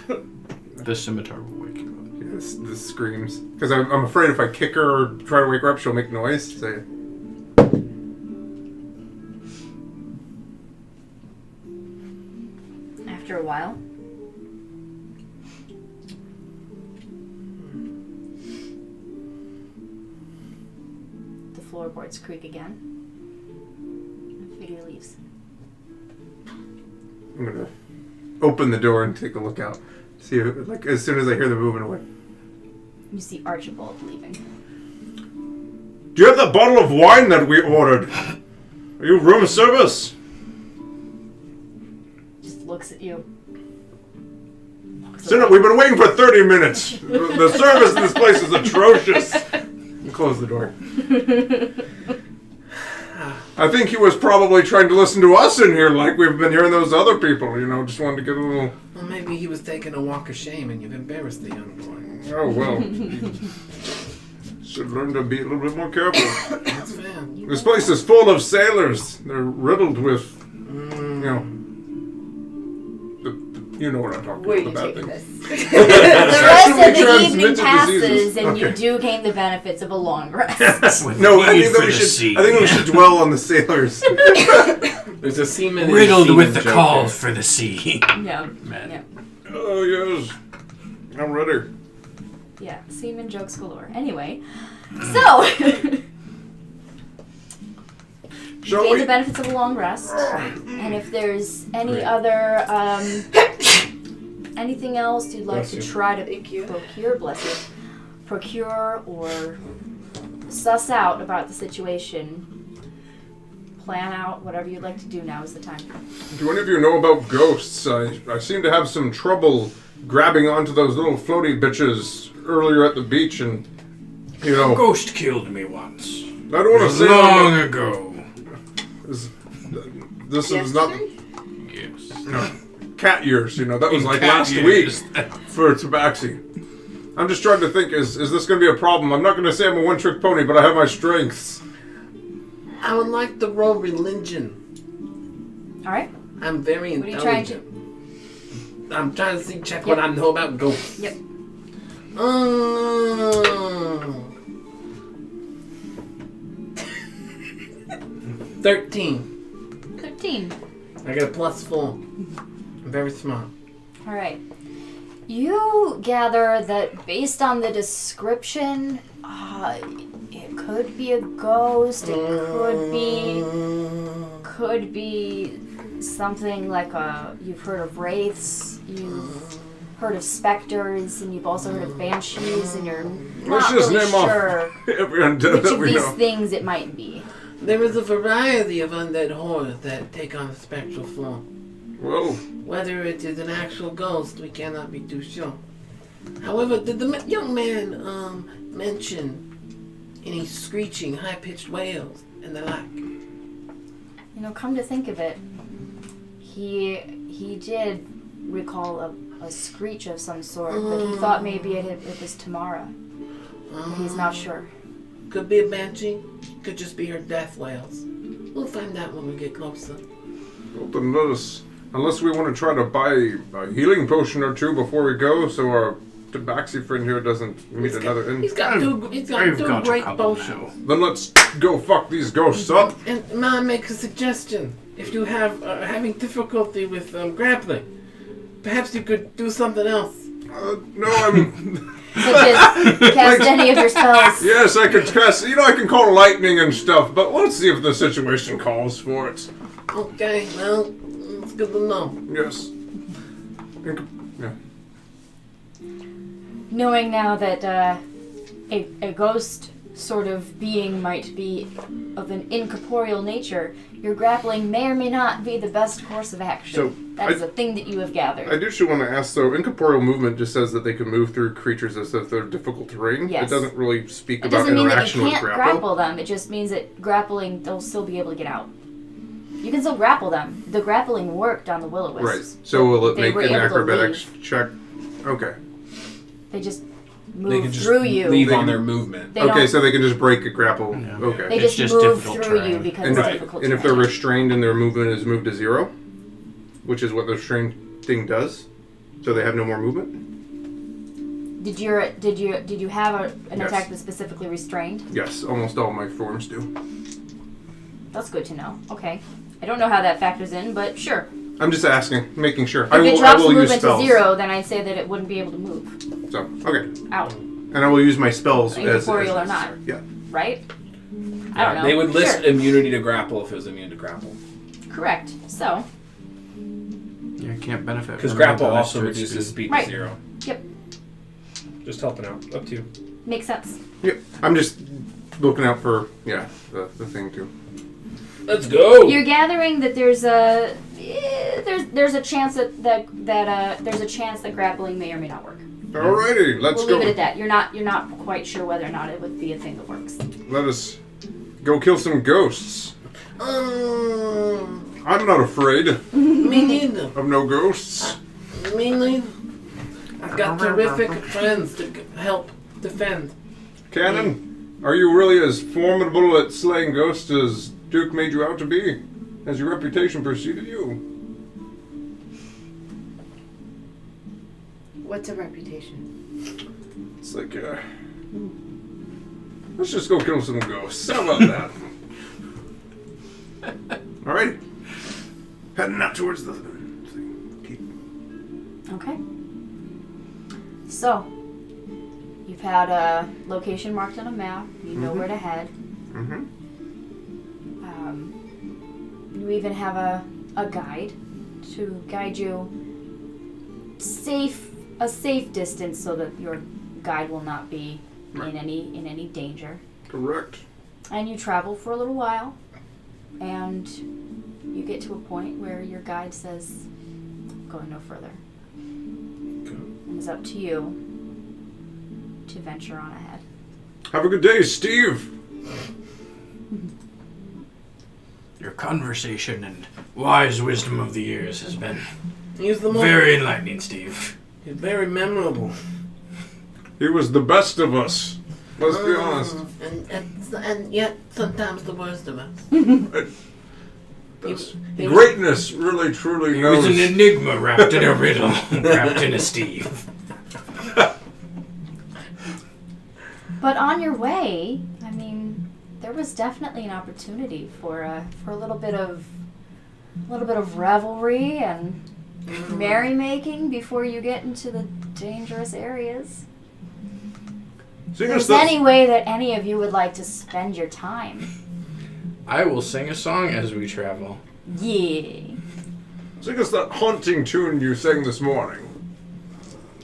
The scimitar will wake you up. Yes, the screams. Because I'm afraid if I kick her or try to wake her up, she'll make noise. So. After a while, the floorboards creak again. And the figure leaves. I'm gonna open the door and take a look out. See if, like, as soon as I hear them moving away. You see Archibald leaving. Do you have that bottle of wine that we ordered? Are you room service? Just looks at you. Sinner, we've been waiting for 30 minutes. The service in this place is atrocious. And close the door. I think he was probably trying to listen to us in here like we've been hearing those other people, just wanted to get a little... Well, maybe he was taking a walk of shame and you've embarrassed the young boy. Oh, well. Should learn to be a little bit more careful. That's fair. This place is full of sailors. They're riddled with, you know what I'm talking Where are about. you The bad taking things. this? The rest of the Sexually evening transmitted passes, diseases. and you Okay. do gain the benefits of a long rest. No, I Need think that for we the should. sea. I think we should dwell on the sailors. There's a seaman and Riddled seaman with the joke call here. for the sea. Yeah. Man. Yeah. Oh yes, I'm ready. Yeah, semen jokes galore. Anyway, so Shall gain we? the benefits of a long rest, and if there's any other anything else you'd like Bless to you. try to Thank you. procure or suss out about the situation, plan out whatever you'd like to do. Now is the time. Do any of you know about ghosts? I seem to have some trouble grabbing onto those little floaty bitches earlier at the beach, and Ghost killed me once. I don't want to say Long ago. This is not Yes. cat years. You know, that was In like cat last years. week for Tabaxi. I'm just trying to think, is this going to be a problem? I'm not going to say I'm a one-trick pony, but I have my strengths. I would like to roll religion. All right. I'm very What are you trying intelligent. I'm trying to check what I know about ghosts. Yep. 13. 13. I got a +4. I'm very smart. All right. You gather that based on the description, it could be a ghost. It could be something like you've heard of wraiths. You've heard of specters, and you've also heard of banshees, and you're Let's not just really name off sure every undead which that of we these know. things it might be. There is a variety of undead horrors that take on a spectral form. Well, Whether it is an actual ghost, we cannot be too sure. However, did the young man mention any screeching, high-pitched wails and the like? You know, come to think of it, he did recall a screech of some sort, but he thought maybe it was Tamara. But he's not sure. Could be a banshee. Could just be her death wails. We'll find out when we get closer. well then let us, unless we want to try to buy a healing potion or two before we go, so our Tabaxi friend here doesn't meet another end. He's got two got a great couple potions. Then let's go fuck these ghosts up. And may I make a suggestion? If you have having difficulty with grappling, perhaps you could do something else. No, I'm... Such as cast any of your spells. Yes, I could cast... You know, I can call lightning and stuff, but let's see if the situation calls for it. Okay, well, it's good to know. Yes. Yeah. Knowing now that a ghost sort of being might be of an incorporeal nature, your grappling may or may not be the best course of action. So, that is a thing that you have gathered. I do actually want to ask, though, incorporeal movement just says that they can move through creatures as if they're difficult terrain. Yes. It doesn't really speak It about doesn't mean that interaction you with can't grapple. grapple them. It just means that grappling, they'll still be able to get out. You can still grapple them. The grappling worked on the will-o-wisps. Right. So will it They make were an able to acrobatics leave. check? Okay. They just They move can just through you. leave They on can- their movement. They Okay, don't- so they can just break a grapple. Yeah. Okay. They It's just just move difficult through you terrain. because And, it's Right. difficult and if they're terrain. restrained and their movement is moved to 0, which is what the restrained thing does, so they have no more movement? Did you have an Yes. attack that's specifically restrained? Yes, almost all my forms do. That's good to know. Okay. I don't know how that factors in, but sure. I'm just asking, making sure. If I it will drops use movement to spells. 0, then I'd say that it wouldn't be able to move So, okay. out, And I will use my spells as incorporeal or not. necessary. Yeah. Right? I don't know. They would list Sure. immunity to grapple if it was immune to grapple. Correct. So, Yeah, can't benefit Because from grapple bonus also to its reduces speed. speed Right. to 0. Yep. Just helping out. Up to you. Makes sense. Yeah. I'm just looking out for, the thing too. Let's go! You're gathering that there's a chance that there's a chance that grappling may or may not work. Alrighty, let's We'll go. leave it at that. You're not quite sure whether or not it would be a thing that works. Let us go kill some ghosts. I'm not afraid Me neither. of no ghosts. Me neither. I've got terrific friends to help defend. Cannon, are you really as formidable at slaying ghosts as Duke made you out to be? Has your reputation preceded you? What's a reputation? It's like, let's just go kill some ghosts. How about that? Alright. Heading out towards the thing. Okay. So, you've had a location marked on a map. You know where to head. Mm-hmm. You even have a guide to guide you a safe distance so that your guide will not be Right. in any danger. Correct. And you travel for a little while, and you get to a point where your guide says, "Going no further." And it's up to you to venture on ahead. Have a good day, Steve. Your conversation and wise wisdom of the years has been He's the most very enlightening, Steve. He's very memorable. He was the best of us. Let's be honest. And yet sometimes the worst of us. Greatness really, truly He was knows. an enigma wrapped in a riddle, wrapped in a Steve. But on your way, I mean, there was definitely an opportunity for a little bit of revelry and merrymaking before you get into the dangerous areas. If there's any way that any of you would like to spend your time. I will sing a song as we travel. Yeah. Sing us that haunting tune you sang this morning.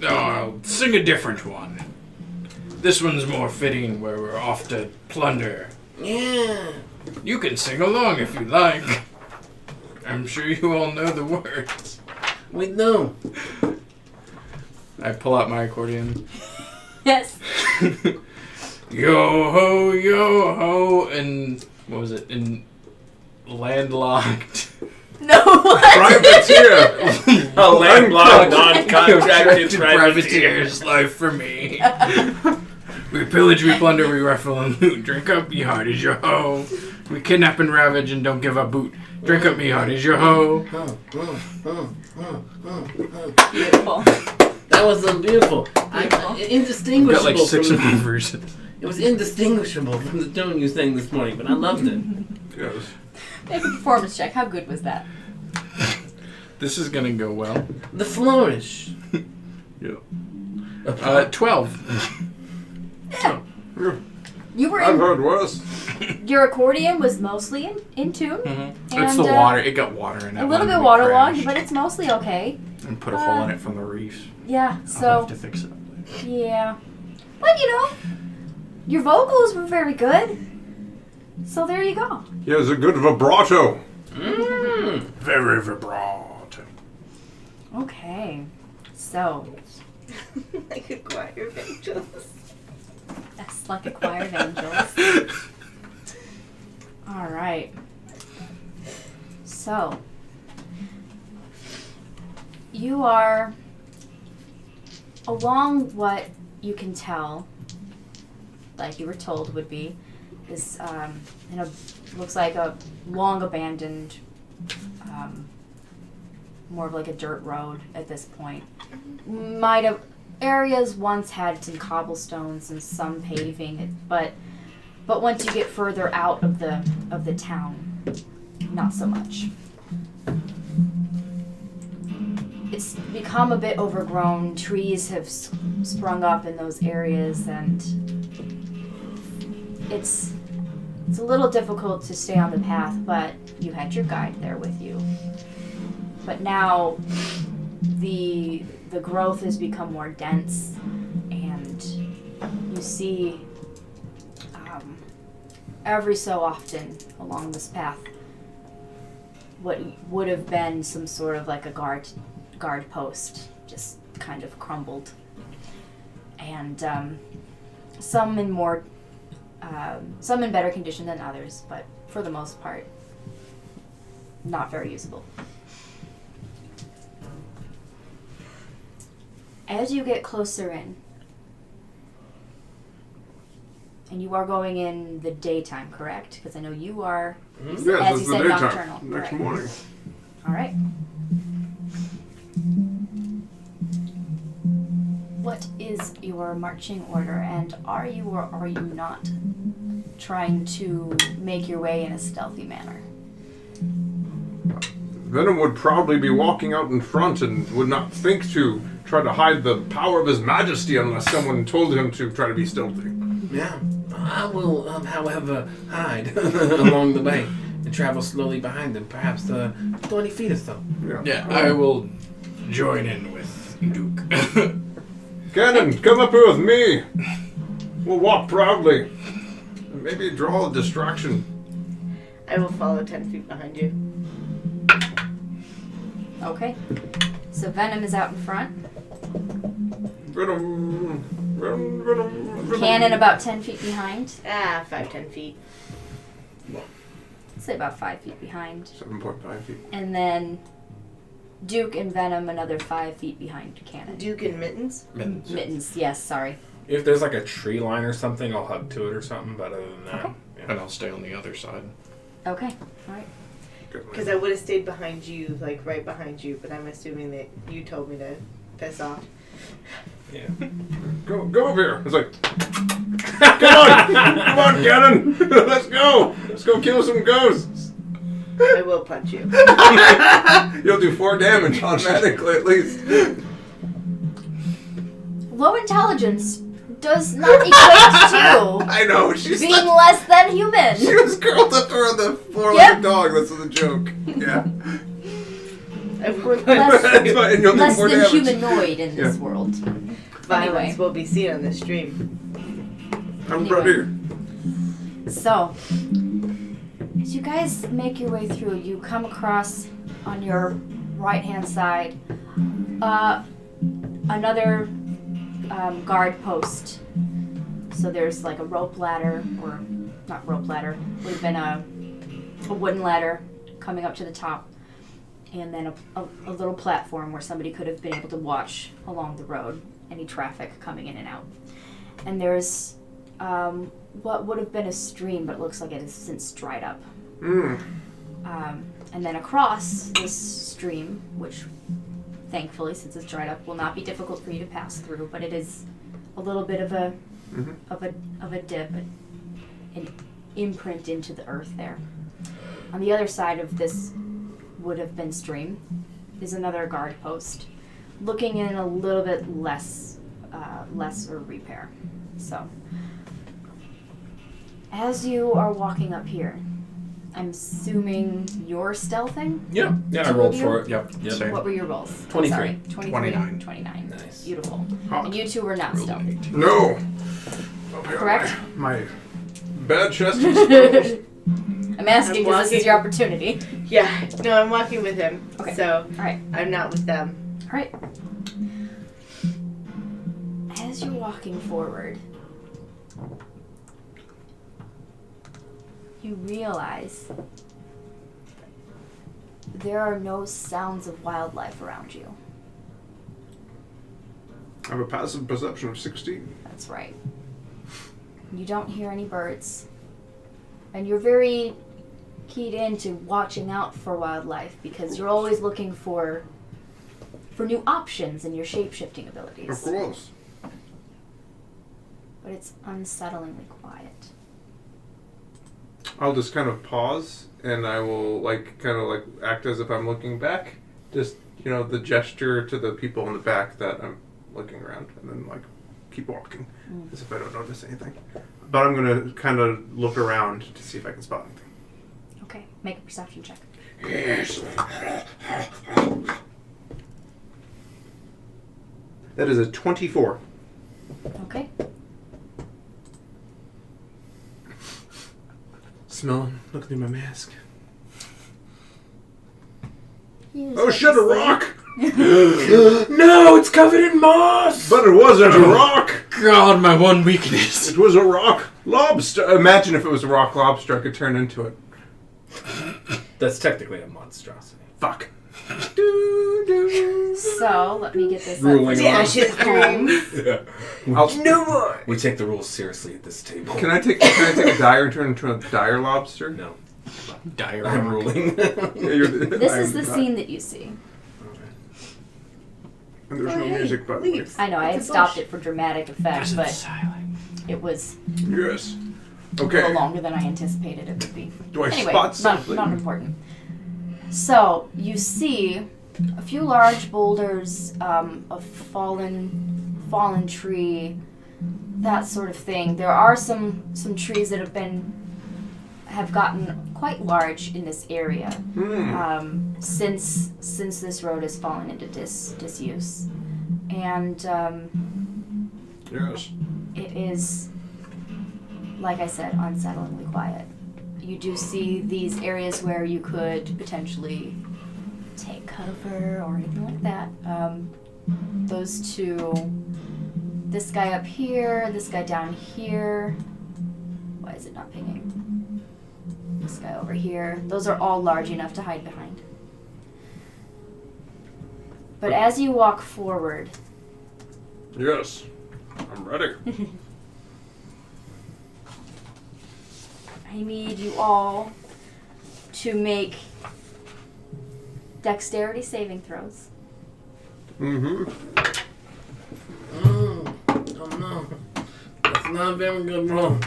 Oh, I'll sing a different one. This one's more fitting where we're off to plunder. Yeah. You can sing along if you like. I'm sure you all know the words. We know. I pull out my accordion. Yes. Yo ho, and what was it? In landlocked. No. What? Privateer! A landlocked, non-contracted privateer's life for me. We pillage, we plunder, we ruffle and loot. Drink up, ye hearties, yo ho. We kidnap and ravage and don't give up boot. Drink up, me hearties, yo ho. Beautiful. That was so beautiful. Indistinguishable. Got like 6 from more versions. It was indistinguishable from the tone you sang this morning, but I loved it. Yes. Make a performance check. How good was that? This is gonna go well. The flourish. Yeah. 12. Yeah. You were I've in, heard worse. your accordion was mostly in tune. Mm-hmm. It's the And, water. It got water in it. A little when bit we waterlogged, crashed. but it's mostly okay. And put a hole in it from the reefs. Yeah, I'll so have to fix it up later. yeah. But you know, your vocals were very good. So there you go. He has a good vibrato. Very vibrato. Okay. So Like a choir of angels. that's like a choir of angels. All right. So you are along what you can tell, like you were told would be, is looks like a long abandoned, more of like a dirt road at this point. Might have areas once had some cobblestones and some paving, but once you get further out of the town, not so much. It's become a bit overgrown. Trees have sprung up in those areas, and it's a little difficult to stay on the path, but you had your guide there with you. But now the growth has become more dense, and you see every so often along this path what would have been some sort of like a guard post just kind of crumbled, and some in better condition than others, but for the most part not very usable. As you get closer in, and you are going in the daytime, correct? Because I know you are, Yes, as you it's the said, daytime. nocturnal. Next Right. morning. All right. What is your marching order, and are you or are you not trying to make your way in a stealthy manner? Venom would probably be walking out in front and would not think to try to hide the power of his majesty unless someone told him to try to be stealthy. Yeah. I will, however, hide along the way and travel slowly behind them, perhaps 20 feet or so. Yeah, I will join in with Duke. Cannon, come up here with me. We'll walk proudly. And maybe draw a distraction. I will follow 10 feet behind you. Okay. So Venom is out in front. Venom, Venom, Venom, Venom. Cannon about 10 feet behind. 5-10 feet. say about 5 feet behind. 7.5 feet. And then Duke and Venom another 5 feet behind Cannon. Duke and Mittens? Mittens, yes, sorry. If there's like a tree line or something, I'll hug to it or something. But other than that, Okay. And I'll stay on the other side. Okay, alright. Because I would have stayed behind you, like right behind you, but I'm assuming that you told me to piss off. Yeah. Go over here. It's like, come on, Cannon. Let's go. Let's go kill some ghosts. I will punch you. You'll do 4 damage automatically at least. Low intelligence does not equate to I know. She's being less than human. She was curled up around the floor Yep. like a dog. That's the joke. Yeah. I will Less- That's fine. And you'll do Less 4 than damage. humanoid in this Yeah. world. Violence Anyway. will be seen on the stream. I'm Anyway. right here. So, as you guys make your way through, you come across on your right-hand side another guard post. So there's like a rope ladder, or not rope ladder, would have been a wooden ladder coming up to the top, and then a little platform where somebody could have been able to watch along the road any traffic coming in and out. And there's what would have been a stream, but it looks like it has since dried up. And then across this stream, which thankfully, since it's dried up, will not be difficult for you to pass through, but it is a little bit of a of a dip, an imprint into the earth there. On the other side of this would have been stream is another guard post, looking in a little bit lesser repair. So, as you are walking up here, I'm assuming you're stealthing? Yeah. Yeah, I Two rolled of for you? it. Yep. Yep. Same. What were your rolls? 23. Sorry, 23. 29. 29. Nice. Beautiful. Hot. And you two were not stealthy. No. Correct? My bad chest is I'm asking I'm because this is walking. your opportunity. Yeah, no, I'm walking with him. Okay. So Alright. I'm not with them. Alright. As you're walking forward, you realize there are no sounds of wildlife around you. I have a passive perception of 16. That's right. You don't hear any birds. And you're very keyed into watching out for wildlife because you're always looking for new options in your shape-shifting Of abilities. course. But it's unsettlingly quiet. I'll just kind of pause and I will act as if I'm looking back. Just, the gesture to the people in the back that I'm looking around and then keep walking as if I don't notice anything. But I'm going to kind of look around to see if I can spot anything. Okay, make a perception check. Yes. That is a 24. Okay. Smelling, looking through my mask. Oh shit, a rock! No, it's covered in moss. But it wasn't a rock! God, my one weakness. It was a rock lobster. Imagine if it was a rock lobster, I could turn into it. That's technically a monstrosity. Fuck. So, let me get this Ruling up. on. His dreams. Yeah. No more. We take the rules seriously at this table. Can I take a dyer and turn into a dire lobster? No. Dire I'm ruling. This is the scene that you see. And there's no Oh, hey, music, by the way. leaves. I know, I had It's a stopped bush. it for dramatic effect, but it was Yes. a little Okay. longer than I anticipated it would be. Do I Anyway, spot something? not important. So, you see a few large boulders of fallen tree, that sort of thing. There are some trees that have gotten quite large in this area since this road has fallen into disuse, and Yes. it is, like I said, unsettlingly quiet. You do see these areas where you could potentially take cover or anything like that. Those two, this guy up here, this guy down here. Why is it not pinging? This guy over here. Those are all large enough to hide behind. But as you walk forward, Yes, I'm ready. I need you all to make dexterity saving throws. Mm-hmm. Oh no. That's not a very good roll.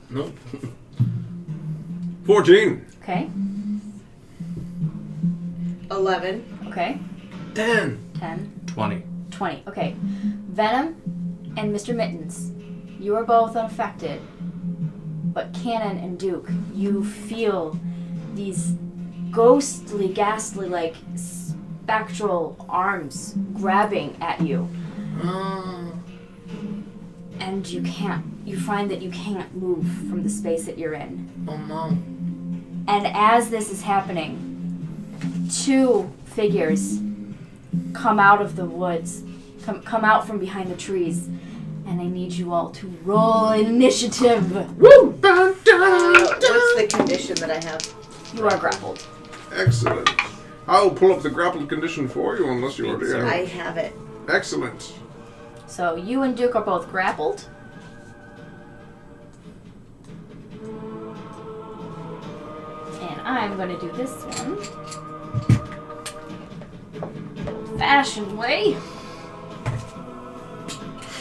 Nope. 14. Okay. 11. Okay. 10. 10. 20. 20. Okay. Venom and Mr. Mittens, you are both unaffected. But Cannon and Duke, you feel these ghostly, ghastly, like spectral arms grabbing at you. And you find that you can't move from the space that you're in. Oh no. And as this is happening, 2 figures come out of the woods, come out from behind the trees, and I need you all to roll initiative. Woo! Dun, dun, What's dun. the condition that I have? You are grappled. Excellent. I'll pull up the grappled condition for you unless you already have I it. have it. Excellent. So you and Duke are both grappled. And I'm going to do this one. Fashion way.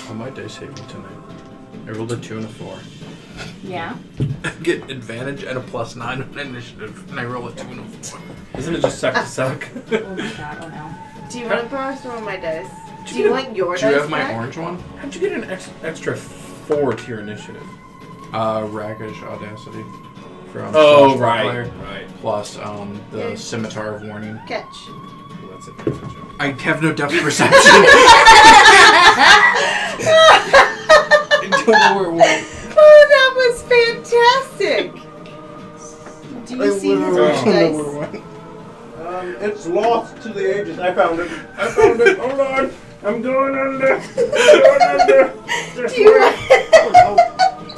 Oh, my dice hate me tonight. I rolled a 2 and a 4. Yeah. I get advantage at a +9 on initiative, and I roll a 2 and a 4. Isn't it just suck to suck? Oh my god, oh no. Do you want to borrow some of my dice? Do you you want your Do you dice have my back? orange one? How'd you get an extra 4 to your initiative? Rakish Audacity. From Oh, Slash right. Player, Right. plus the Yeah. Scimitar of Warning. Catch. Well, that's advantage. I have no depth perception. I don't know where it went. Oh, that was fantastic. Do you see his literally orange don't dice? It's lost to the ages. I found it. Hold on. I'm going under. Going under. Do you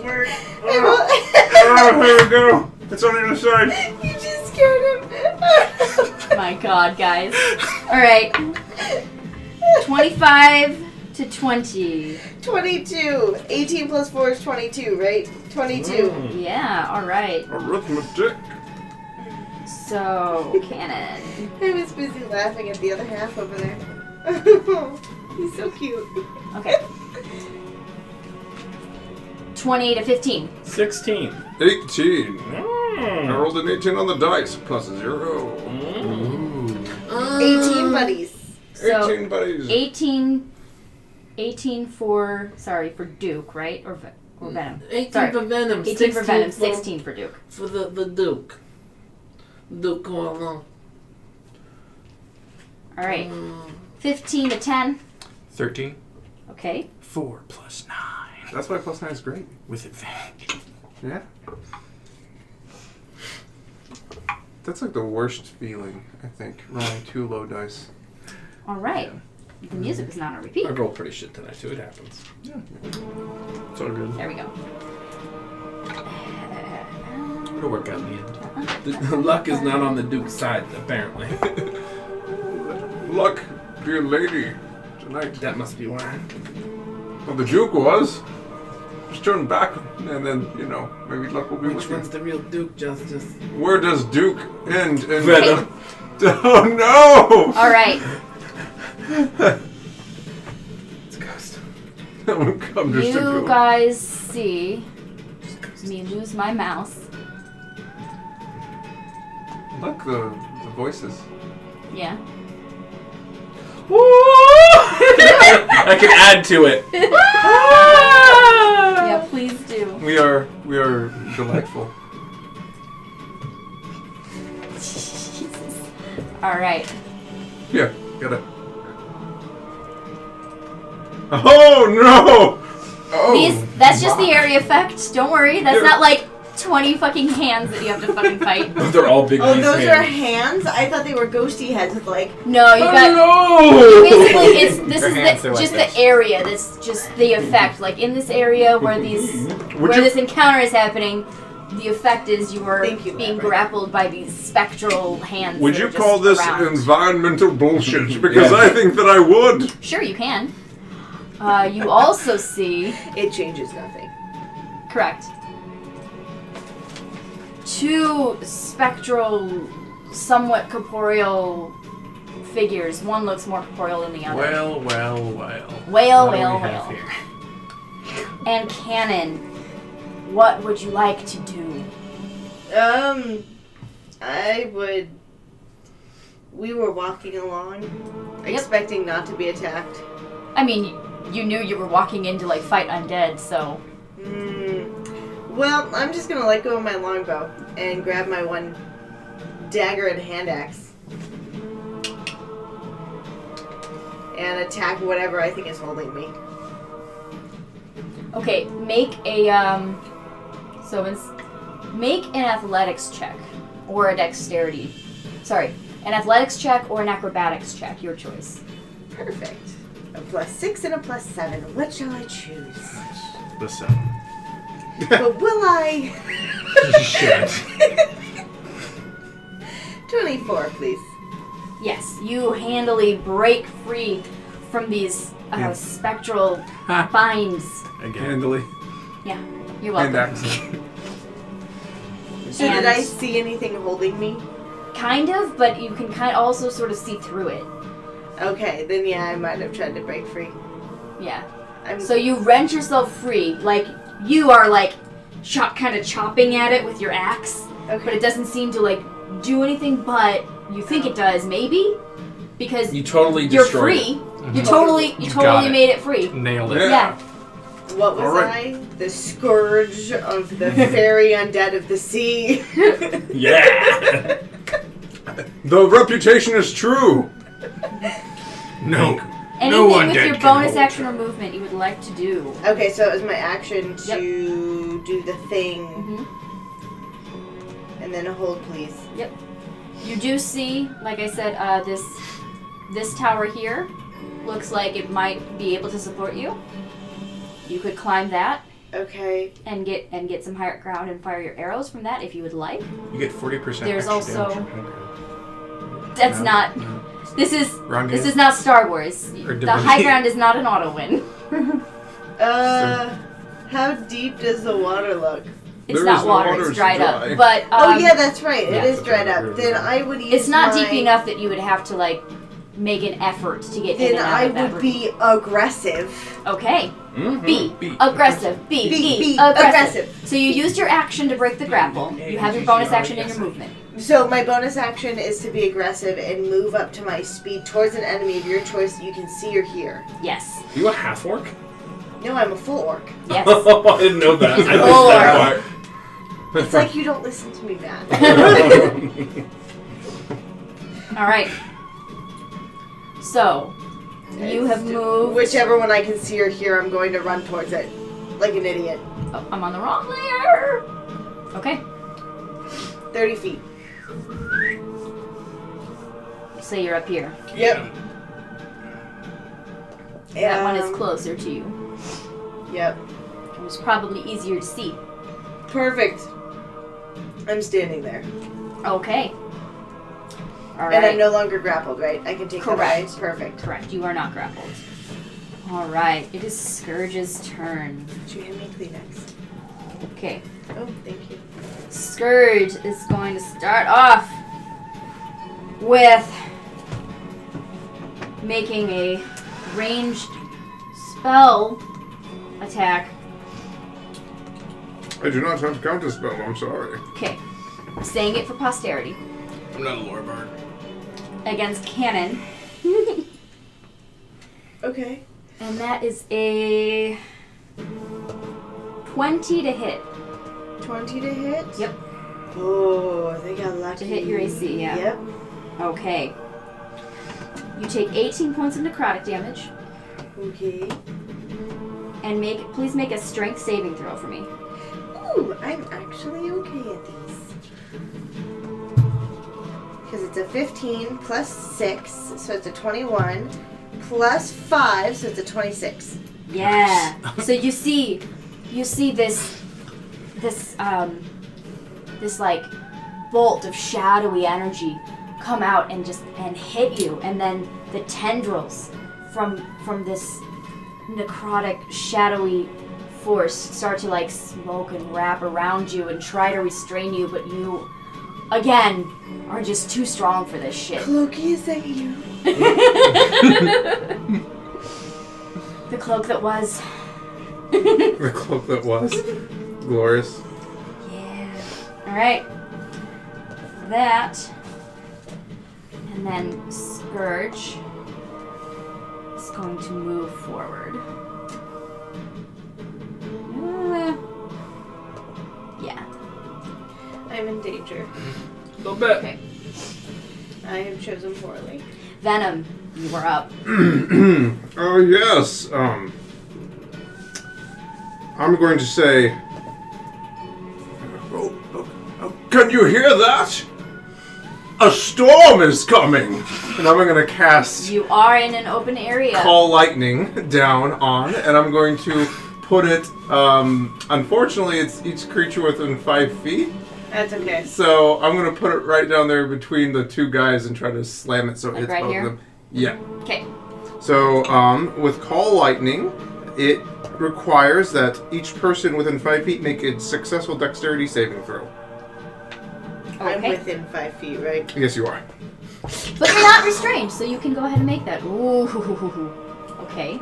Where? Oh, Here we go. It's on the other side. you just scared him. My god, guys. Alright. 25 to 20. 22. 18 plus 4 is 22, right? 22. Yeah, alright. Arithmetic. So, Cannon. I was busy laughing at the other half over there. He's so cute. Okay. 20 to 15. 16. 18. I rolled an 18 on the dice. Plus 0. 18 buddies. So, 18 buddies. 18 for Duke, right? Or Venom? 18 Sorry. for Venom. 18 for Venom, for- 16 for Duke. For the Duke. Duke going along. Alright. 15 to 10. 13. Okay. 4 plus 9. That's why plus 9 is great. With advantage. Yeah. That's like the worst feeling, I think. Rolling 2 low dice. Alright. The music is not on repeat. I rolled pretty shit tonight too. It happens. It's all good. There we go. It'll work out in the end. The luck is not on the Duke's side, apparently. Luck, dear lady, tonight. That must be why. Well, the Duke was. Just turn back, and then, maybe luck will be Which with you. one's the real Duke, Justice? Where does Duke end in Venom. Oh, no! Alright. It's a ghost. That would come just to You go. guys see me lose my mouse. Look, the voices. Yeah. I can add to it. Yeah, please do. We are delightful. Jesus. Alright. Yeah, gotta. Oh no! Oh. That's just the area effect. Don't worry. That's not like 20 fucking hands that you have to fucking fight. They're all big. Oh, these those are hands. hands? I thought they were ghosty heads with like. No, you got. Oh Basically, this Their hands is are like just this. the area. That's just the effect. Like in this area where this encounter is happening, the effect is you are Thank you, being Maverick. grappled by these spectral hands. Would that you are call just this around. environmental bullshit? Because Yeah. I think that I would. Sure, you can. You also see, It changes nothing. correct, 2 spectral, somewhat corporeal figures. One looks more corporeal than the other. Well. Whale, What do whale, we have whale. here? And Cannon, what would you like to do? I would. We were walking along, expecting not to be attacked. I mean, you knew you were walking in to, like, fight undead, so... Well, I'm just gonna let go of my longbow and grab my one dagger and hand axe. And attack whatever I think is holding me. Okay, make a, make an athletics check. Or a dexterity. Sorry, an athletics check or an acrobatics check, your choice. Perfect. A +6 and a +7. What shall I choose? The 7. But will I? Shit. 24, please. Yes, you handily break free from these spectral binds. Again. Handily. Yeah, you're And welcome. accent. So And- did I see anything holding me? Kind of, but you can kind of also sort of see through it. Okay, then yeah, I might have tried to break free. Yeah. I'm So you wrench yourself free, like you are like kind of chopping at it with your axe, but okay. it doesn't seem to like do anything. But you think it does, maybe, because You totally you're destroyed free. it. You totally You got it. made it free. Nailed it. Yeah. What was All right. I? The scourge of the fairy undead of the sea. Yeah. The reputation is true. No. Anything No one with dead your can bonus hold action her. or movement you would like to do. Okay, so it was my action to do the thing, Mhm. and then a hold, please. Yep. You do see, like I said, this tower here looks like it might be able to support you. You could climb that Okay. and get some higher ground and fire your arrows from that if you would like. You get 40%. There's extra also- damage. Okay. That's No, not. no. This is Wrong this game. is not Star Wars. Or The high Divinity. ground is not an auto win. How deep does the water look? It's There not is no water. water, It's it's dried dry. up. But Oh yeah, that's right. yeah. It is dried up. Then I would use. it's not deep my- enough that you would have to like make an effort to get in Then and out I of that would ravine. be aggressive. Okay. Mhm. B. Aggressive. B. Be Aggressive. aggressive. So you used your action to break the grapple. You have your bonus action in your movement. So my bonus action is to be aggressive and move up to my speed towards an enemy of your choice that you can see or hear. Yes. You a half orc? No, I'm a full orc. Yes. I didn't know that. He's I a missed full that orc. part. It's like you don't listen to me, Matt. All right. So you have moved. Whichever one I can see or hear, I'm going to run towards it like an idiot. Oh, I'm on the wrong layer. Okay. 30 feet. Say you're up here. Yep. That one is closer to you. Yep. It was probably easier to see. Perfect. I'm standing there. Okay. All right. And I'm no longer grappled, right? I can take the Correct. ride. Perfect. Correct. You are not grappled. All right. It is Scourge's turn. Could you hand me Kleenex? Okay. Oh, thank you. Scourge is going to start off with making a ranged spell attack. I do not have counterspell, I'm sorry. Okay. Saying it for posterity. I'm not a lore bard. Against Cannon. Okay. And that is a 20 to hit. 20 to hit? Yep. Oh, they got lucky. To hit your AC, yeah. Yep. Okay. You take 18 points of necrotic damage. Okay. And please make a strength saving throw for me. Ooh, I'm actually okay at these. Because it's a 15 plus 6, so it's a 21, plus 5, so it's a 26. Yeah. So you see this this like bolt of shadowy energy come out and hit you, and then the tendrils from this necrotic shadowy force start to like smoke and wrap around you and try to restrain you, but you again are just too strong for this shit. Cloaky, is that you? The cloak that was. The cloak that was. Glorious. Yeah. Alright. That. And then Scourge is going to move forward. Yeah. I'm in danger. A little bit. Okay. I have chosen poorly. Venom, you are up. Oh, yes. I'm going to say... Can you hear that? A storm is coming! And I'm going to cast You are in an open area. Call Lightning down on, and I'm going to put it... unfortunately, it's each creature within 5 feet. That's okay. So I'm going to put it right down there between the two guys and try to slam it so it Like hits right both here? of them. Yeah. Okay. So, with Call Lightning, it requires that each person within 5 feet make a successful dexterity saving throw. I'm Okay. within 5 feet, right? Yes, you are. But you're not restrained, so you can go ahead and make that. Ooh. Okay.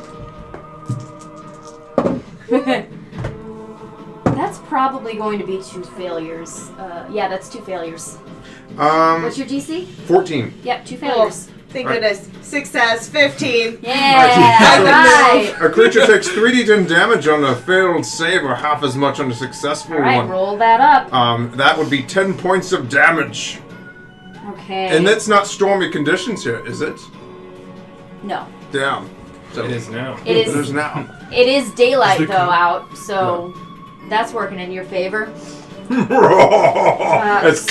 That's probably going to be 2 failures. Yeah, that's 2 failures. What's your DC? 14. Yep, 2 failures. Thank Right. goodness. Success, 15. Yeah, alright. A creature takes 3d10 damage on a failed save or half as much on a successful Alright, one. roll that up. That would be 10 points of damage. Okay. And that's not stormy conditions here, is it? No. Damn. So It is now. It It is is now. it is daylight though out, so that's working in your favor. It's-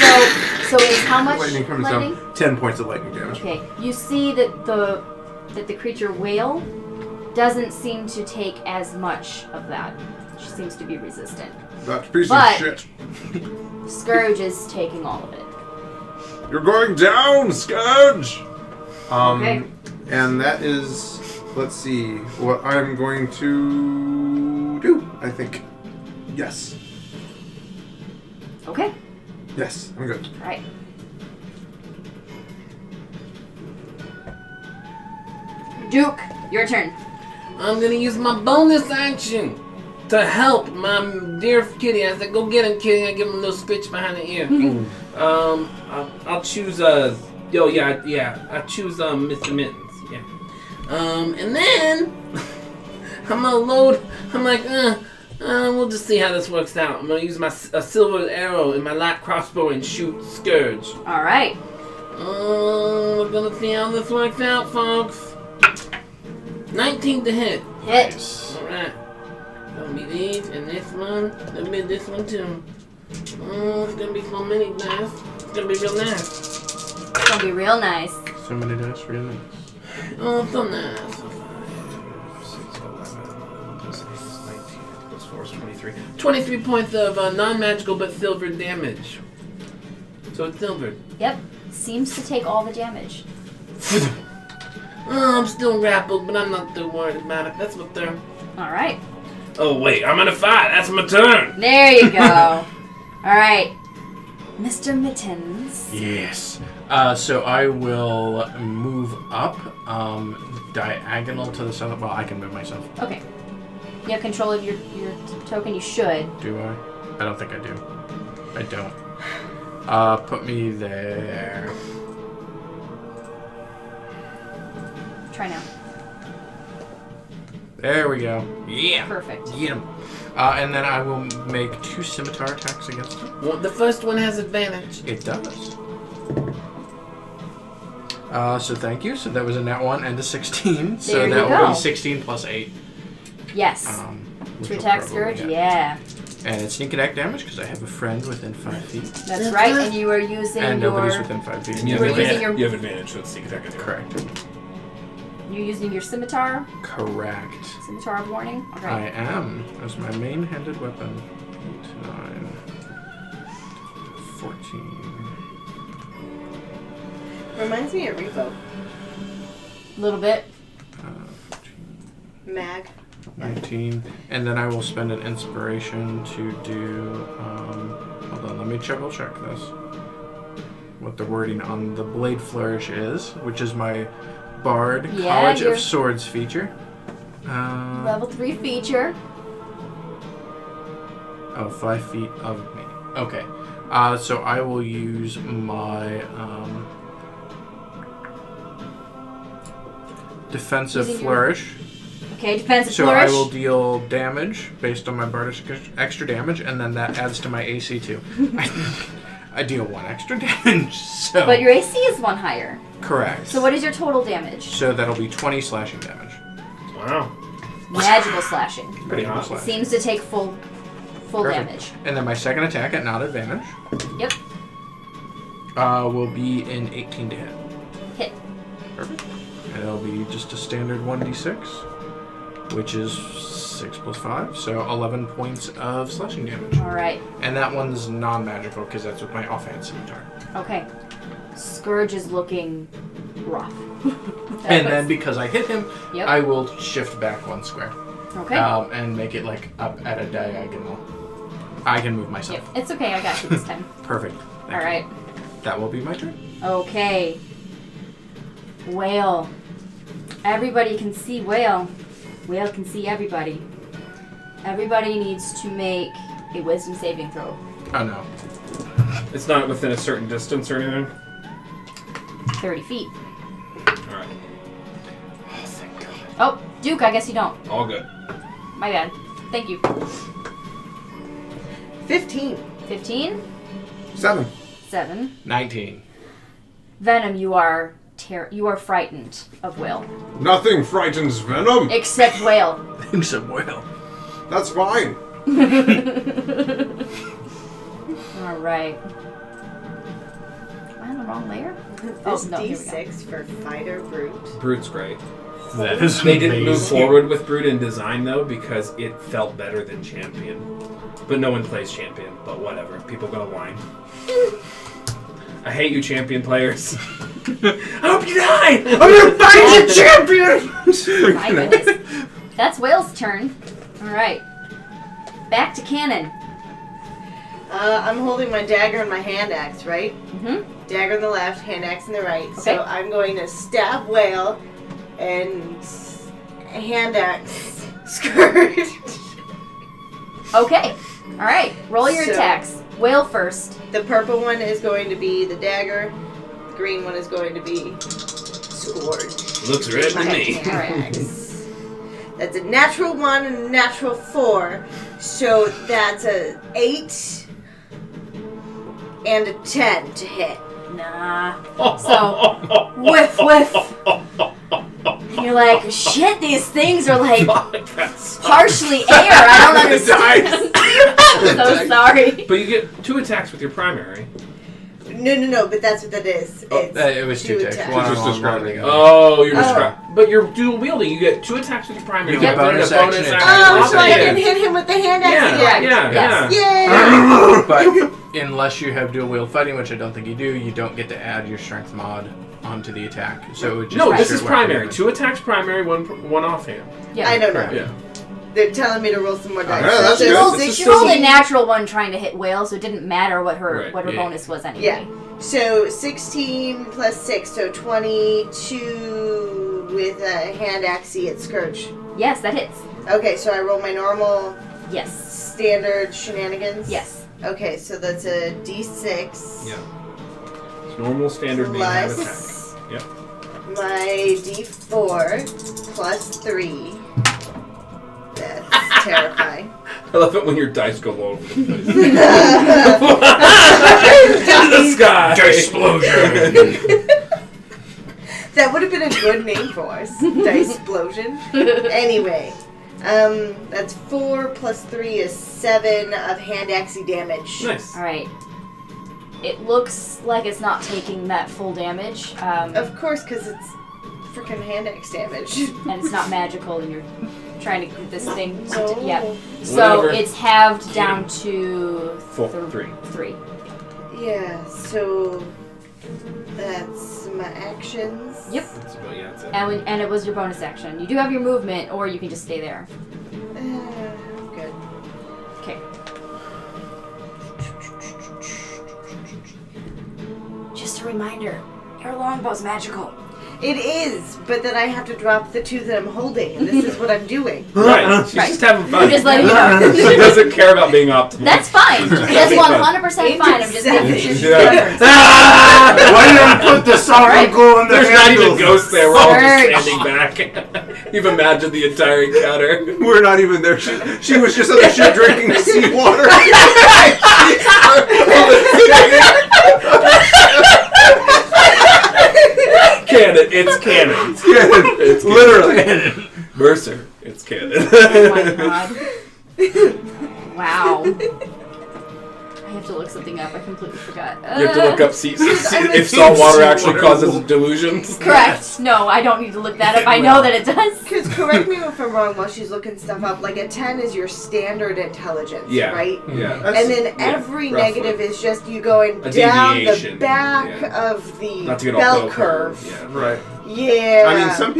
So it is how much lightning comes lightning? down. 10 points of lightning damage. Okay. You see that the creature whale doesn't seem to take as much of that. She seems to be resistant. That piece But- of shit. Scourge is taking all of it. You're going down, Scourge! Okay. And that is, let's see, what I'm going to do, I think. Yes. Okay. Yes, I'm good. Alright. Duke, your turn. I'm gonna use my bonus action to help my dear kitty. As I go get him, kitty, I give him a little scratch behind the ear. I'll choose I choose Mr. Mittens. Yeah. And then I'm gonna load. I'm like, we'll just see how this works out. I'm gonna use a silver arrow in my light crossbow and shoot Scourge. Alright. We're gonna see how this works out, folks. 19 to hit. Hit. Alright. That'll be these and this one. That'll be this one too. It's gonna be so many dice. It's gonna be real nice. It's gonna be real nice. So many dice, really. Oh, so nice. 6, 11, plus 8 is 19, plus 4 is 23. 23 points of non-magical but silver damage. So it's silver. Yep. Seems to take all the damage. I'm still grappled, but I'm not too worried about it. That's my turn. Alright. Oh wait, I'm gonna fight. That's my turn. There you go. Alright. Mr. Mittens. Yes. So I will move up, diagonal to the south. Well, I can move myself. Okay. You have control of your token, you should. Do I? I don't think I do. I don't. Put me there. Try now. There we go. Yeah. Perfect. Get him. And then I will make 2 scimitar attacks against him. Well, the first one has advantage. It does. So thank you. So that was a nat 1 and a 16. So There you that will go. be 16 plus 8. Yes. Which To will attack probably Scourge? hit. Yeah. And it's sneak attack damage because I have a friend within 5 feet. That's right, and you are using And your... nobody's within 5 feet. And you We're have, using advantage. your- You have advantage, so it's sneak attack. Correct. You're using your scimitar? Correct. Scimitar of warning? Okay. I am, as my main handed weapon. 8, 9, 14. Reminds me of Repo. A little bit. 15, Mag. 19. And then I will spend an inspiration to do. Hold on, let me check this. What the wording on the Blade Flourish is, which is my Bard Yeah, College you're- of Swords feature. Level 3 feature. 5 feet of me. Okay. So I will use my defensive Using your- flourish. Okay, defensive So flourish. I will deal damage based on my bardic extra damage, and then that adds to my AC too. I deal 1 extra damage. So But your AC is 1 higher. correct. So what is your total damage? So that'll be 20 slashing damage. Wow. Magical slashing. Pretty hot. Slash. Seems to take full Perfect. damage. And then my second attack at not advantage. Yep. Will be in 18 to hit. Hit. Perfect. And it'll be just a standard 1d6, which is 6 plus 5, so 11 points of slashing damage. Alright. And that one's non-magical because that's with my offhand scimitar. Okay. Scourge is looking rough. And then because I hit him, Yep. I will shift back 1 square. Okay. And make it like up at a diagonal. I can move myself. Yep. It's okay, I got you this time. Perfect. Thank you. Alright. That will be my turn. Okay. Whale. Everybody can see Whale. Whale can see everybody. Everybody needs to make a wisdom saving throw. Oh no. It's not within a certain distance or anything? 30 feet. Alright. Oh, thank God. Oh, Duke, I guess you don't. All good. My bad. Thank you. 15. 15? 7. 7. 19. Venom, you are frightened of Whale. Nothing frightens Venom. Except Whale. Except well. That's fine. Alright. Am I on the wrong layer? Oh, This no, here we go. D6 for Fighter Brute. Brute's great. That is They didn't move amazing. forward with Brute in design, though, because it felt better than Champion. But no one plays Champion, but whatever. People gonna whine. I hate you, Champion players. I hope you die! I'm gonna find you, Champion! My goodness. That's Whale's turn. Alright. Back to Cannon. I'm holding my dagger and my hand axe, right? Mm-hmm. Dagger in the left, hand axe in the right. Okay. So I'm going to stab Whale and hand axe Scourge. Okay. Alright. Roll your So- attacks. Whale first. The purple one is going to be the dagger. The green one is going to be Scourge. Looks red to My me. hand axe. That's a natural 1 and a natural 4. So that's a 8 and a 10 to hit. Nah. So, whiff, whiff. You're like, shit, these things are like partially air. I don't understand. I'm so sorry. But you get 2 attacks with your primary. No, but that's what that is. It's It was 2 attacks. One Just on describing one it. other. Oh, you're describing. But you're dual wielding. You get 2 attacks with your primary. You get weapon and bonus a bonus action action. Oh, on so I the can end. hit him with the hand axe Yeah, again. yeah, Yes. yeah. Yay! But unless you have dual wield fighting, which I don't think you do, you don't get to add your strength mod onto the attack. So it would just No, be this your is weapon primary. damage. 2 attacks primary, one offhand. Yeah. I don't know. Yeah. They're telling me to roll some more dice. Yeah, that's So good. Rolled, It's she just rolled still- a natural one trying to hit Whale, so it didn't matter what her Right, what her yeah. bonus was anyway. Yeah. So 16 plus 6, so 22 with a hand axe at Scourge. Yes, that hits. Okay, so I roll my normal Yes. standard shenanigans? Yes. Okay, so that's a d6 Yeah. It's normal standard being have attack. plus Yep. my d4 plus 3. That's terrifying. I love it when your dice go all over the place. In the sky. Explosion! That would have been a good name for us. Dice-plosion. Anyway, that's 4 plus 3 is 7 of hand axe damage. Nice. Alright. It looks like it's not taking that full damage. Of course, because it's freaking hand axe damage. And it's not magical, and you're trying to get this thing to No. yeah. So Whatever. it's halved down to 4, 3. 3. Yeah, so that's my actions. Yep. That's about, yeah, that's it. And it was your bonus action. You do have your movement, or you can just stay there. Good. Okay. Just a reminder, your longbow's magical. It is, but then I have to drop the two that I'm holding, and this is what I'm doing. Right. She's just having fun. I'm just letting you know. She doesn't care about being optimal. That's fine. That's 100% fine. I'm just making sure she's Yeah. Why did you put the salt glue in the There's not even handles? ghosts there. We're all just Surge. standing back. You've imagined the entire encounter. We're not even there. She was just on the ship drinking seawater. Canon. It's canon. Canon. It's Literally. Mercer. It's canon. Oh my god. Wow. I have to look something up. I completely forgot. You have to look up see if seen salt water seawater. actually causes delusions. Correct. No, I don't need to look that up. I know that it does. Because correct me if I'm wrong while she's looking stuff up. Like a 10 is your standard intelligence, Yeah. right? Yeah. And then yeah, every roughly. negative is just you going A down deviation, the back yeah. of the Not to get bell all curve. Yeah. Right. Yeah. I mean, some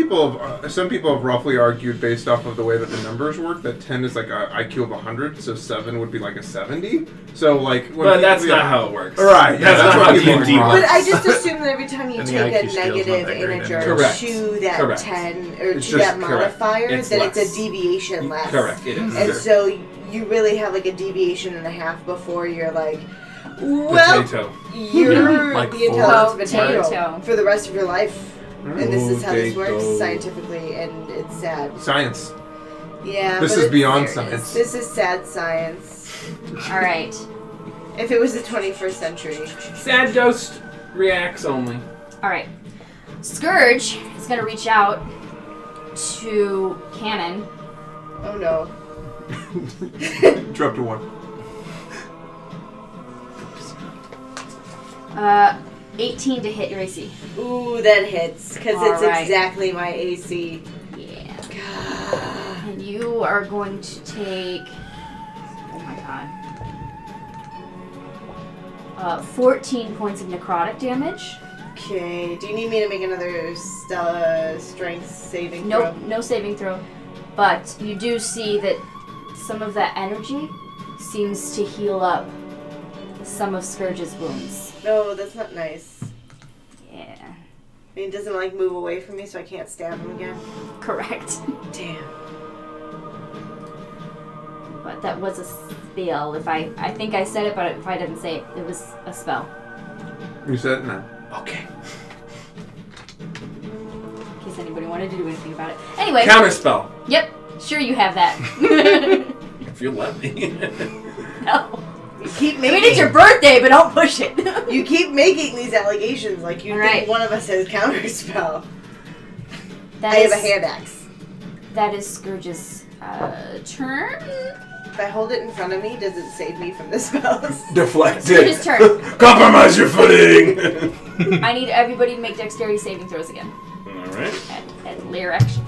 people have roughly argued based off of the way that the numbers work that 10 is like a IQ of 100, so 7 would be like a 70. So like, when But that's people- not how it works. Right. That's yeah, not how what people D&D want. works. But I just assume that every time you And the take IQ a scale's not negative that great integer anyway. Correct. to that Correct. 10 or It's to just that modifier, It's then less. it's a deviation less. Correct. It is. And Sure. so you really have like a deviation and a half before you're like, well, Potato. you're Like the intelligence potato. potato for the rest of your life. And this is how this works Potato. scientifically, and it's sad. Science. Yeah, This but is it's- beyond there it is. science. This is sad science. All right. If it was the 21st century. Sad ghost reacts only. All right. Scourge is going to reach out to Cannon. Oh no. Drop to 1. 18 to hit your AC. Ooh, that hits, because it's All right. exactly my AC. Yeah. God. And you are going to take. Oh my god. 14 points of necrotic damage. Okay, do you need me to make another strength saving Nope, throw? no saving throw. But you do see that some of that energy seems to heal up some of Scourge's wounds. No, that's not nice. Yeah. I mean, it doesn't like move away from me so I can't stab him again. Correct. Damn. But that was a spell. I think I said it, but if I didn't say it, it was a spell. You said it now. Okay. In case anybody wanted to do anything about it. Anyway. Counterspell. Yep. Sure you have that. If you let me. No. You keep I mean, making it's your birthday, but don't push it. you keep making these allegations like you All think right. one of us has counterspell. That I have is- a hand axe. That is Scourge's turn. If I hold it in front of me, does it save me from the spells? Deflected. Scourge's turn. Compromise your footing. I need everybody to make dexterity saving throws again. Alright.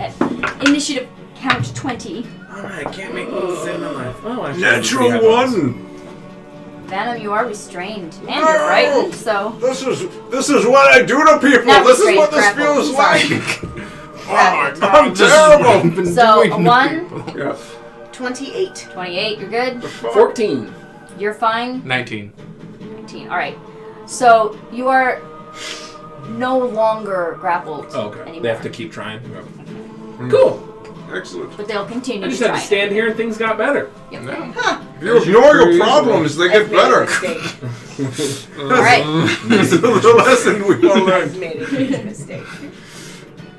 At initiative count 20. Alright, I can't make moves in my life. Oh, I Natural 1. Venom, you are restrained. And you're frightened, so. This is what I do to people. Not This is restrained, what this grappled. feels Sorry. like. Grappled. I'm terrible. So, a 1, Yeah. 28. 28, you're good. 14. You're fine. 19. 19, alright. So, you are no longer grappled Okay. anymore. They have to keep trying. Cool. Excellent. But they'll continue I just to had try. to stand here and things got better. Yep. If you ignore your problems, they get I've made a better. mistake. Alright. This is the lesson we all learned. I've made a huge mistake.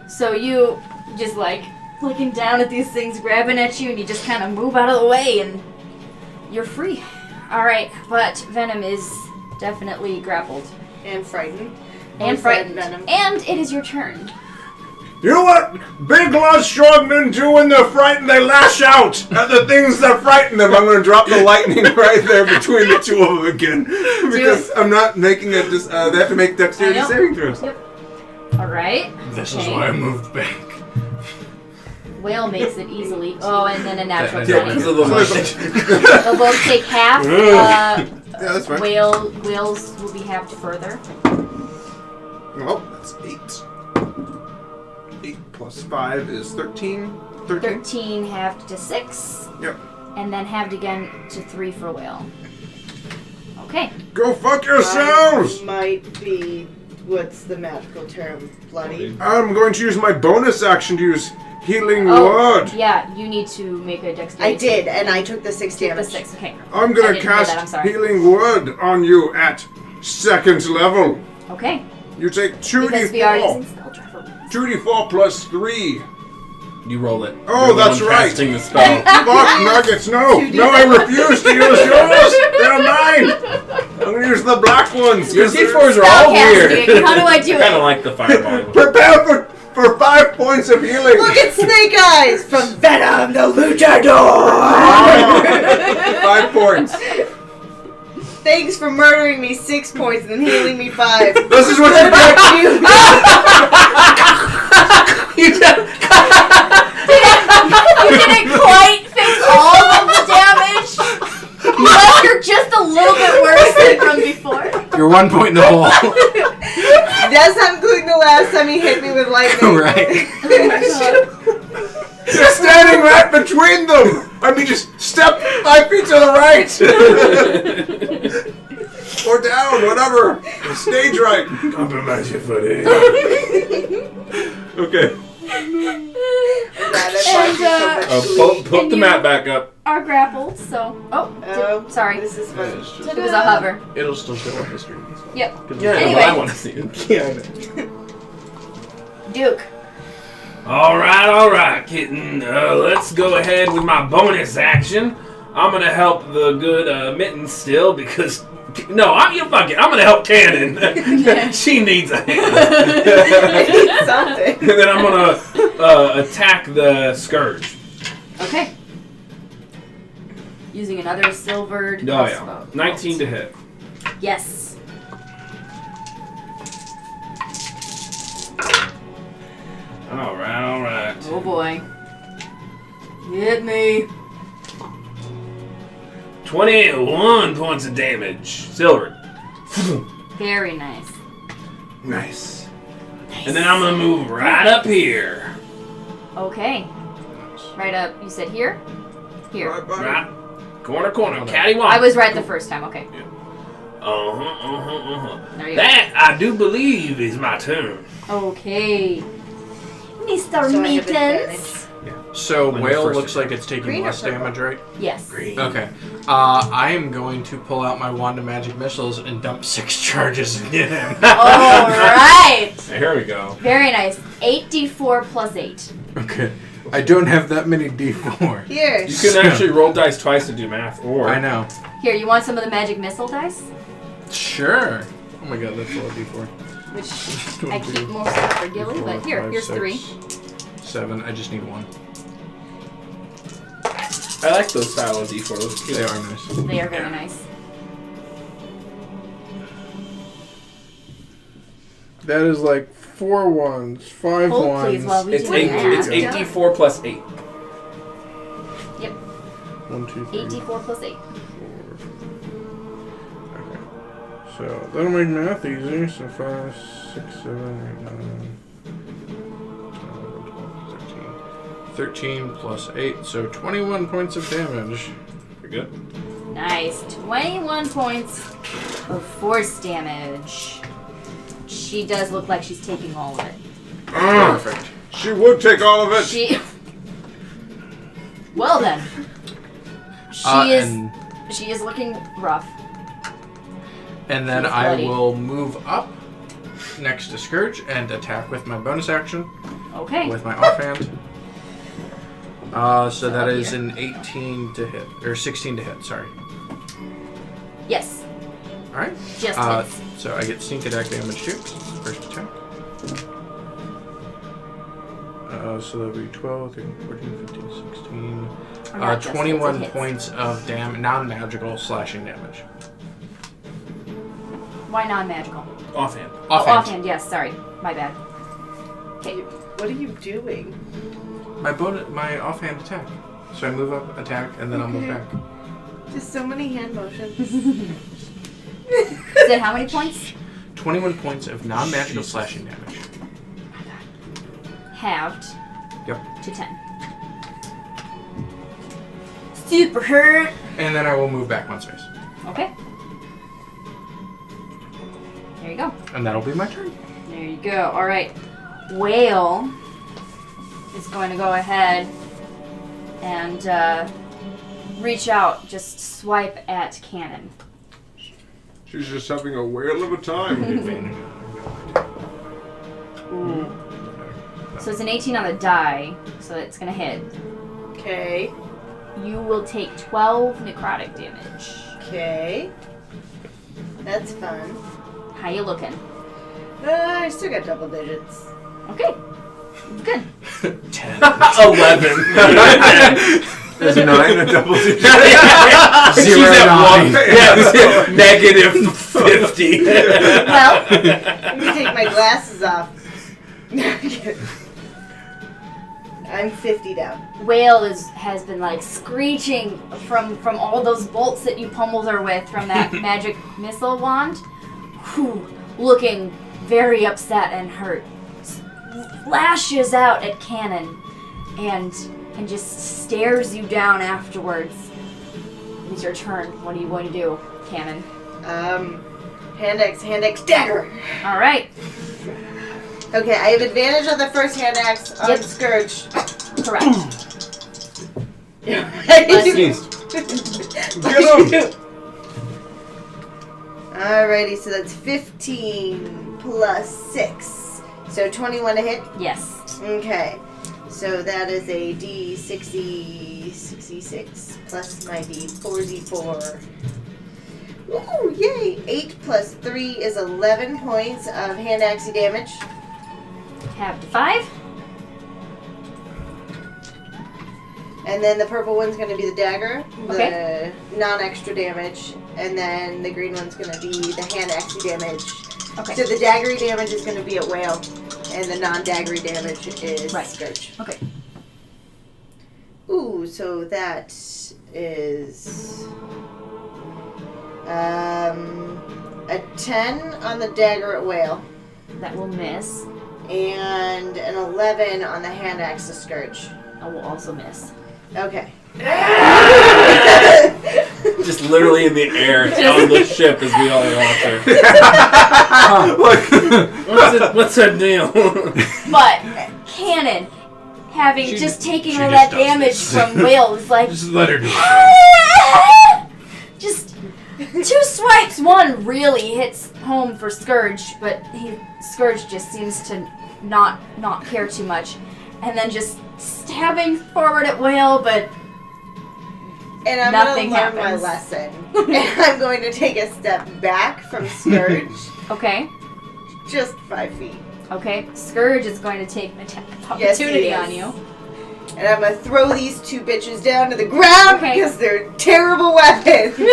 So you just like looking down at these things grabbing at you and you just kind of move out of the way and you're free. Alright, but Venom is definitely grappled. And frightened. And said frightened. Venom. And it is your turn. You know what big, large, strong men do when they're frightened? They lash out at the things that frighten them. I'm going to drop the lightning right there between the two of them again. Because I'm not making it just, they have to make dexterity I know. saving throws. Yep. Alright. This is Okay. why I moved back. Whale makes it easily. Oh, and then a natural Yeah, 20. because of the lightning. They'll both take half Yeah, that's fine. Whales will be halved further. Well, that's 8. 8 plus 5 is 13. 13 halved to 6. Yep. And then halved again to 3 for whale. Okay. Go fuck yourselves! Might be, what's the magical term? Bloody? I'm going to use my bonus action to use healing Oh, word. yeah, you need to make a dexterity. I did, and I took the 6 Take the damage. 6, okay. I'm I going to didn't know that, I'm cast sorry. healing word on you at 2nd level. Okay. You take Because we are using 2d4. spell travel. 2d4 plus 3. You roll it. Oh, You're the that's one right. casting the spell. Fuck nuggets, no! No, I refuse to use yours! They're mine! I'm gonna use the black ones! Your 'cause they're- D4s are all weird. Spellcasting. How do I do Kind of it? like the fireball. Prepare for 5 points of healing! Look at Snake Eyes from Venom the Luchador! 5 points. Thanks for murdering me 6 points and then healing me 5. This is what you get! You didn't quite fix all of the damage. But you're just a little bit worse than from before. You're 1 point in the hole. That's not including the last time he hit me with lightning. Right. You're standing right between them! I mean, just step 5 feet to the right! Or down, whatever. Stage right. Compromise your footing. Okay. Put the map back up. Are grappled, so. Sorry. This is fun. It was a hover. It'll still show up the screen. Yep. Yeah, Anyway. I want to see it. Yeah. Duke. All right, kitten. Let's go ahead with my bonus action. I'm gonna help the good Mitten still because. No, I'm gonna help Cannon. She needs a hand. Something. And then I'm gonna attack the Scourge. Okay. Using another silvered. Oh yeah, 19 to hit. Yes. All right. Oh boy. Hit me. 21 points of damage. Silver. Very nice. Nice. And then I'm gonna move right up here. Okay. Right up. You said here? Here. Right. Corner. Catty I was right the first time. Okay. There you go. That, I do believe, is my turn. Okay. Mr. So I have Mittens. So When whale the first looks like it's taking Green or less purple? damage, right? Yes. Okay. I am going to pull out my wand of magic missiles and dump 6 charges and get him. All right. Here we go. Very nice. 8d4 plus 8. Okay. I don't have that many D4. Here. You can actually roll dice twice to do math, or I know. Here, you want some of the magic missile dice? Sure. Oh my god, that's a lot of D4. Which I keep more stuff for Gilly, but here's 3. 7. I just need 1. I like those style of D4. Those are cute. They are nice. They are very nice. That is like 4 ones, 5 Hold ones. please while we It's do eight. math. It's 8d4 plus 8. Yep. 1, 2, 3, 8d4 plus 8. 4. Okay. So that'll make math easy. So 5, 6, 7, 8, 9, 10, 12, 13 plus 8, so 21 points of damage. Pretty good. Nice. 21 points of force damage. She does look like she's taking all of it. Perfect. She would take all of it. She. Well then. And She is looking rough. And then She's I bloody. will move up next to Scourge and attack with my bonus action Okay. with my offhand. So So that up is here. an 18 to hit, or 16 to hit, sorry. Yes. Alright. Just hits. So I get sneak attack damage too, 'cause it's the first attack. So that'll be 12, 13, 14, 15, 16. Or not just hits, 21 it hits. points of non-magical slashing damage. Why non-magical? Offhand. Oh, Offhand. offhand. Yes. Sorry. My bad. Okay. What are you doing? My offhand attack. So I move up, attack, and then I'll move Okay. back. Just so many hand motions. said how many points? 21 points of non-magical slashing damage. Halved. Yep. To 10. Super hurt. And then I will move back one space. Okay. There you go. And that'll be my turn. There you go. All right. Whale is going to go ahead and reach out, just swipe at Cannon. She's just having a whale of a time. Advantage. Ooh. So it's an 18 on the die, so it's going to hit. Okay. You will take 12 necrotic damage. Okay. That's fun. How you looking? I still got double digits. Okay. Good. 10. 11. There's a 9 and double digit. She's at 1. Yeah, negative 50. Well, Let me take my glasses off. I'm 50 down. Whale has been like screeching from all those bolts that you pummeled her with from that magic missile wand. Whew, looking very upset and hurt. Lashes out at Cannon and just stares you down afterwards. It's your turn. What are you going to do, Cannon? Hand X, dagger. All right. Okay, I have advantage on the first hand axe on Yep. Scourge. Correct. Alrighty, so that's 15 plus 6. So 21 to hit? Yes. Okay. So that is a D60, 66 plus my D4. Ooh, yay! 8 plus 3 is 11 points of hand axe damage. Have to 5. And then the purple one's going to be the dagger, Okay. the non-extra damage, and then the green one's going to be the hand axe damage. Okay. So the daggery damage is going to be at whale, and the non-daggery damage is Right. Scourge. Okay. Ooh, so that is a 10 on the dagger at whale, That will miss. and an 11 on the hand axe to Scourge. I will also miss. Okay. Just literally in the air on the ship as we all watch her. What's her deal? But Cannon, having She- just taken she all just that does damage this. from Will, is like Just let her do it. just 2 swipes. One really hits home for Scourge, but Scourge just seems to not care too much, and then just stabbing forward at Whale, but And I'm Nothing going to learn my happens. lesson. And I'm going to take a step back from Scourge, okay. just 5 feet. Okay, Scourge is going to take an attack of Yes, he opportunity is. on you. And I'm going to throw these 2 bitches down to the ground Okay. because they're terrible weapons. Into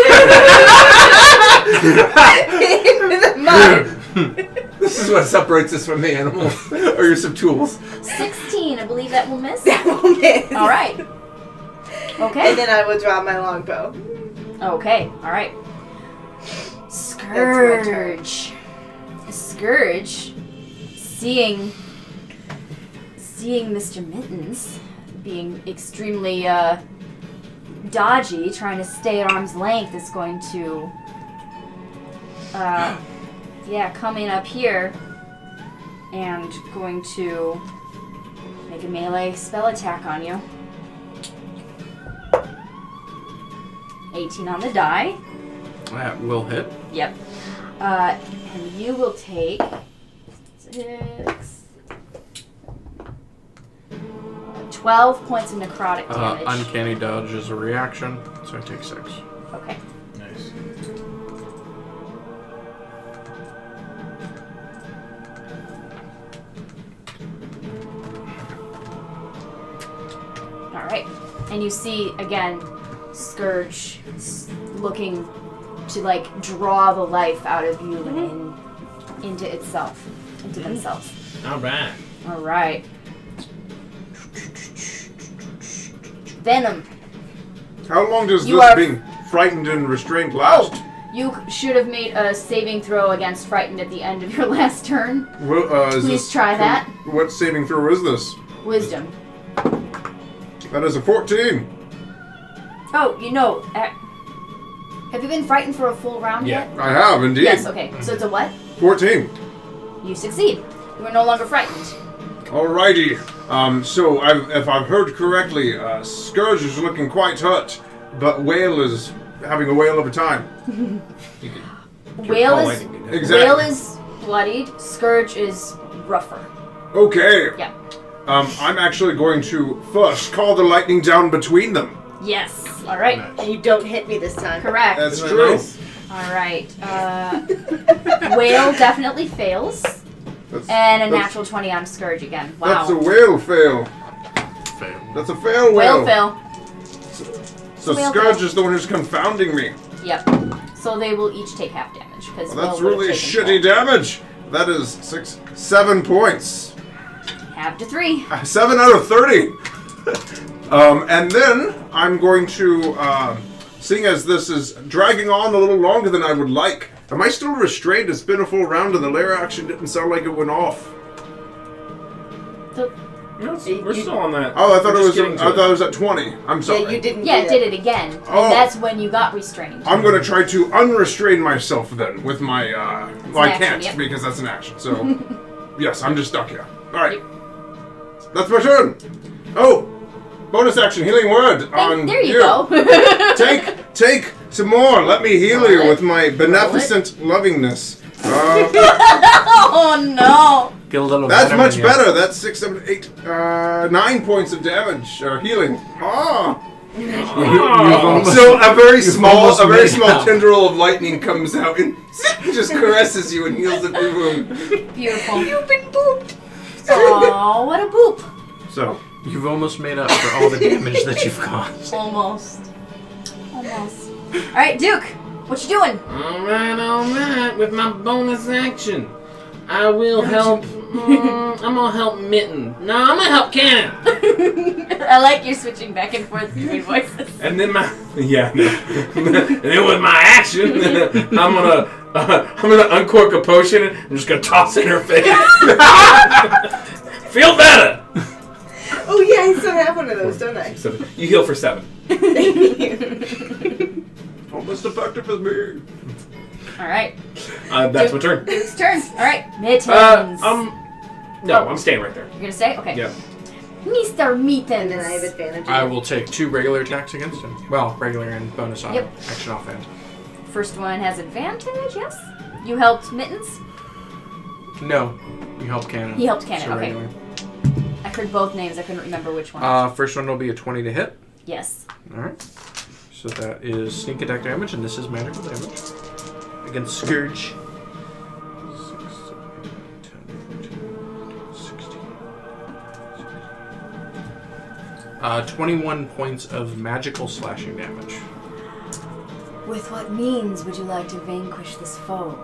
the mud. This is what separates us from the animals. Or your some tools. 16, I believe that will miss. That will miss. All right. And Okay. then I will draw my longbow. Okay. All right. Scourge. Scourge, seeing Mr. Mittens being extremely dodgy, trying to stay at arm's length, is going to come in up here and going to make a melee spell attack on you. 18 on the die. That will hit. Yep. And you will take 12 points of necrotic damage. Uncanny dodge is a reaction, so I take 6. Okay. Nice. All right. And you see again, Scourge looking to like draw the life out of you and into itself, into themselves. All right. All right. Venom. How long does You this are- being frightened and restrained last? You should have made a saving throw against frightened at the end of your last turn. Well, Please try that. What saving throw is this? Wisdom. That is a 14. Oh, have you been frightened for a full round yet? I have, indeed. Yes, okay. So it's a what? 14. You succeed. You are no longer frightened. Alrighty. So if I've heard correctly, Scourge is looking quite hurt, but Whale is having a whale of a time. Whale is Exactly. Whale is bloodied. Scourge is rougher. Okay. Yeah. I'm actually going to first call the lightning down between them. Yes. All right. And you don't hit me this time. Correct. That's true. Nice. All right. Whale definitely fails, and a natural 20 on Scourge again. Wow. That's a whale fail. Fail. That's a fail Whale whale. fail. So Whale Scourge fail. is the one who's confounding me. Yep. So they will each take half damage because Well, that's really shitty damage. That is 7 points. Half to 3. 7 out of 30. And then I'm going to, seeing as this is dragging on a little longer than I would like, am I still restrained? It's been a full round and the lair action didn't sound like it went off. We're still on that. Oh, I thought We're just it getting was. to I thought it was at 20. I'm sorry. Yeah, you didn't. Yeah, do it did it again. And Oh. that's when you got restrained. I'm going to try to unrestrain myself then with my. Well, I action, can't yep. because that's an action. So, yes, I'm just stuck here. All right, that's my turn. Oh, bonus action, healing word on There you go. Take some more. Let me heal you with my beneficent lovingness. Oh no! Get a little That's better much when you- better. That's 6, 7, 8, 9 points of damage healing. Ah. So a very small tendril of lightning comes out and just caresses you and heals every wound. Beautiful. You've been booped. Oh, what a boop! So You've almost made up for all the damage that you've caused. Almost. All right, Duke, what you doing? Alright. With my bonus action, I will help. I'm gonna help Mitten. No, I'm gonna help Cannon. I like you switching back and forth between voices. And then and then with my action, I'm gonna uncork a potion and I'm just gonna toss it in her face. Feel better. Oh yeah, I still have one of those, don't I? So you heal for 7. almost effective as me. All right. That's my turn. Duke's turn. All right, Mittens. I'm staying right there. You're gonna stay? Okay. Yeah. Mr. Mittens. And then I have advantage. I will take 2 regular attacks against him. Well, regular and bonus on Yep. action offhand. First one has advantage. Yes. You helped Mittens. No, you help Cannon. He helped Cannon, So okay. regular. I heard both names. I couldn't remember which one. First one will be a 20 to hit. Yes. Alright. So that is sneak attack damage, and this is magical damage. Against Scourge. 6, 7, 8, 10, 14, 16. 21 points of magical slashing damage. With what means would you like to vanquish this foe?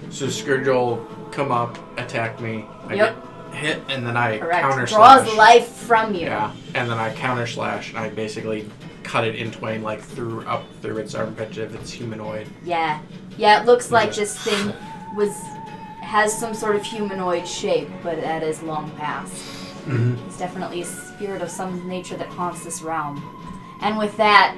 So Scourge will come up, attack me. I Yep. get hit, and then I Correct. counter Draws slash. life from you. Yeah, and then I counter slash, and I basically cut it in twain, like up through its armpit if it's humanoid. Yeah. Yeah, it looks like this thing has some sort of humanoid shape, but that is long past. Mm-hmm. It's definitely a spirit of some nature that haunts this realm. And with that,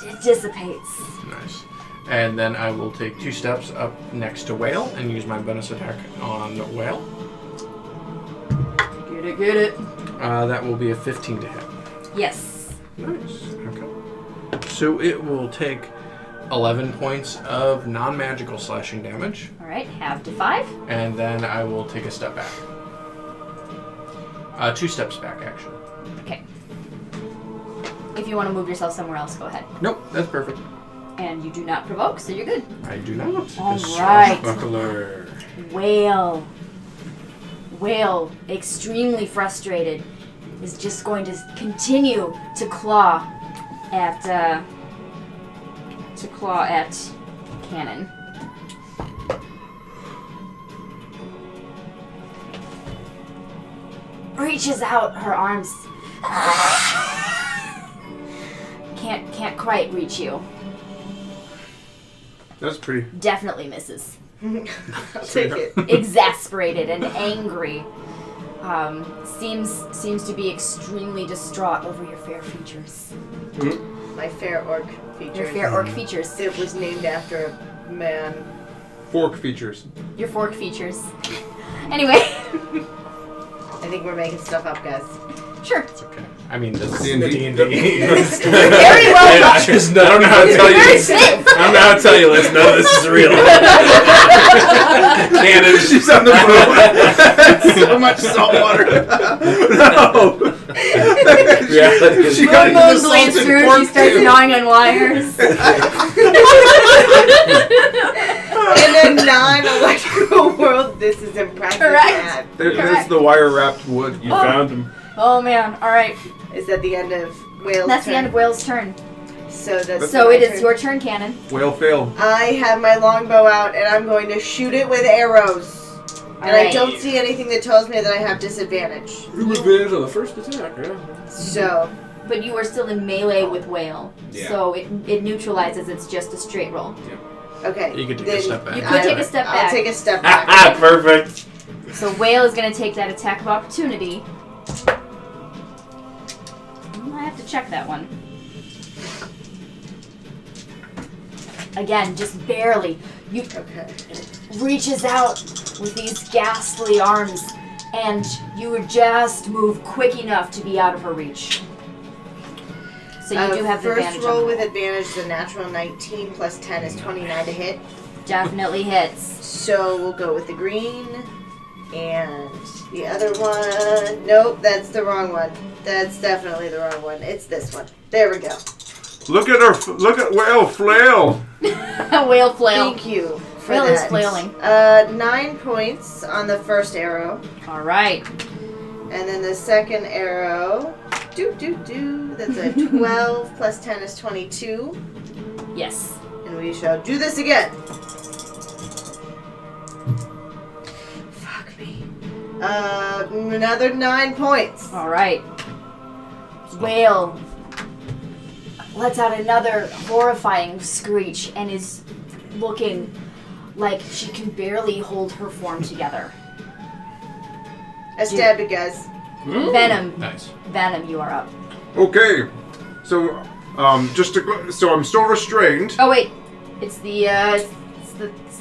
it dissipates. Nice. And then I will take 2 steps up next to Whale and use my bonus attack on Whale. Get it. That will be a 15 to hit. Yes. Nice. Okay. So it will take 11 points of non-magical slashing damage, All right, half to 5. and then I will take a step back. 2 steps back, actually. Okay. If you want to move yourself somewhere else, go ahead. Nope, that's perfect. And you do not provoke, so you're good. I do not. All The right. Swashbuckler. Whale, extremely frustrated, is just going to continue to claw at Cannon. Reaches out her arms. quite reach you. That's pretty. Definitely misses. I'll take it. Exasperated and angry. Seems to be extremely distraught over your fair features. My fair orc features. Your fair orc features. It was named after a man. Fork features. Your fork features. Anyway. I think we're making stuff up, guys. Sure. It's okay. I mean, this D&D. D&D. Very well done. I don't know how to tell you Very this. safe. I don't know how to tell you this. None of this is real. Canon. She's on the boat. So much salt water. No. Yeah. She got into the Moon blades salted through, pork she starts too. gnawing on wires. In a non-electrical world, this is impressive. Correct. There's Correct. the wire wrapped wood. You found him. Oh man, alright. Is that the end of Whale's That's turn? the end of Whale's turn. So that's So my it is turn. your turn, Cannon. Whale failed. I have my longbow out, and I'm going to shoot it with arrows. And I Alright. don't see anything that tells me that I have disadvantage. Revenge on the first attack, yeah. So, But you are still in melee with Whale. Yeah. So it neutralizes, it's just a straight roll. okay. You can take then a step back. You could take a step back. I'll take a step back. Perfect. So Whale is going to take that attack of opportunity. I have to check that one. Again, just barely. You Okay. reaches out with these ghastly arms, and you would just move quick enough to be out of her reach. So you do have the first advantage. roll on with that. advantage is a natural 19 plus 10 is 29 to hit. Definitely hits. So we'll go with the green. And the other one. Nope, that's the wrong one. That's definitely the wrong one. It's this one. There we go. Look at her. Look at Whale flail. Whale flail. Thank you for Whale that. is flailing. 9 points on the first arrow. All right. And then the second arrow. That's a 12 plus 10 is 22. Yes. And we shall do this again. Fuck me. Another 9 points. All right. Whale lets out another horrifying screech and is looking like she can barely hold her form together. I stabbed it, guys. Venom. Nice. Venom, you are up. Okay. So, so I'm still restrained. Oh wait, it's the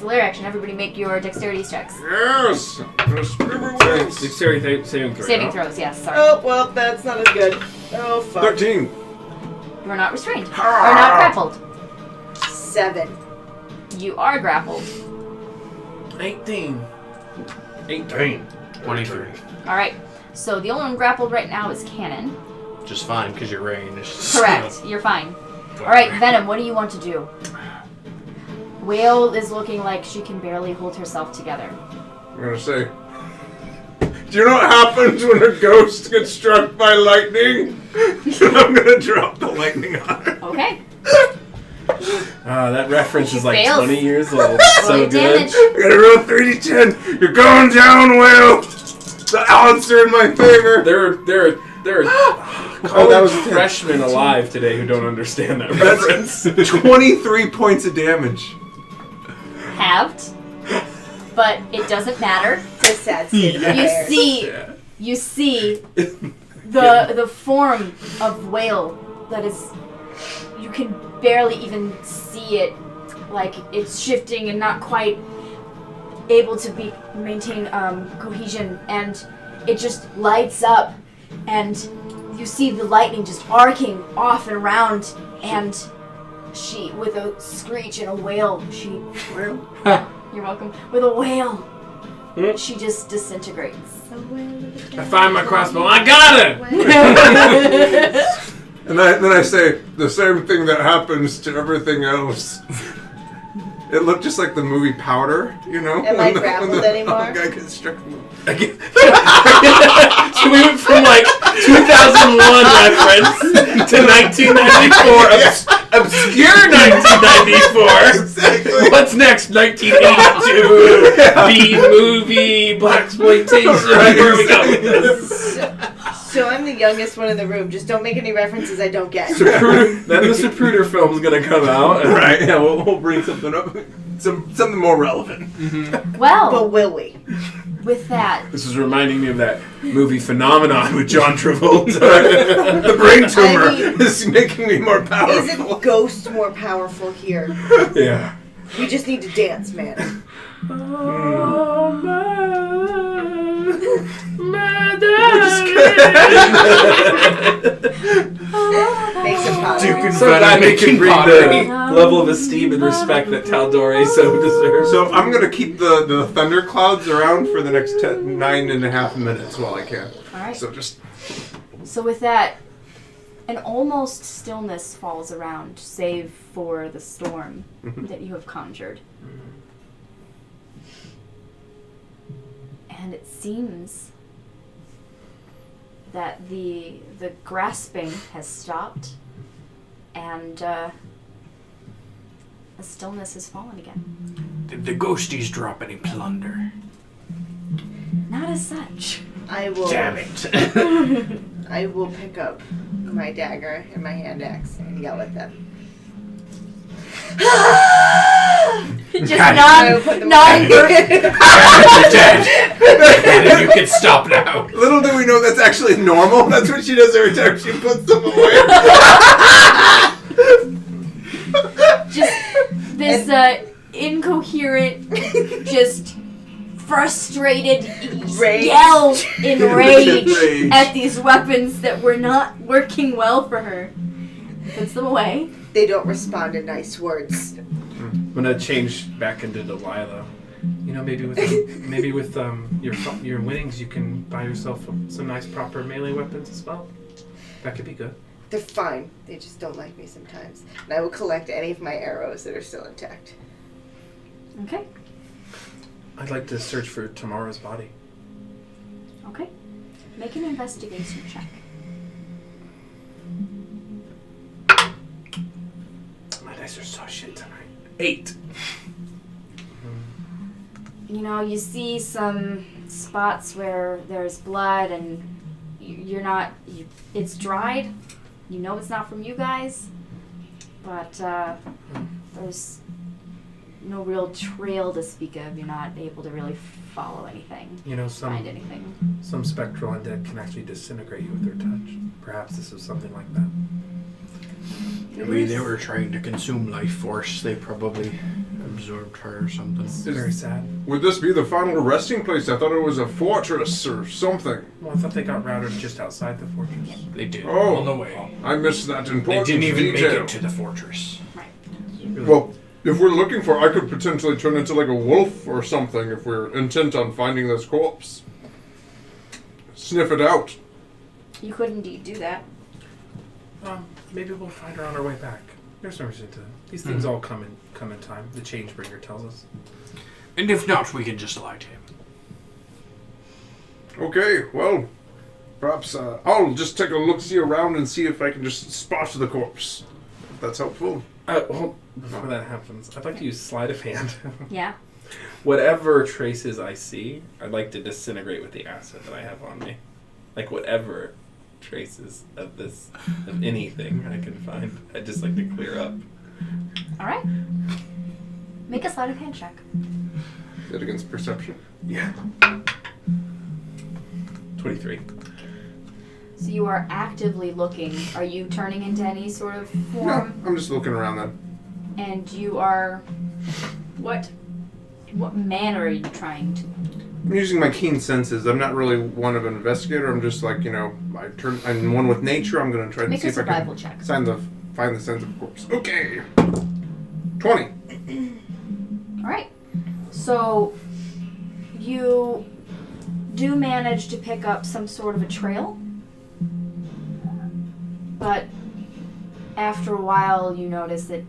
lair action. Everybody make your dexterity checks. Yes. Dexterity saving throw. Saving throws. Yes. Sorry. Oh, well, that's not as good. Oh, fuck. 13. You are not restrained. Or not grappled. 7. You are grappled. 18. 18. 23. All right. So the only one grappled right now is Cannon. Just fine, because your range. Correct. You're fine. All right, Venom. What do you want to do? Whale is looking like she can barely hold herself together. I'm gonna say. Do you know what happens when a ghost gets struck by lightning? I'm gonna drop the lightning on her. Okay. That reference is like fails. 20 years old. Roll So your good. damage. I got a real 3d10. You're going down, Whale. The odds are in my favor. There are that was freshmen alive today who don't understand that reference. That's 23 points of damage. Halved. But it doesn't matter. It's a sad state of affairs. You see the form of Whale that is, you can barely even see it, like it's shifting and not quite able to maintain cohesion, and it just lights up, and you see the lightning just arcing off and around, and she, with a screech and a wail, you're welcome, with a wail, she just disintegrates. I find my crossbow. I got it! And then I say the same thing that happens to everything else. It looked just like the movie Powder, you know? Am I grappled anymore? Guy gets struck. So we went from like 2001 reference to 1994, obscure 1994. Exactly. What's next? 1982, B movie, blaxploitation. Where are we going with this? So So I'm the youngest one in the room. Just don't make any references I don't get. Then the Zapruder film's gonna come out. And Right, yeah, we'll bring something up. Something more relevant. Well, But will we? with that, This is reminding me of that movie Phenomenon with John Travolta. The brain tumor I mean- is making me more powerful. Isn't Ghost more powerful here? Yeah. We just need to dance, man. Oh, my Make some powder. Duke So glad we can bring pottery. the level of esteem and respect that Tal'Dorei so deserves. So I'm gonna keep the thunderclouds around for the next 9.5 minutes while I can. all right. So just So with that, an almost stillness falls around, save for the storm that you have conjured. And it seems that the grasping has stopped, and a stillness has fallen again. Did the ghosties drop any plunder? Not as such. I will. Damn it. I will pick up my dagger and my hand axe and yell at them. Just I will put them away. You're dead. You can stop now. little do we know that's actually normal. That's what she does every time she puts them away. just this incoherent, just frustrated Rage. yell in rage Rage. at these weapons that were not working well for her. Puts them away. They don't respond to nice words. I'm gonna change back into Delilah. You know, maybe with your winnings, you can buy yourself some nice proper melee weapons as well. That could be good. They're fine. They just don't like me sometimes. And I will collect any of my arrows that are still intact. Okay. I'd like to search for Tamara's body. Okay. Make an investigation check. My dice are so shit tonight. 8. You know, you see some spots where there's blood and it's dried. You know it's not from you guys, but there's no real trail to speak of. You're not able to really follow anything, You know, find anything. some spectral undead can actually disintegrate you with their touch. Perhaps this is something like that. Maybe they were trying to consume life force. They probably absorbed her or something. It's very sad. Would this be the final resting place? I thought it was a fortress or something. Well, I thought they got routed just outside the fortress. They did. Oh. On the way. I missed that They important didn't even detail. make it to the fortress. Right. Really- Well, if we're looking for, I could potentially turn into like a wolf or something if we're intent on finding this corpse. Sniff it out. You could indeed do that. Maybe we'll find her on our way back. There's no reason to. These things all come in time. The Changebringer tells us. And if not, we can just lie to him. Okay, well, perhaps I'll just take a look-see around and see if I can just spot the corpse. If that's helpful. Well, before that happens, I'd like to use sleight of hand. Yeah. Whatever traces I see, I'd like to disintegrate with the acid that I have on me. Like whatever traces of anything I can find, I'd just like to clear up. All right. Make a sleight of hand check. Is it against perception? Yeah. 23. So you are actively looking. Are you turning into any sort of No, form? I'm just looking around then. And you are what manner are you trying to? I'm using my keen senses. I'm not really one of an investigator. I'm just like, I'm one with nature. I'm going to try to Make see a if I survival can check. find the sense of corpse. Okay. 20. All right. So you do manage to pick up some sort of a trail, but after a while you notice that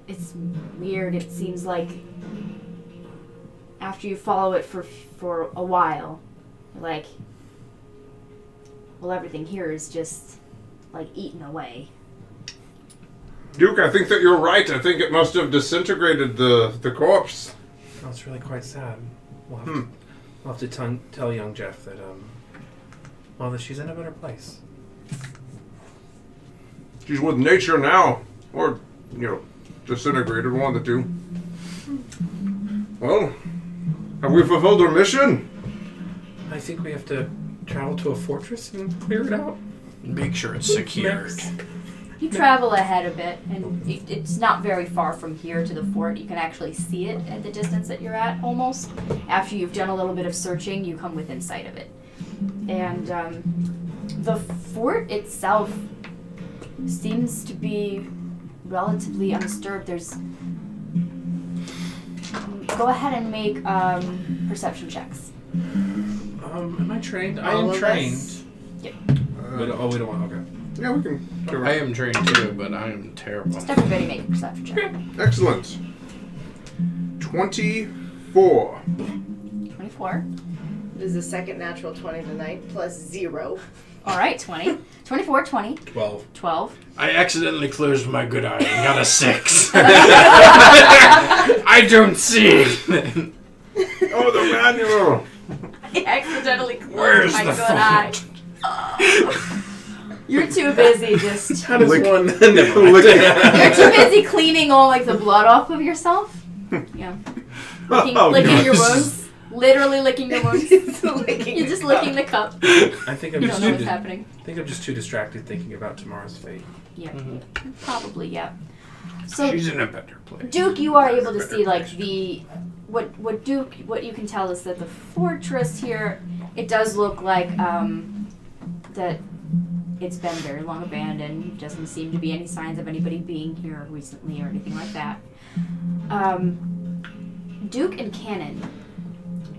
it's weird. It seems like after you follow it for a while, you're like, well, everything here is just like eaten away. Duke, I think that you're right. I think it must have disintegrated the corpse. That's really quite sad. We'll have to tell young Jeff that, Well, she's in a better place. She's with nature now. Or, disintegrated, one of the two. Well, have we fulfilled our mission? I think we have to travel to a fortress and clear it out. Make sure it's secured. You travel ahead a bit, and it's not very far from here to the fort. You can actually see it at the distance that you're at, almost. After you've done a little bit of searching, you come within sight of it. And the fort itself seems to be relatively undisturbed. Go ahead and make perception checks. Am I trained? I All am of trained. us? Yep. We don't want. Okay. Yeah, we can. I am trained too, but I am terrible. Just everybody make a perception check. Excellent. 24. 24. This is the second natural 20 tonight, plus 0. All right, 20. 24, 20, 12. 12. I accidentally closed my good eye and got a 6. I don't see anything. Oh, the manual. I accidentally closed Where's my the good phone? eye. You're too busy just... How does Lick- one... You're too busy cleaning all, like, the blood off of yourself. Yeah. Licking your wounds. Literally licking your wounds. You're just licking the cup. I think I'm You just don't know too what's happening. I think I'm just too distracted thinking about tomorrow's fate. Yeah. Mm-hmm. Probably, yeah. So, She's in a better place. Duke, you are able to see, like, what you can tell is that the fortress here, it does look like, that it's been very long abandoned. Doesn't seem to be any signs of anybody being here recently or anything like that. Duke and Cannon,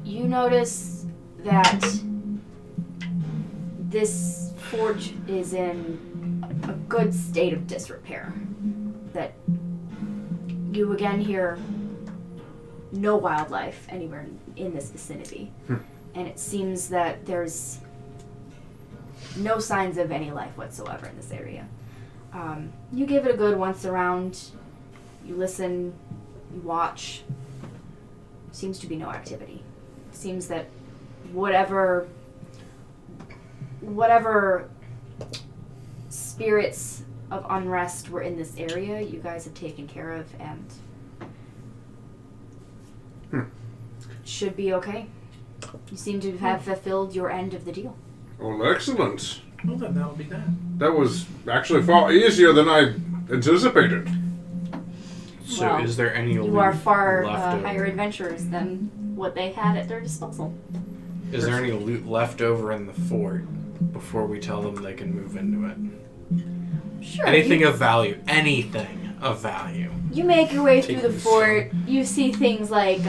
you notice that this fort is in a good state of disrepair. That you again hear no wildlife anywhere in this vicinity. And it seems that there's no signs of any life whatsoever in this area. You give it a good once around, you listen, you watch. Seems to be no activity. Seems that whatever spirits of unrest were in this area, you guys have taken care of and should be okay. You seem to have fulfilled your end of the deal. Well, excellent. Well, then that'll be that. That was actually far easier than I anticipated. So Well, is there any You are loot far left over? higher adventurers than what they had at their disposal. Is there any loot left over in the fort before we tell them they can move into it? Sure. Anything of value. Anything of value. You make your way through the Taking fort. You see things like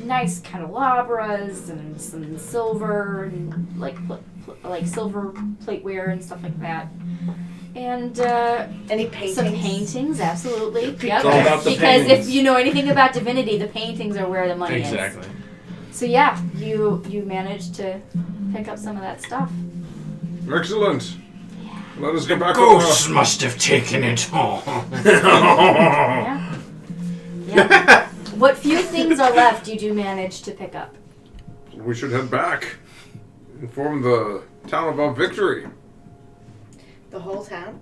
nice candelabras and some silver and like silver plateware and stuff like that. And Any paintings? some paintings, absolutely. It's all about the Because paintings. if you know anything about divinity, the paintings are where the money is. Exactly. So yeah, you managed to pick up some of that stuff. Excellent. Let us get back Ghosts must have taken it all. Yeah. Yeah. What few things are left you do manage to pick up. We should head back. Inform the town about victory. The whole town?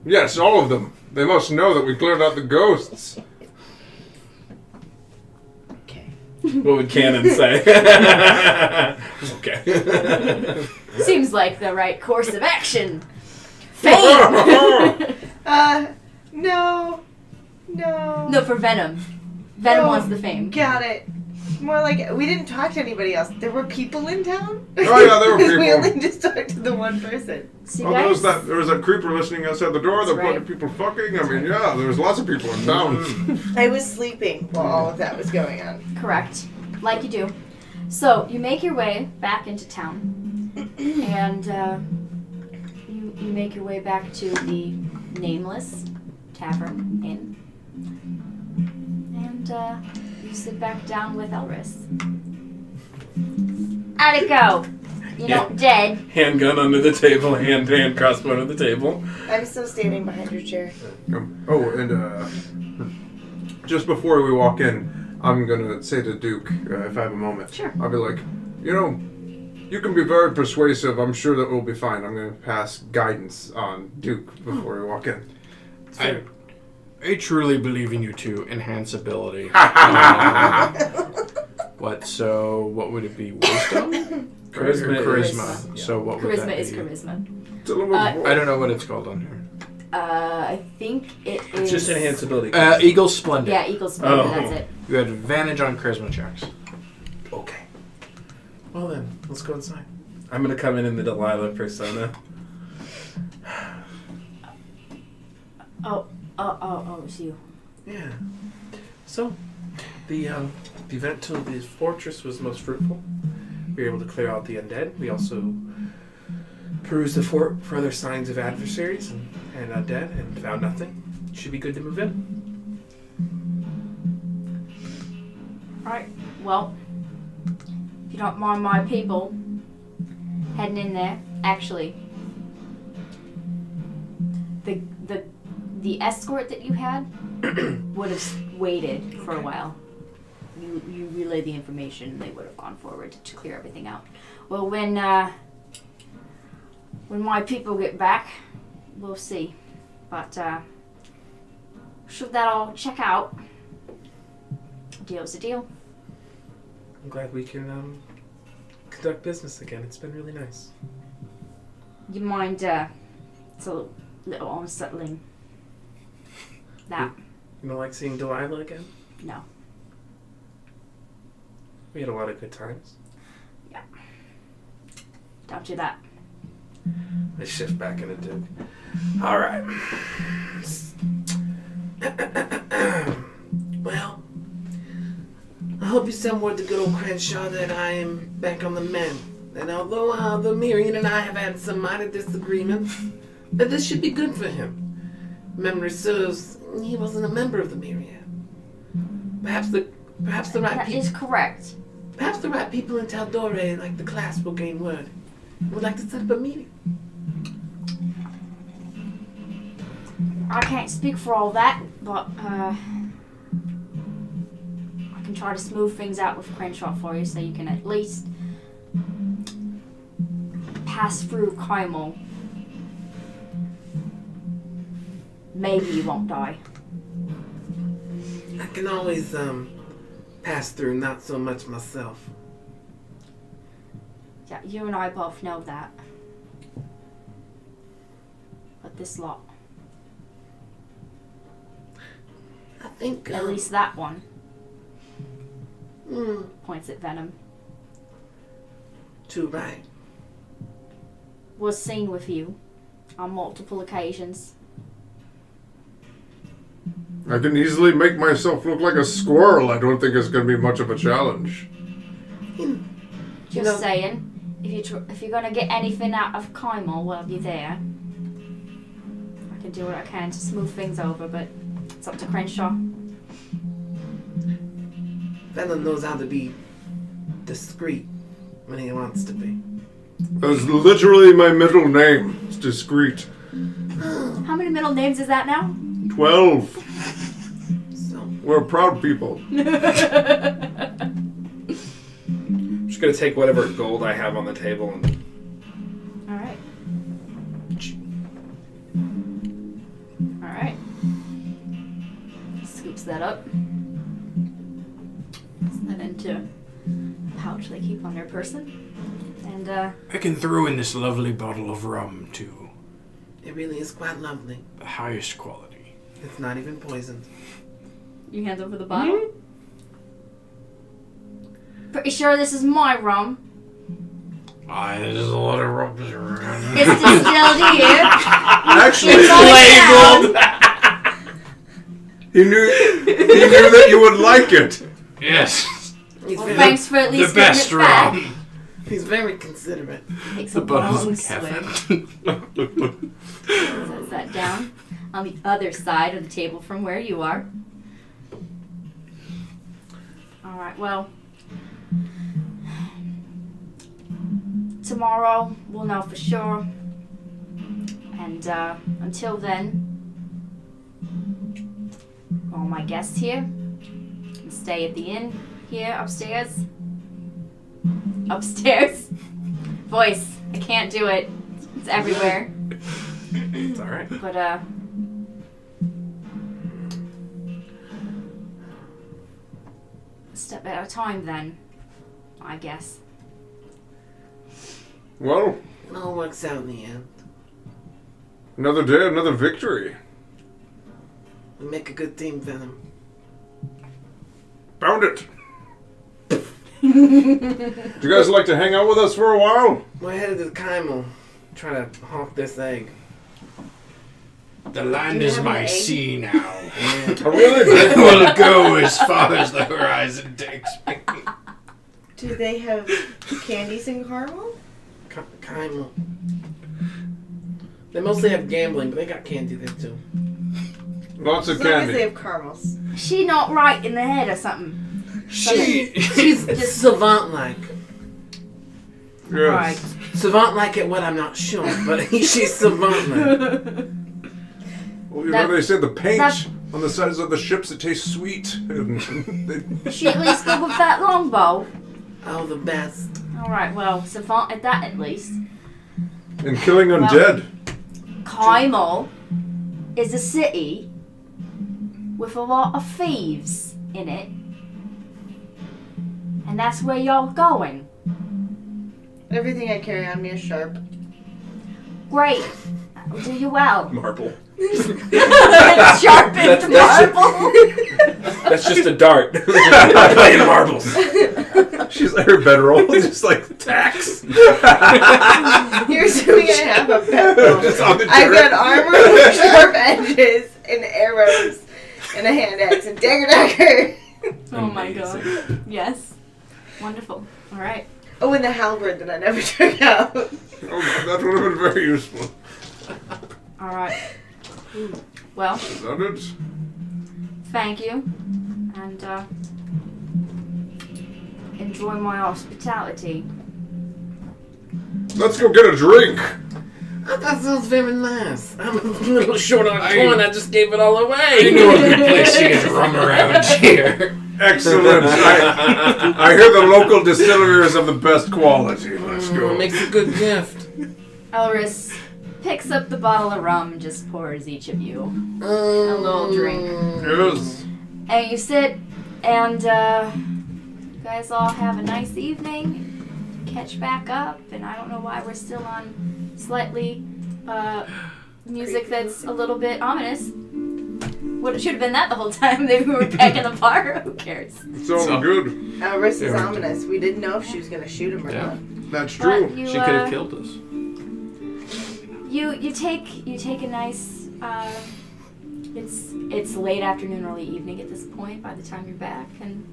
Yes, all of them. They must know that we cleared out the ghosts. Okay. What would Cannon say? Okay. Seems like the right course of action. Fame! No. No, for Venom. Venom No. wants the fame. Got it. More like, we didn't talk to anybody else. There were people in town? Oh, yeah, there were Because we people. only just talked to the one person. So you Oh, there was guys, that creeper listening outside the door. There That's were right. people fucking. I mean, yeah, there was lots of people in town. I was sleeping while all of that was going on. correct, like you do. So you make your way back into town, and you make your way back to the Nameless Tavern Inn, and you sit back down with Elris. How'd it go? You're not dead. Handgun under the table, hand crossbow under the table. I'm still standing behind your chair. Oh, and just before we walk in, I'm gonna say to Duke, if I have a moment, Sure. I'll be like, you You can be very persuasive. I'm sure that we'll be fine. I'm going to pass guidance on Duke before we walk in. I truly believe in you to enhance ability. What would it be? Wisdom? Charisma. So what would Charisma that is be? charisma. It's a little I don't know what it's called on here. I think it is. It's just enhance ability. Eagle Splendid. Yeah, Eagle Splendid, Oh. that's it. You had advantage on charisma checks. Okay. Well then, let's go inside. I'm gonna come in the Delilah persona. Oh, it's you. Yeah. So, the event to the fortress was most fruitful. We were able to clear out the undead. We also perused the fort for other signs of adversaries and undead and found nothing. Should be good to move in. Alright, well, if you don't mind my people heading in there, actually, the escort that you had would have waited for a while. You relayed the information and they would have gone forward to clear everything out. Well, when my people get back, we'll see. But should that all check out, a deal's a deal. I'm glad we can conduct business again. It's been really nice. You mind, it's a little unsettling. That, You don't like seeing Delilah again? no. We had a lot of good times. Don't do that. I shift back into Duke. Alright. Well, I hope you send word to good old Crenshaw that I am back on the mend. And although the Miriam and I have had some minor disagreements, that this should be good for him. Memory serves, he wasn't a member of the Myriad. Perhaps the right That people. is correct. Perhaps the right people in Tal'Dorei, like the class, will gain word. Would like to set up a meeting. I can't speak for all that, but I can try to smooth things out with Crenshaw for you so you can at least pass through Kaimel. Maybe you won't die. I can always pass through, not so much myself. Yeah, you and I both know that. But this lot, I think at least that one, mm, points at Venom, too right. was seen with you on multiple occasions. I can easily make myself look like a squirrel. I don't think it's going to be much of a challenge. Just saying, if you're gonna get anything out of Kaimel while you're there, I can do what I can to smooth things over, but it's up to Crenshaw. Venom knows how to be discreet when he wants to be. That's literally my middle name. It's discreet. How many middle names is that now? 12. So, We're proud people. I'm just gonna take whatever gold I have on the table and Alright. Alright. Scoops that up. Puts that into a pouch they keep on their person. And I can throw in this lovely bottle of rum too. it really is quite lovely. The highest quality. It's not even poisoned. you hand over the bottle. Pretty sure this is my rum. There's a lot of rum around. It's distilled here. Actually, It's all labeled. he knew that you would like it. Yes. He's, Well, very, thanks for at The least best giving it back. rum. he's very considerate. Takes The a bottle's long like swig. heaven. Sets that down on the other side of the table from where you are. Alright, well, tomorrow we'll know for sure. And until then, all my guests here can stay at the inn here upstairs. voice. I can't do it. It's everywhere. It's all right. But a step at a time then, I guess. Well, It all works out in the end. another day, another victory. We make a good team, Venom. Found it. Do you guys like to hang out with us for a while? We're headed to Kymel. Try to hawk this egg. The land Do you is have my an egg? sea now. Oh, really? I will go as far as the horizon takes me. Do they have candies in Carmel? Kymel. They mostly have gambling, but they got candy there too. Lots As of long as they candy. have caramels. She not right in the head or something. She's just savant-like. Yes. Savant-like at what I'm not sure, but she's savant-like. Well, you That- know, they say the paint that- on the sides of the ships, it tastes sweet. And She at least good with that longbow. Oh, the best. Alright, well, savant at that at least. and killing undead. Kymel is a city with a lot of thieves in it. And that's where you're going. Everything I carry on me is sharp. Great. That'll do you well. Marble. Sharpened That's marble. That's just a dart. I'm playing marbles. She's like her bedroll, just like tax. You're assuming I have a bedroll. Just on the I've dirt. got armor with sharp edges and arrows and a hand axe and dagger. Oh my god. Amazing. Yes. Wonderful. Alright. Oh, and the halberd that I never took out. Oh, that would have been very useful. Alright. Well, Is that it? thank you. And enjoy my hospitality. Let's go get a drink. Oh, that sounds very nice. I'm a little short on corn. I just gave it all You away. know a good place to get rum around here. Excellent. I hear the local distilleries of the best quality. Let's It go. makes a good gift. Elris picks up the bottle of rum and just pours each of you A little drink. Yes. And you sit and you guys all have a nice evening. Catch back up, and I don't know why we're still on slightly music that's a little bit ominous. What it should have been that the whole time. Maybe we were back in the bar. Who cares? It's all So- good. Elris is Yeah. ominous. We didn't know if she was going to shoot him or Yeah. not. That's But true. you, She could have killed us. You take a nice. It's late afternoon, early evening at this point. By the time you're back, and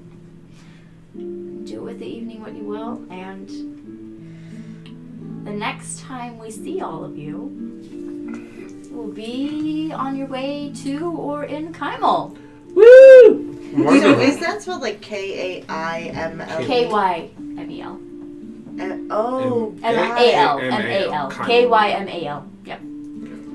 do with the evening what you will. And the next time we see all of you, will be on your way to or in Kymel. Woo! So Wonderful. is that spelled like Kaimel? K-Y-M-E-L. Oh, M-A-L. M-A-L. M-A-l. K-Y-M-A-L. Yep.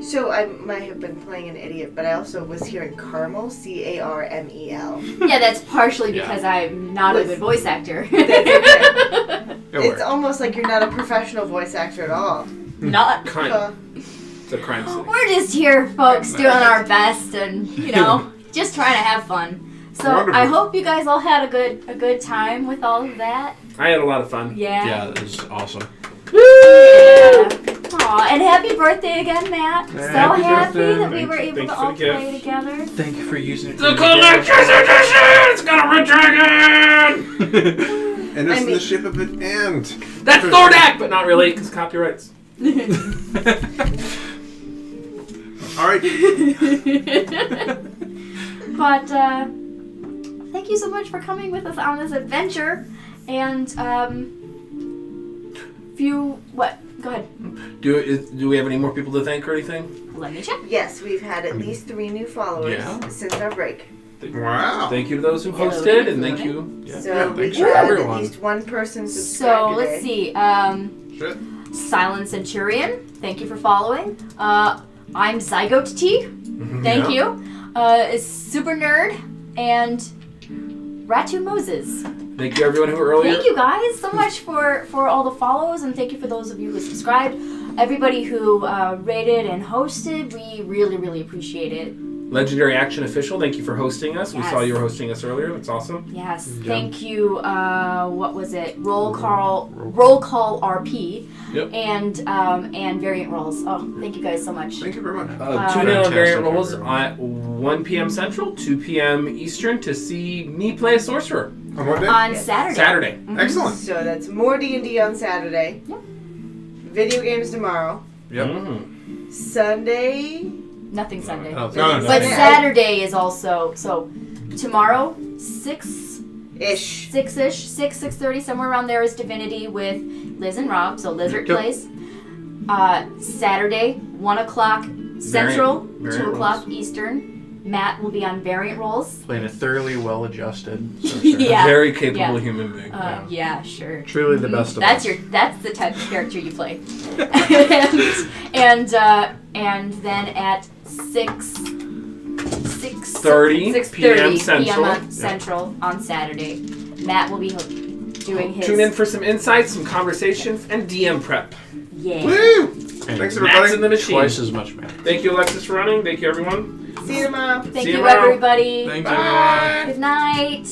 So I might have been playing an idiot, but I also was hearing Carmel, C-A-R-M-E-L. Yeah, that's partially Yeah. because I'm not a good voice actor. It's almost like you're not a professional voice actor at all. Not. Kind Uh, It's a crime city. We're just here, folks, doing our best and, just trying to have fun. So Wonderful. I hope you guys all had a good time with all of that. I had a lot of fun. Yeah. Yeah, that was awesome. Yeah. Aw, and happy birthday again, Matt. So Happy happy birthday. that we were able Thank to you for all the gift. play together. Thank you for using it. The collector's edition! It's got a red dragon! And it's I mean- the ship of an ant. That's Thordak, but not really, because copyrights. All right. But thank you so much for coming with us on this adventure. And go ahead. Do we have any more people to thank or anything? Let me check. yes, we've had at least 3 new followers Yeah. since our break. Wow. Thank you to those who Hello, hosted, and Nick. thank you. Yeah. So we thanks for had at everyone. least one person So subscribe let's today. see. Shit. Silent Centurion, thank you for following. I'm Zygote T. Thank you. Super Nerd and Ratu Moses. Thank you, everyone who were earlier. Thank you guys so much for all the follows, and thank you for those of you who subscribed. Everybody who rated and hosted, we really, really appreciate it. Legendary Action Official, thank you for hosting us. We Yes. saw you were hosting us earlier. That's awesome. Yes, Yeah. thank you. What was it? Roll call RP. Yep. And variant rolls. Oh, thank you guys so much. Thank you very much. Tune in on Variant Fantastic, Rolls everyone. at 1 p.m. Central, 2 p.m. Eastern to see me play a sorcerer. On what day? On Yes. Saturday. Saturday. Excellent. So that's more D&D on Saturday. Yep. Video games tomorrow. Yep. Mhm. Sunday. Nothing Sunday. I don't think No, there's no, But no. any- Saturday is also so. Tomorrow, 6-ish, 6:30, somewhere around there is Divinity with Liz and Rob. So Lizard Yep. plays. Saturday, 1:00 Central, Variant 2:00 Eastern. Matt will be on Variant Rolls. Playing a thoroughly well-adjusted sorcerer. Yeah. A very capable Yeah. human being. Yeah, sure. Truly the best of That's us. that's the type of character you play. and then at 30 6:30 p.m. Central. on Central on Saturday, Matt will be doing his. Tune in for some insights, some conversations, and DM prep. Yeah. Woo! And Thanks, Matt's everybody. in the machine. twice as much, man. Thank you, Alexis, for running. Thank you, everyone. See you tomorrow. Thank See you you, tomorrow. everybody. Thanks, Bye. everyone. Good night.